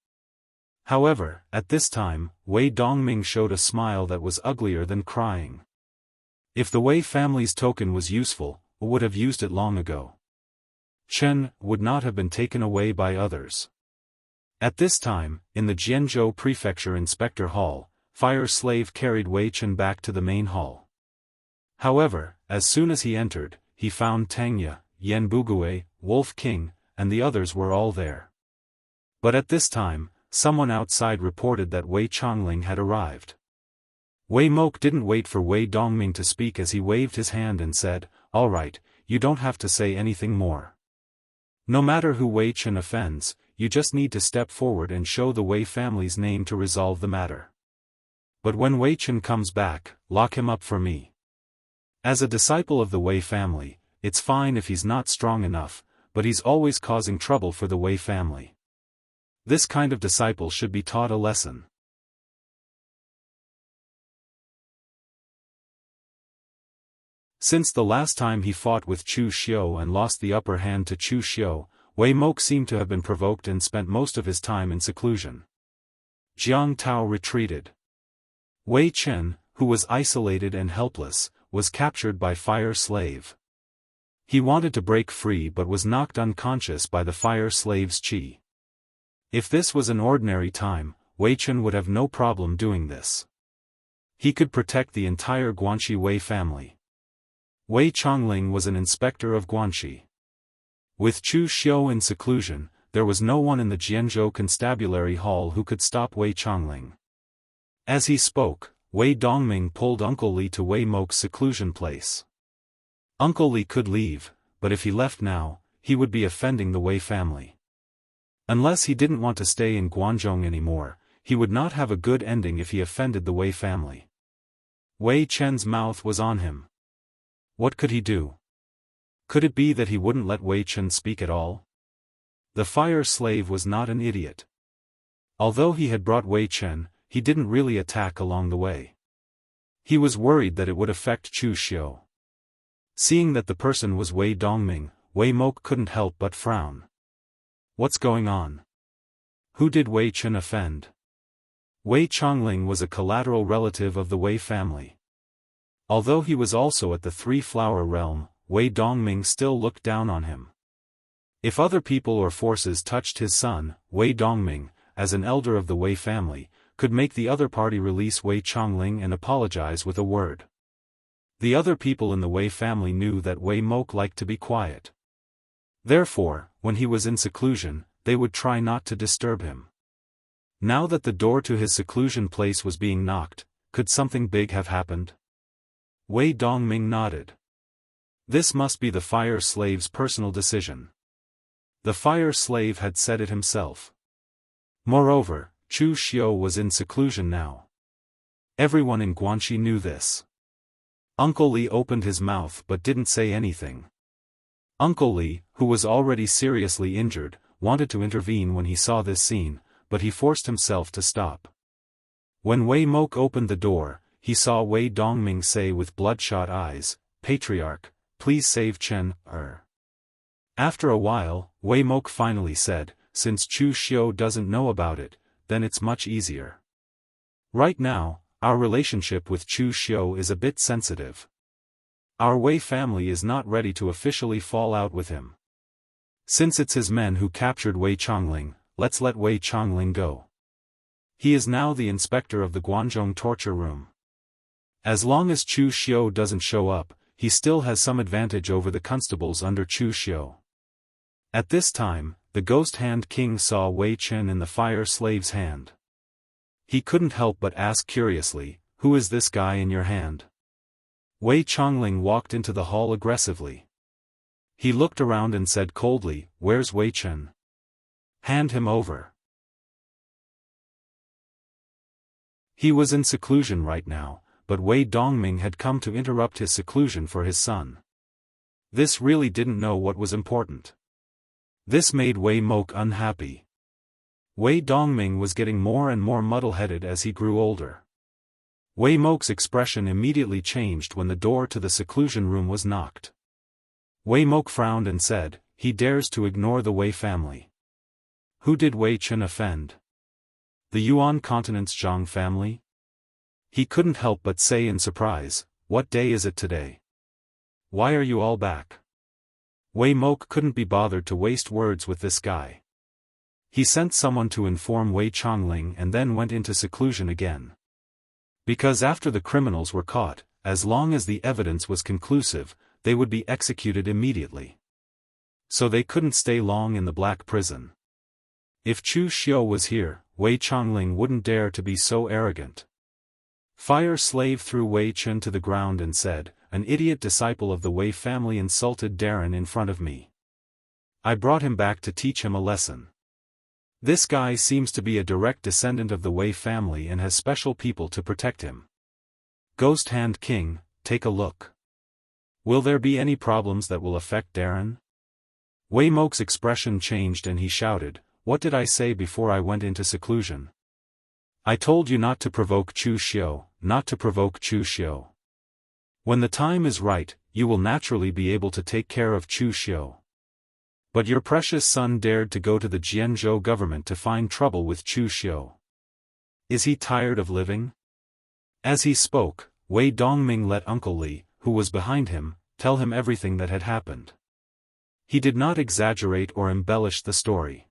However, at this time, Wei Dongming showed a smile that was uglier than crying. If the Wei family's token was useful, would have used it long ago. Chen would not have been taken away by others. At this time, in the Jianzhou Prefecture Inspector Hall, Fire Slave carried Wei Chen back to the main hall. However, as soon as he entered, he found Tangya, Yan Bugui, Wolf King, and the others were all there. But at this time, someone outside reported that Wei Chongling had arrived. Wei Mok didn't wait for Wei Dongming to speak as he waved his hand and said, "All right, you don't have to say anything more. No matter who Wei Chen offends, you just need to step forward and show the Wei family's name to resolve the matter. But when Wei Chen comes back, lock him up for me. As a disciple of the Wei family, it's fine if he's not strong enough, but he's always causing trouble for the Wei family. This kind of disciple should be taught a lesson." Since the last time he fought with Chu Xiu and lost the upper hand to Chu Xiu, Wei Mok seemed to have been provoked and spent most of his time in seclusion. Jiang Tao retreated. Wei Chen, who was isolated and helpless, was captured by Fire Slave. He wanted to break free but was knocked unconscious by the Fire Slave's qi. If this was an ordinary time, Wei Chen would have no problem doing this. He could protect the entire Guanxi Wei family. Wei Chongling was an inspector of Guanxi. With Chu Xiu in seclusion, there was no one in the Jianzhou Constabulary Hall who could stop Wei Chongling. As he spoke, Wei Dongming pulled Uncle Li to Wei Mok's seclusion place. Uncle Li could leave, but if he left now, he would be offending the Wei family. Unless he didn't want to stay in Guangzhou anymore, he would not have a good ending if he offended the Wei family. Wei Chen's mouth was on him. What could he do? Could it be that he wouldn't let Wei Chen speak at all? The fire slave was not an idiot. Although he had brought Wei Chen, he didn't really attack along the way. He was worried that it would affect Chu Xiu. Seeing that the person was Wei Dongming, Wei Mok couldn't help but frown. What's going on? Who did Wei Chen offend? Wei Chongling was a collateral relative of the Wei family. Although he was also at the Three-Flower Realm, Wei Dongming still looked down on him. If other people or forces touched his son, Wei Dongming, as an elder of the Wei family, could make the other party release Wei Chongling and apologize with a word. The other people in the Wei family knew that Wei Mok liked to be quiet. Therefore, when he was in seclusion, they would try not to disturb him. Now that the door to his seclusion place was being knocked, could something big have happened? Wei Dongming nodded. This must be the fire slave's personal decision. The fire slave had said it himself. Moreover, Chu Xiu was in seclusion now. Everyone in Guanxi knew this. Uncle Li opened his mouth but didn't say anything. Uncle Li, who was already seriously injured, wanted to intervene when he saw this scene, but he forced himself to stop. When Wei Mok opened the door, he saw Wei Dongming say with bloodshot eyes, "Patriarch, please save Chen." After a while, Wei Mok finally said, "Since Chu Xiu doesn't know about it, then it's much easier. Right now, our relationship with Chu Xiu is a bit sensitive. Our Wei family is not ready to officially fall out with him. Since it's his men who captured Wei Chongling, let's let Wei Chongling go. He is now the inspector of the Guanzhong torture room. As long as Chu Xiu doesn't show up, he still has some advantage over the constables under Chu Xiu." At this time, the Ghost Hand King saw Wei Chen in the fire slave's hand. He couldn't help but ask curiously, "Who is this guy in your hand?" Wei Chongling walked into the hall aggressively. He looked around and said coldly, "Where's Wei Chen? Hand him over." He was in seclusion right now, but Wei Dongming had come to interrupt his seclusion for his son. This really didn't know what was important. This made Wei Mok unhappy. Wei Dongming was getting more and more muddle-headed as he grew older. Wei Mok's expression immediately changed when the door to the seclusion room was knocked. Wei Mok frowned and said, "He dares to ignore the Wei family. Who did Wei Chen offend? The Yuan continent's Zhang family?" He couldn't help but say in surprise, "What day is it today? Why are you all back?" Wei Mok couldn't be bothered to waste words with this guy. He sent someone to inform Wei Chongling and then went into seclusion again. Because after the criminals were caught, as long as the evidence was conclusive, they would be executed immediately. So they couldn't stay long in the black prison. If Chu Xiu was here, Wei Chongling wouldn't dare to be so arrogant. Fire slave threw Wei Chen to the ground and said, "An idiot disciple of the Wei family insulted Darren in front of me. I brought him back to teach him a lesson. This guy seems to be a direct descendant of the Wei family and has special people to protect him. Ghost Hand King, take a look. Will there be any problems that will affect Darren?" Wei Mok's expression changed and he shouted, "What did I say before I went into seclusion? I told you not to provoke Chu Xiu, not to provoke Chu Xiu. When the time is right, you will naturally be able to take care of Chu Xiu. But your precious son dared to go to the Jianghu government to find trouble with Chu Xiu. Is he tired of living?" As he spoke, Wei Dongming let Uncle Li, who was behind him, tell him everything that had happened. He did not exaggerate or embellish the story.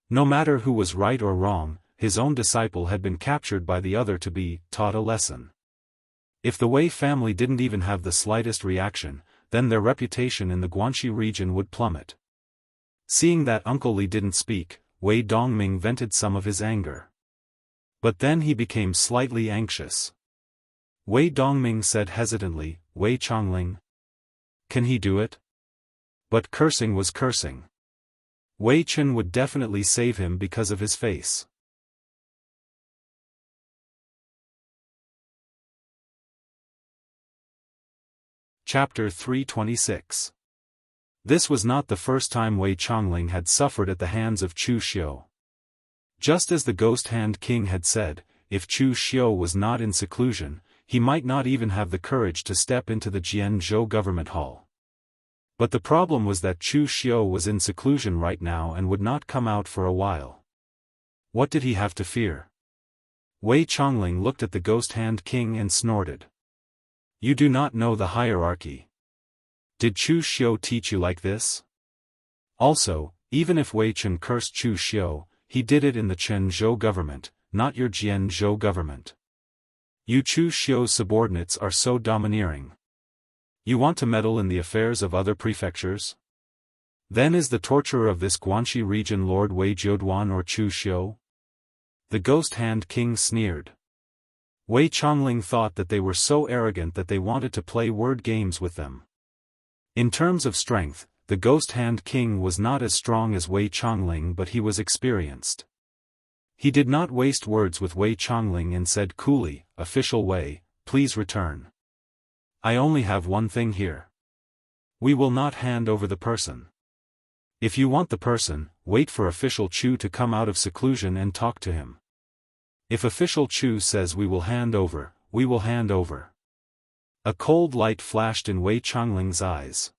No matter who was right or wrong, his own disciple had been captured by the other to be taught a lesson. If the Wei family didn't even have the slightest reaction, then their reputation in the Guanxi region would plummet. Seeing that Uncle Li didn't speak, Wei Dongming vented some of his anger. But then he became slightly anxious. Wei Dongming said hesitantly, "Wei Chongling? Can he do it?" But cursing was cursing. Wei Chen would definitely save him because of his face. Chapter 326. This was not the first time Wei Chongling had suffered at the hands of Chu Xiu. Just as the Ghost Hand King had said, if Chu Xiu was not in seclusion, he might not even have the courage to step into the Jianghu government hall. But the problem was that Chu Xiu was in seclusion right now and would not come out for a while. What did he have to fear? Wei Chongling looked at the Ghost Hand King and snorted. You do not know the hierarchy. Did Chu Xiu teach you like this? Also, even if Wei Chen cursed Chu Xiu, he did it in the Chenzhou government, not your Jianghu government. You Chu Xiu's subordinates are so domineering. You want to meddle in the affairs of other prefectures? Then is the torturer of this Guanxi region Lord Wei Jiuduan or Chu Xiu? The Ghost Hand King sneered. Wei Chongling thought that they were so arrogant that they wanted to play word games with them. In terms of strength, the Ghost Hand King was not as strong as Wei Chongling, but he was experienced. He did not waste words with Wei Chongling and said coolly, "Official Wei, please return. I only have one thing here. We will not hand over the person. If you want the person, wait for Official Chu to come out of seclusion and talk to him. If Official Chu says we will hand over, we will hand over." A cold light flashed in Wei Chongling's eyes.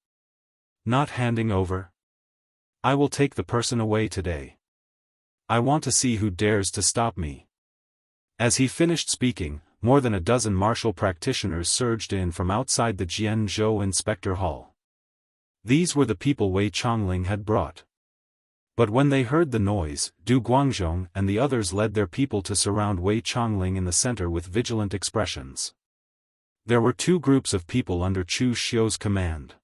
Not handing over? I will take the person away today. I want to see who dares to stop me. As he finished speaking, more than a dozen martial practitioners surged in from outside the Jianghu Inspector Hall. These were the people Wei Chongling had brought. But when they heard the noise, Du Guangzhong and the others led their people to surround Wei Chongling in the center with vigilant expressions. There were two groups of people under Chu Xiu's command.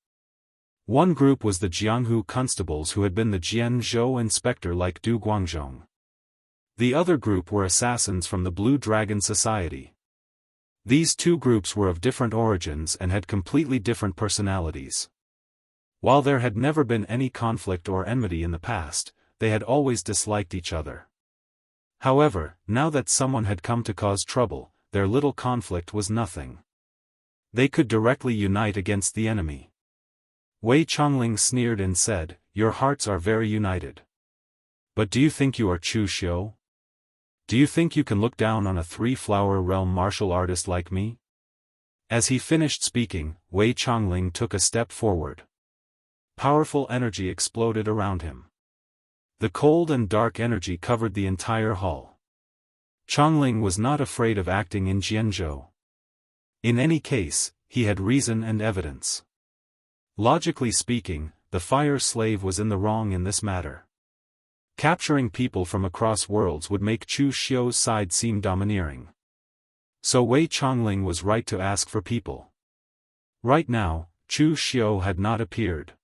One group was the Jianghu constables who had been the Jianghu inspector like Du Guangzhong. The other group were assassins from the Blue Dragon Society. These two groups were of different origins and had completely different personalities. While there had never been any conflict or enmity in the past, they had always disliked each other. However, now that someone had come to cause trouble, their little conflict was nothing. They could directly unite against the enemy. Wei Chongling sneered and said, "Your hearts are very united. But do you think you are Chu Xiu? Do you think you can look down on a three-flower realm martial artist like me?" As he finished speaking, Wei Chongling took a step forward. Powerful energy exploded around him. The cold and dark energy covered the entire hall. Chongling was not afraid of acting in Jianghu. In any case, he had reason and evidence. Logically speaking, the fire slave was in the wrong in this matter. Capturing people from across worlds would make Chu Xiu's side seem domineering. So Wei Chongling was right to ask for people. Right now, Chu Xiu had not appeared.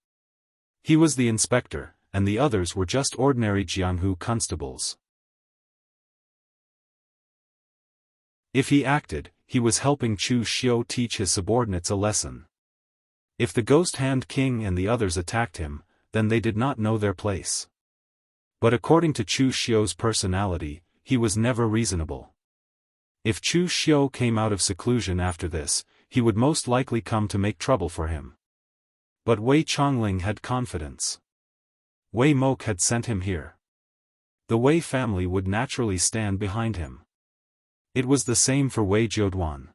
He was the inspector, and the others were just ordinary Jianghu constables. If he acted, he was helping Chu Xiu teach his subordinates a lesson. If the Ghost Hand King and the others attacked him, then they did not know their place. But according to Chu Xiu's personality, he was never reasonable. If Chu Xiu came out of seclusion after this, he would most likely come to make trouble for him. But Wei Chongling had confidence. Wei Mok had sent him here. The Wei family would naturally stand behind him. It was the same for Wei Jiuduan.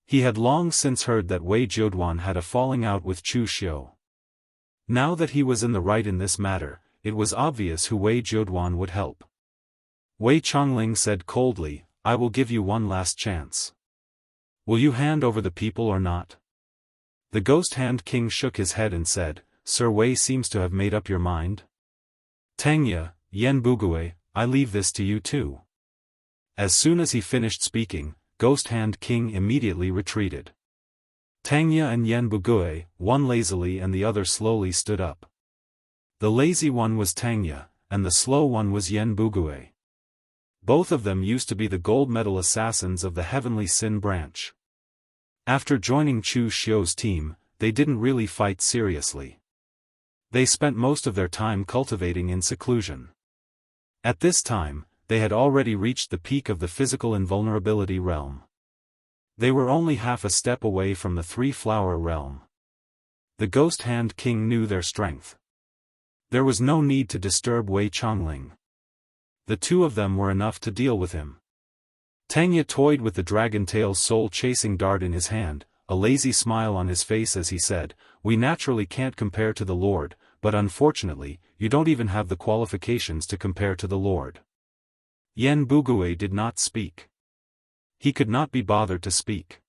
He had long since heard that Wei Jiuduan had a falling out with Chu Xiu. Now that he was in the right in this matter, it was obvious who Wei Jiuduan would help. Wei Chongling said coldly, "I will give you one last chance. Will you hand over the people or not?" The Ghost Hand King shook his head and said, "Sir Wei seems to have made up your mind. Tangya, Yen Bugui, I leave this to you too." As soon as he finished speaking, Ghost Hand King immediately retreated. Tangya and Yen Bugui, one lazily and the other slowly stood up. The lazy one was Tangya, and the slow one was Yen Bugui. Both of them used to be the gold medal assassins of the Heavenly Sin branch. After joining Chu Xiu's team, they didn't really fight seriously. They spent most of their time cultivating in seclusion. At this time, they had already reached the peak of the physical invulnerability realm. They were only half a step away from the three-flower realm. The Ghost Hand King knew their strength. There was no need to disturb Wei Changling. The two of them were enough to deal with him. Tangya toyed with the dragon tail's soul-chasing dart in his hand, a lazy smile on his face as he said, "We naturally can't compare to the Lord, but unfortunately, you don't even have the qualifications to compare to the Lord." Yen Bugui did not speak. He could not be bothered to speak.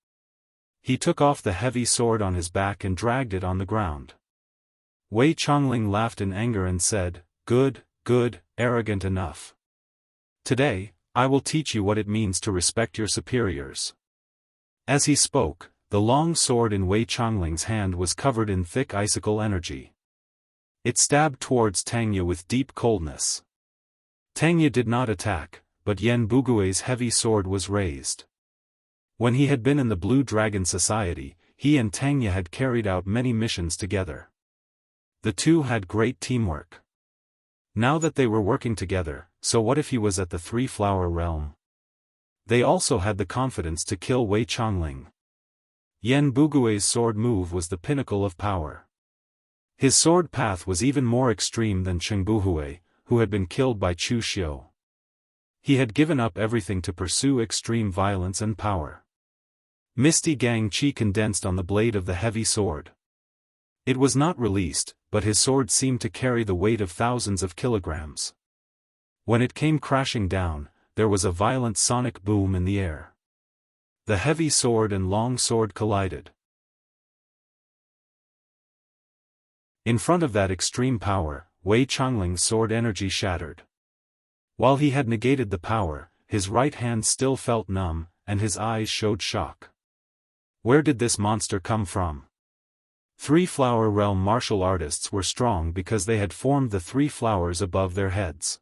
He took off the heavy sword on his back and dragged it on the ground. Wei Changling laughed in anger and said, "Good, good, arrogant enough. Today, I will teach you what it means to respect your superiors." As he spoke, the long sword in Wei Changling's hand was covered in thick icicle energy. It stabbed towards Tangya with deep coldness. Tangya did not attack, but Yen Bugui's heavy sword was raised. When he had been in the Blue Dragon Society, he and Tangya had carried out many missions together. The two had great teamwork. Now that they were working together, so what if he was at the Three-Flower Realm? They also had the confidence to kill Wei Changling. Yen Bugui's sword move was the pinnacle of power. His sword path was even more extreme than Cheng Buhui, who had been killed by Chu Xiu. He had given up everything to pursue extreme violence and power. Misty Gang Qi condensed on the blade of the heavy sword. It was not released, but his sword seemed to carry the weight of thousands of kilograms. When it came crashing down, there was a violent sonic boom in the air. The heavy sword and long sword collided. In front of that extreme power, Wei Changling's sword energy shattered. While he had negated the power, his right hand still felt numb, and his eyes showed shock. Where did this monster come from? Three-Flower Realm martial artists were strong because they had formed the three flowers above their heads.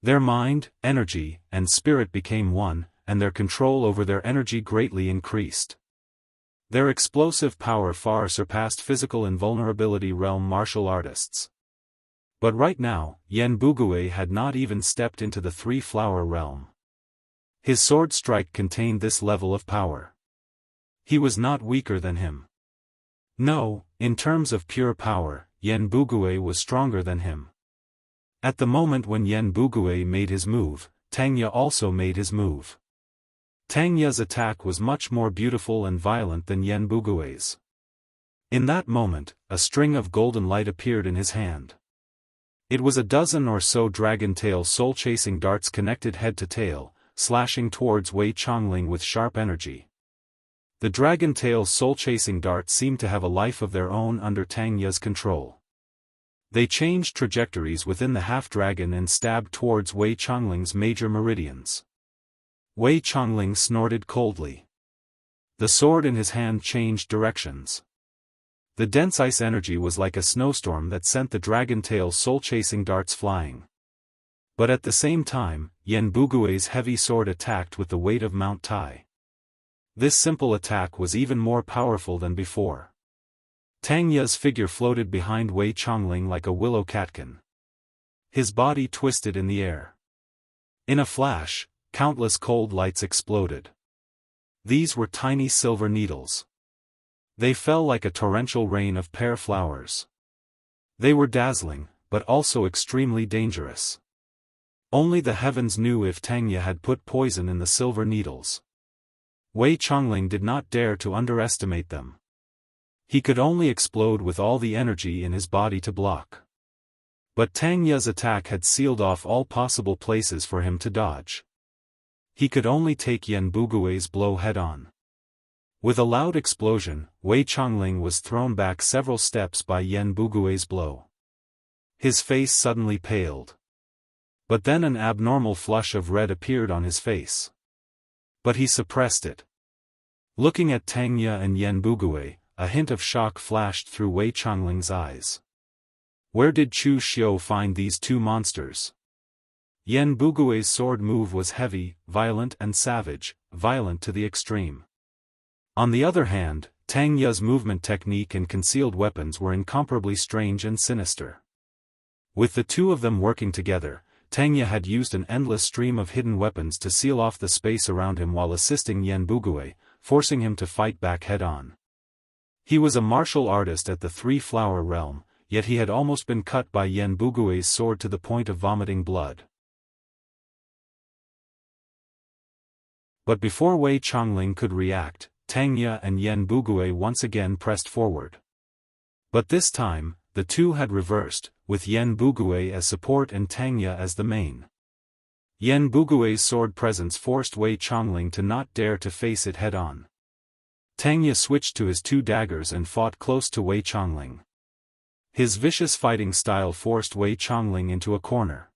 Their mind, energy, and spirit became one, and their control over their energy greatly increased. Their explosive power far surpassed physical invulnerability realm martial artists. But right now, Yen Bugui had not even stepped into the Three-Flower Realm. His sword strike contained this level of power. He was not weaker than him. No, in terms of pure power, Yen Bugui was stronger than him. At the moment when Yen Bugui made his move, Tangya also made his move. Tangya's attack was much more beautiful and violent than Yen Bugui's. In that moment, a string of golden light appeared in his hand. It was a dozen or so dragon tail soul-chasing darts connected head to tail, slashing towards Wei Changling with sharp energy. The dragon tail soul-chasing darts seemed to have a life of their own under Tangya's control. They changed trajectories within the half-dragon and stabbed towards Wei Changling's major meridians. Wei Changling snorted coldly. The sword in his hand changed directions. The dense ice energy was like a snowstorm that sent the dragon tail soul-chasing darts flying. But at the same time, Yen Bugui's heavy sword attacked with the weight of Mount Tai. This simple attack was even more powerful than before. Tangya's figure floated behind Wei Changling like a willow catkin. His body twisted in the air. In a flash, countless cold lights exploded. These were tiny silver needles. They fell like a torrential rain of pear flowers. They were dazzling, but also extremely dangerous. Only the heavens knew if Tangya had put poison in the silver needles. Wei Changling did not dare to underestimate them. He could only explode with all the energy in his body to block. But Tangya's attack had sealed off all possible places for him to dodge. He could only take Yen Bugui's blow head-on. With a loud explosion, Wei Changling was thrown back several steps by Yen Bugui's blow. His face suddenly paled. But then an abnormal flush of red appeared on his face. But he suppressed it. Looking at Tangya and Yen Bugui, a hint of shock flashed through Wei Changling's eyes. Where did Chu Xiu find these two monsters? Yen Bugui's sword move was heavy, violent and savage, violent to the extreme. On the other hand, Tangya's movement technique and concealed weapons were incomparably strange and sinister. With the two of them working together, Tangya had used an endless stream of hidden weapons to seal off the space around him while assisting Yen Bugui, forcing him to fight back head-on. He was a martial artist at the Three-Flower Realm, yet he had almost been cut by Yan Bugui's sword to the point of vomiting blood. But before Wei Chongling could react, Tang Ye and Yan Bugui once again pressed forward. But this time, the two had reversed, with Yan Bugui as support and Tang Ye as the main. Yan Bugui's sword presence forced Wei Chongling to not dare to face it head-on. Tang Ye switched to his two daggers and fought close to Wei Chongling. His vicious fighting style forced Wei Chongling into a corner.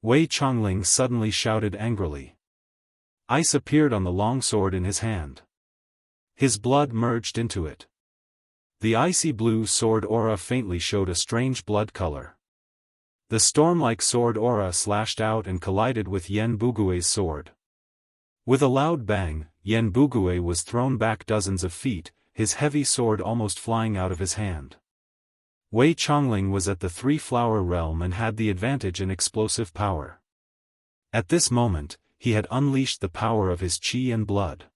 Wei Chongling suddenly shouted angrily. Ice appeared on the longsword in his hand. His blood merged into it. The icy blue sword aura faintly showed a strange blood color. The storm-like sword aura slashed out and collided with Yan Bugui's sword. With a loud bang, Yan Bugui was thrown back dozens of feet, his heavy sword almost flying out of his hand. Wei Chongling was at the Three-Flower Realm and had the advantage in explosive power. At this moment, he had unleashed the power of his qi and blood.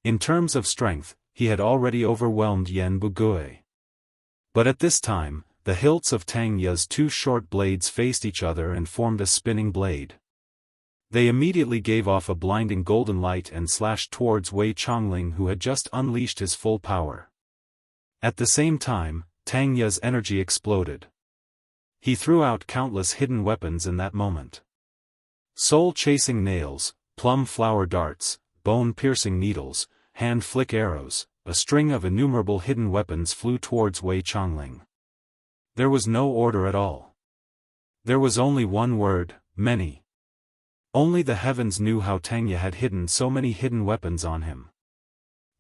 In terms of strength, he had already overwhelmed Yan Bugui. But at this time, the hilts of Tang Ye's two short blades faced each other and formed a spinning blade. They immediately gave off a blinding golden light and slashed towards Wei Chongling, who had just unleashed his full power. At the same time, Tang Ye's energy exploded. He threw out countless hidden weapons in that moment. Soul-chasing nails, plum-flower darts, bone-piercing needles, hand-flick arrows, a string of innumerable hidden weapons flew towards Wei Chongling. There was no order at all. There was only one word: many. Only the heavens knew how Tang Ye had hidden so many hidden weapons on him.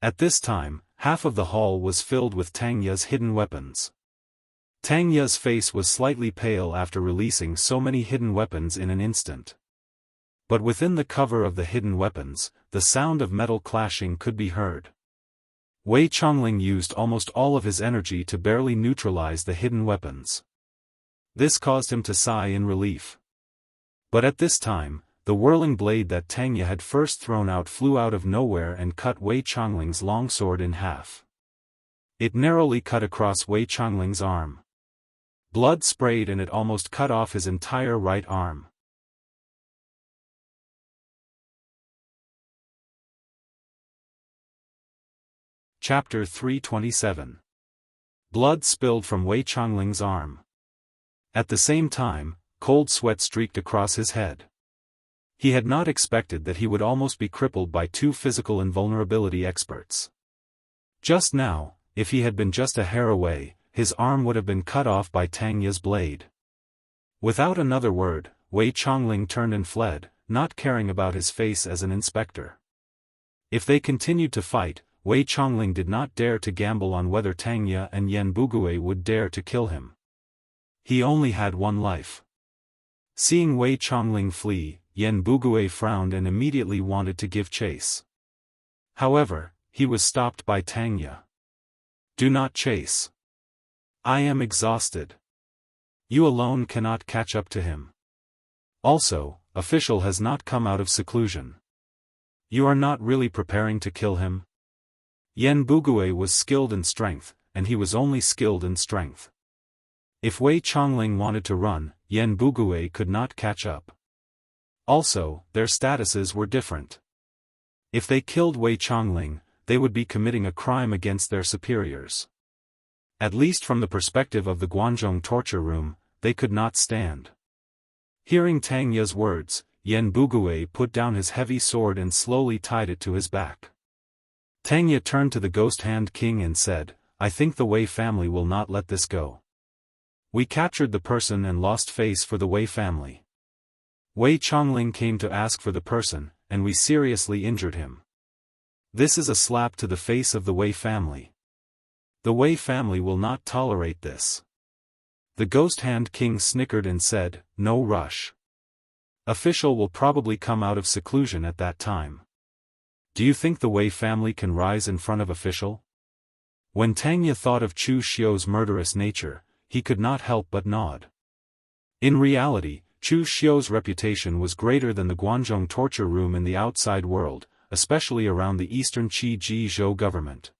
At this time, half of the hall was filled with Tang Ye's hidden weapons. Tang Ye's face was slightly pale after releasing so many hidden weapons in an instant. But within the cover of the hidden weapons, the sound of metal clashing could be heard. Wei Chongling used almost all of his energy to barely neutralize the hidden weapons. This caused him to sigh in relief. But at this time, the whirling blade that Tang Ye had first thrown out flew out of nowhere and cut Wei Chongling's longsword in half. It narrowly cut across Wei Chongling's arm. Blood sprayed and it almost cut off his entire right arm. Chapter 327. Blood spilled from Wei Chongling's arm. At the same time, cold sweat streaked across his head. He had not expected that he would almost be crippled by two physical invulnerability experts. Just now, if he had been just a hair away, his arm would have been cut off by Tang Ye's blade. Without another word, Wei Chongling turned and fled, not caring about his face as an inspector. If they continued to fight, Wei Chongling did not dare to gamble on whether Tang Ye and Yan Bugui would dare to kill him. He only had one life. Seeing Wei Chongling flee, Yan Bugui frowned and immediately wanted to give chase. However, he was stopped by Tang Ye. Do not chase. I am exhausted. You alone cannot catch up to him. Also, official has not come out of seclusion. You are not really preparing to kill him? Yan Bugui was skilled in strength, and he was only skilled in strength. If Wei Chongling wanted to run, Yan Bugui could not catch up. Also, their statuses were different. If they killed Wei Chongling, they would be committing a crime against their superiors. At least from the perspective of the Guanzhong torture room, they could not stand. Hearing Tang Ye's words, Yan Bugui put down his heavy sword and slowly tied it to his back. Tang Ye turned to the Ghost Hand King and said, I think the Wei family will not let this go. We captured the person and lost face for the Wei family. Wei Chongling came to ask for the person, and we seriously injured him. This is a slap to the face of the Wei family. The Wei family will not tolerate this. The Ghost Hand King snickered and said, No rush. Official will probably come out of seclusion at that time. Do you think the Wei family can rise in front of official? When Tang Ye thought of Chu Xiu's murderous nature, he could not help but nod. In reality, Chu Xiu's reputation was greater than the Guanzhong torture room in the outside world, especially around the eastern Zhou government.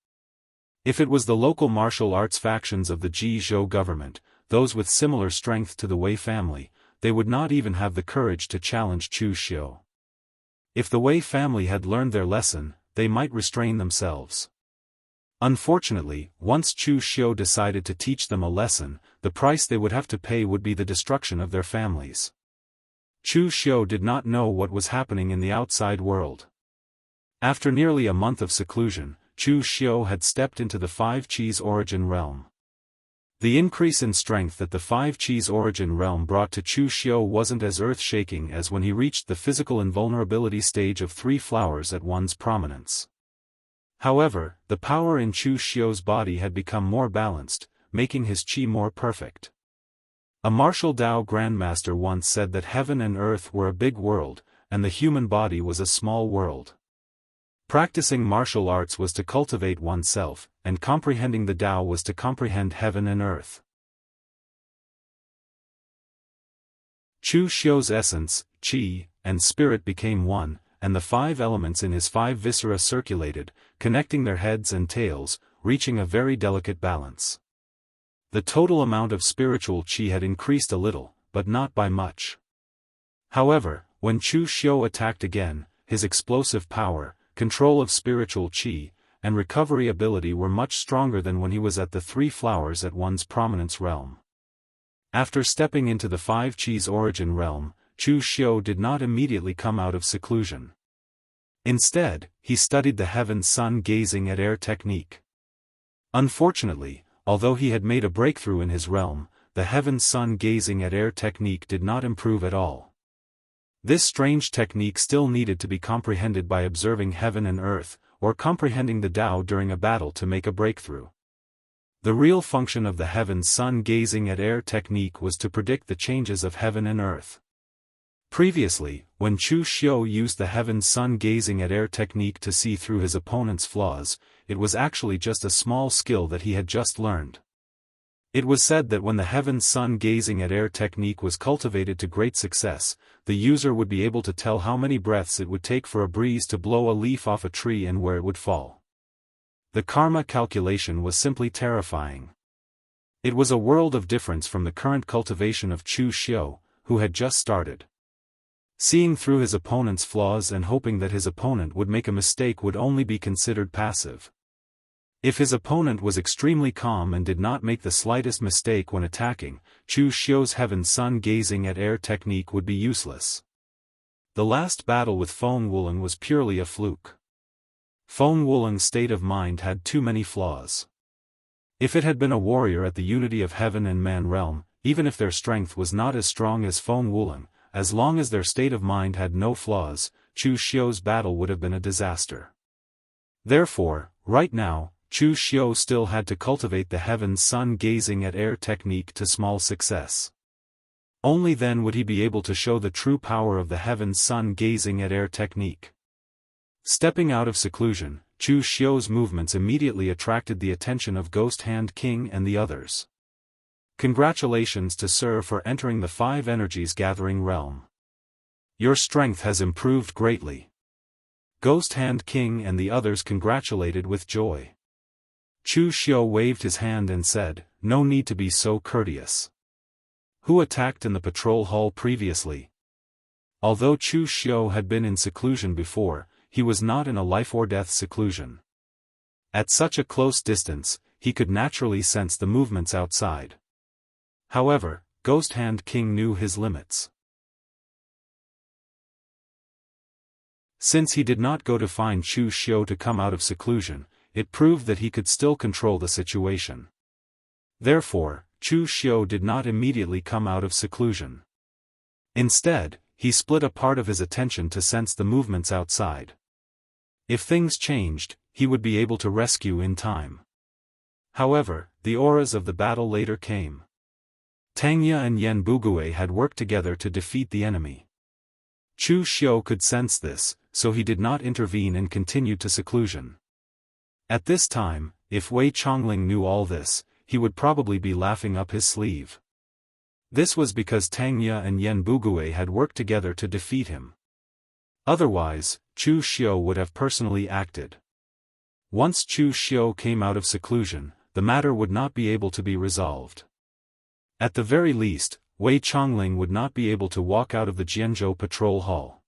If it was the local martial arts factions of the Zhou government, those with similar strength to the Wei family, they would not even have the courage to challenge Chu Xiu. If the Wei family had learned their lesson, they might restrain themselves. Unfortunately, once Chu Xiu decided to teach them a lesson, the price they would have to pay would be the destruction of their families. Chu Xiu did not know what was happening in the outside world. After nearly a month of seclusion, Chu Xiu had stepped into the Five Qis origin realm. The increase in strength that the Five Qis origin realm brought to Chu Xiu wasn't as earth-shaking as when he reached the physical invulnerability stage of 3 flowers at one's prominence. However, the power in Chu Xiu's body had become more balanced, making his qi more perfect. A martial Dao grandmaster once said that heaven and earth were a big world, and the human body was a small world. Practicing martial arts was to cultivate oneself, and comprehending the Dao was to comprehend heaven and earth. Chu Xiu's essence, qi, and spirit became one, and the 5 elements in his 5 viscera circulated, connecting their heads and tails, reaching a very delicate balance. The total amount of spiritual qi had increased a little, but not by much. However, when Chu Xiu attacked again, his explosive power, control of spiritual qi, and recovery ability were much stronger than when he was at the 3 flowers at one's prominence realm. After stepping into the 5 Qis origin realm, Chu Xiu did not immediately come out of seclusion. Instead, he studied the heaven sun gazing at air technique. Unfortunately, although he had made a breakthrough in his realm, the heaven sun gazing at air technique did not improve at all. This strange technique still needed to be comprehended by observing heaven and earth, or comprehending the Tao during a battle to make a breakthrough. The real function of the heaven sun gazing at air technique was to predict the changes of heaven and earth. Previously, when Chu Xiu used the heaven sun gazing at air technique to see through his opponent's flaws, it was actually just a small skill that he had just learned. It was said that when the heaven sun gazing at air technique was cultivated to great success, the user would be able to tell how many breaths it would take for a breeze to blow a leaf off a tree and where it would fall. The karma calculation was simply terrifying. It was a world of difference from the current cultivation of Chu Xiu, who had just started. Seeing through his opponent's flaws and hoping that his opponent would make a mistake would only be considered passive. If his opponent was extremely calm and did not make the slightest mistake when attacking, Chu Xiu's heaven sun gazing at air technique would be useless. The last battle with Feng Wuling was purely a fluke. Feng Wuling's state of mind had too many flaws. If it had been a warrior at the unity of heaven and man realm, even if their strength was not as strong as Feng Wuling, as long as their state of mind had no flaws, Chu Xiu's battle would have been a disaster. Therefore, right now, Chu Xiu still had to cultivate the heaven sun gazing at air technique to small success. Only then would he be able to show the true power of the heaven sun gazing at air technique. Stepping out of seclusion, Chu Xiu's movements immediately attracted the attention of Ghost Hand King and the others. Congratulations to Sir for entering the 5 energies gathering realm. Your strength has improved greatly. Ghost Hand King and the others congratulated with joy. Chu Xiu waved his hand and said, "No need to be so courteous. Who attacked in the patrol hall previously?" Although Chu Xiu had been in seclusion before, he was not in a life-or-death seclusion. At such a close distance, he could naturally sense the movements outside. However, Ghost Hand King knew his limits. Since he did not go to find Chu Xiu to come out of seclusion, it proved that he could still control the situation. Therefore, Chu Xiu did not immediately come out of seclusion. Instead, he split a part of his attention to sense the movements outside. If things changed, he would be able to rescue in time. However, the auras of the battle later came. Tangya and Yen Bugui had worked together to defeat the enemy. Chu Xiu could sense this, so he did not intervene and continued to seclusion. At this time, if Wei Chongling knew all this, he would probably be laughing up his sleeve. This was because Tangya and Yen Bugui had worked together to defeat him. Otherwise, Chu Xiu would have personally acted. Once Chu Xiu came out of seclusion, the matter would not be able to be resolved. At the very least, Wei Chongling would not be able to walk out of the Jianghu patrol hall.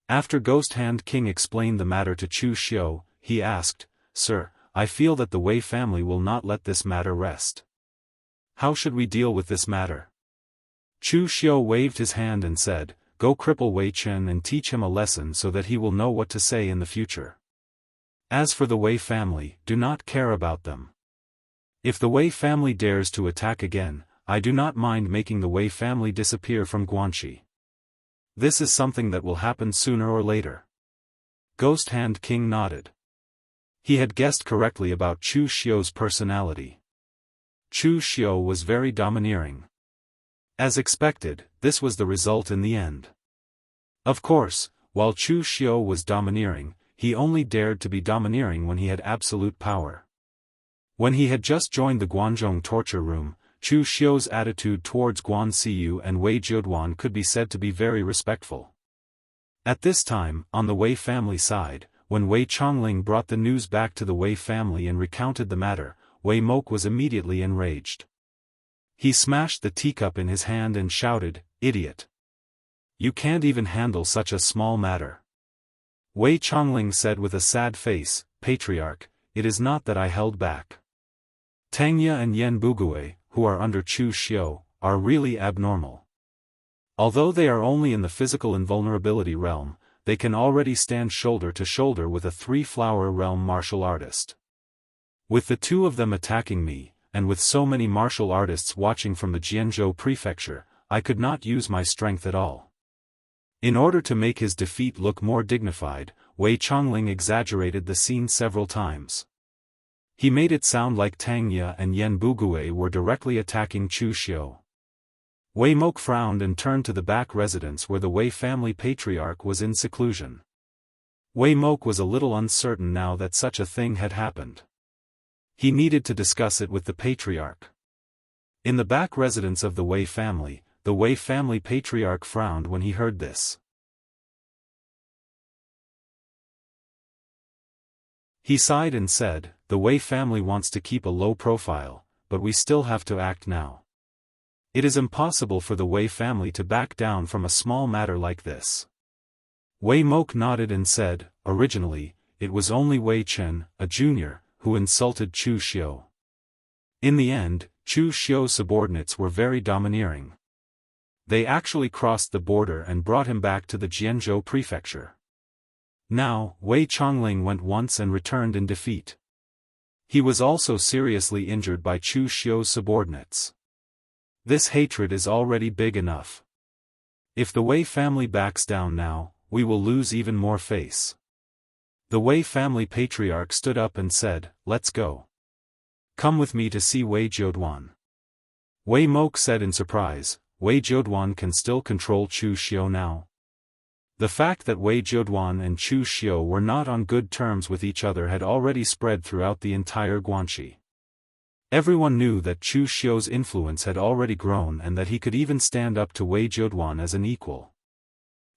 After Ghost Hand King explained the matter to Chu Xiu, he asked, "Sir, I feel that the Wei family will not let this matter rest. How should we deal with this matter?" Chu Xiu waved his hand and said, "Go cripple Wei Chen and teach him a lesson so that he will know what to say in the future. As for the Wei family, do not care about them. If the Wei family dares to attack again, I do not mind making the Wei family disappear from Guanxi. This is something that will happen sooner or later." Ghost Hand King nodded. He had guessed correctly about Chu Xiu's personality. Chu Xiu was very domineering. As expected, this was the result in the end. Of course, while Chu Xiu was domineering, he only dared to be domineering when he had absolute power. When he had just joined the Guanzhong torture room, Chu Xiu's attitude towards Guan Siyu and Wei Zheduan could be said to be very respectful. At this time, on the Wei family side, when Wei Chongling brought the news back to the Wei family and recounted the matter, Wei Mok was immediately enraged. He smashed the teacup in his hand and shouted, "Idiot! You can't even handle such a small matter." Wei Chongling said with a sad face, "Patriarch, it is not that I held back. Tangya and Yan Bugui, who are under Chu Xiu, are really abnormal. Although they are only in the physical invulnerability realm, they can already stand shoulder to shoulder with a three-flower realm martial artist. With the two of them attacking me, and with so many martial artists watching from the Jianghu prefecture, I could not use my strength at all." In order to make his defeat look more dignified, Wei Chongling exaggerated the scene several times. He made it sound like Tangya and Yan Bugui were directly attacking Chu Xiu. Wei Mok frowned and turned to the back residence where the Wei family patriarch was in seclusion. Wei Mok was a little uncertain now that such a thing had happened. He needed to discuss it with the patriarch. In the back residence of the Wei family patriarch frowned when he heard this. He sighed and said, "The Wei family wants to keep a low profile, but we still have to act now. It is impossible for the Wei family to back down from a small matter like this." Wei Mok nodded and said, "Originally, it was only Wei Chen, a junior, who insulted Chu Xiu. In the end, Chu Xiu's subordinates were very domineering. They actually crossed the border and brought him back to the Jianghu prefecture. Now, Wei Chongling went once and returned in defeat. He was also seriously injured by Chu Xiu's subordinates. This hatred is already big enough. If the Wei family backs down now, we will lose even more face." The Wei family patriarch stood up and said, "Let's go. Come with me to see Wei Zheduan." Wei Mok said in surprise, "Wei Zheduan can still control Chu Xiu now?" The fact that Wei Zheduan and Chu Xiu were not on good terms with each other had already spread throughout the entire Guanxi. Everyone knew that Chu Xiu's influence had already grown and that he could even stand up to Wei Zheduan as an equal.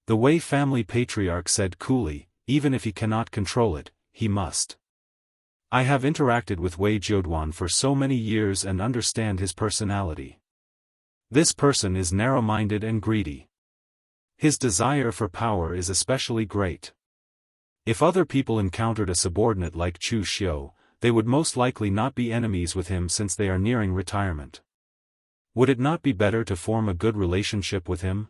The Wei family patriarch said coolly, "Even if he cannot control it, he must. I have interacted with Wei Zheduan for so many years and understand his personality. This person is narrow-minded and greedy. His desire for power is especially great. If other people encountered a subordinate like Chu Xiu, they would most likely not be enemies with him since they are nearing retirement. Would it not be better to form a good relationship with him?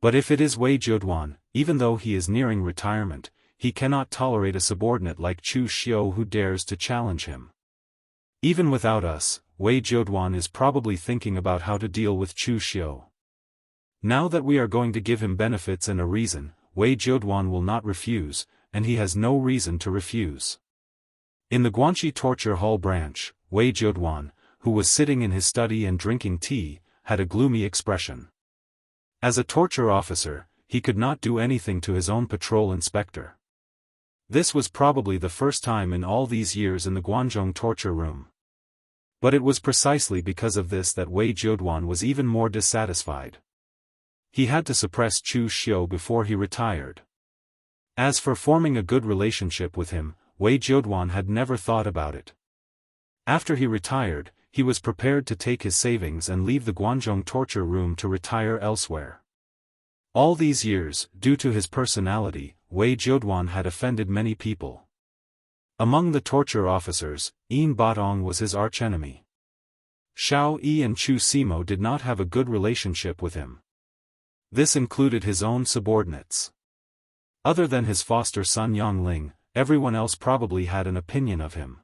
But if it is Wei Zheduan, even though he is nearing retirement, he cannot tolerate a subordinate like Chu Xiu who dares to challenge him. Even without us, Wei Zheduan is probably thinking about how to deal with Chu Xiu. Now that we are going to give him benefits and a reason, Wei Zheduan will not refuse, and he has no reason to refuse." In the Guanxi torture hall branch, Wei Zheduan, who was sitting in his study and drinking tea, had a gloomy expression. As a torture officer, he could not do anything to his own patrol inspector. This was probably the first time in all these years in the Guanzhong torture room. But it was precisely because of this that Wei Zheduan was even more dissatisfied. He had to suppress Chu Xiu before he retired. As for forming a good relationship with him, Wei Jiuduan had never thought about it. After he retired, he was prepared to take his savings and leave the Guanzhong torture room to retire elsewhere. All these years, due to his personality, Wei Jiuduan had offended many people. Among the torture officers, Yin Batong was his archenemy. Xiao Yi and Chu Simo did not have a good relationship with him. This included his own subordinates. Other than his foster son Yang Ling, everyone else probably had an opinion of him.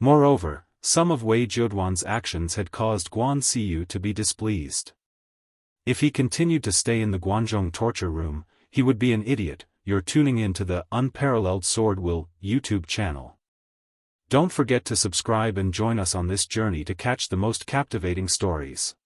Moreover, some of Wei Jiuduan's actions had caused Guan Siyu to be displeased. If he continued to stay in the Guanzhong torture room, he would be an idiot. You're tuning in to the Unparalleled SwordWill YouTube channel. Don't forget to subscribe and join us on this journey to catch the most captivating stories.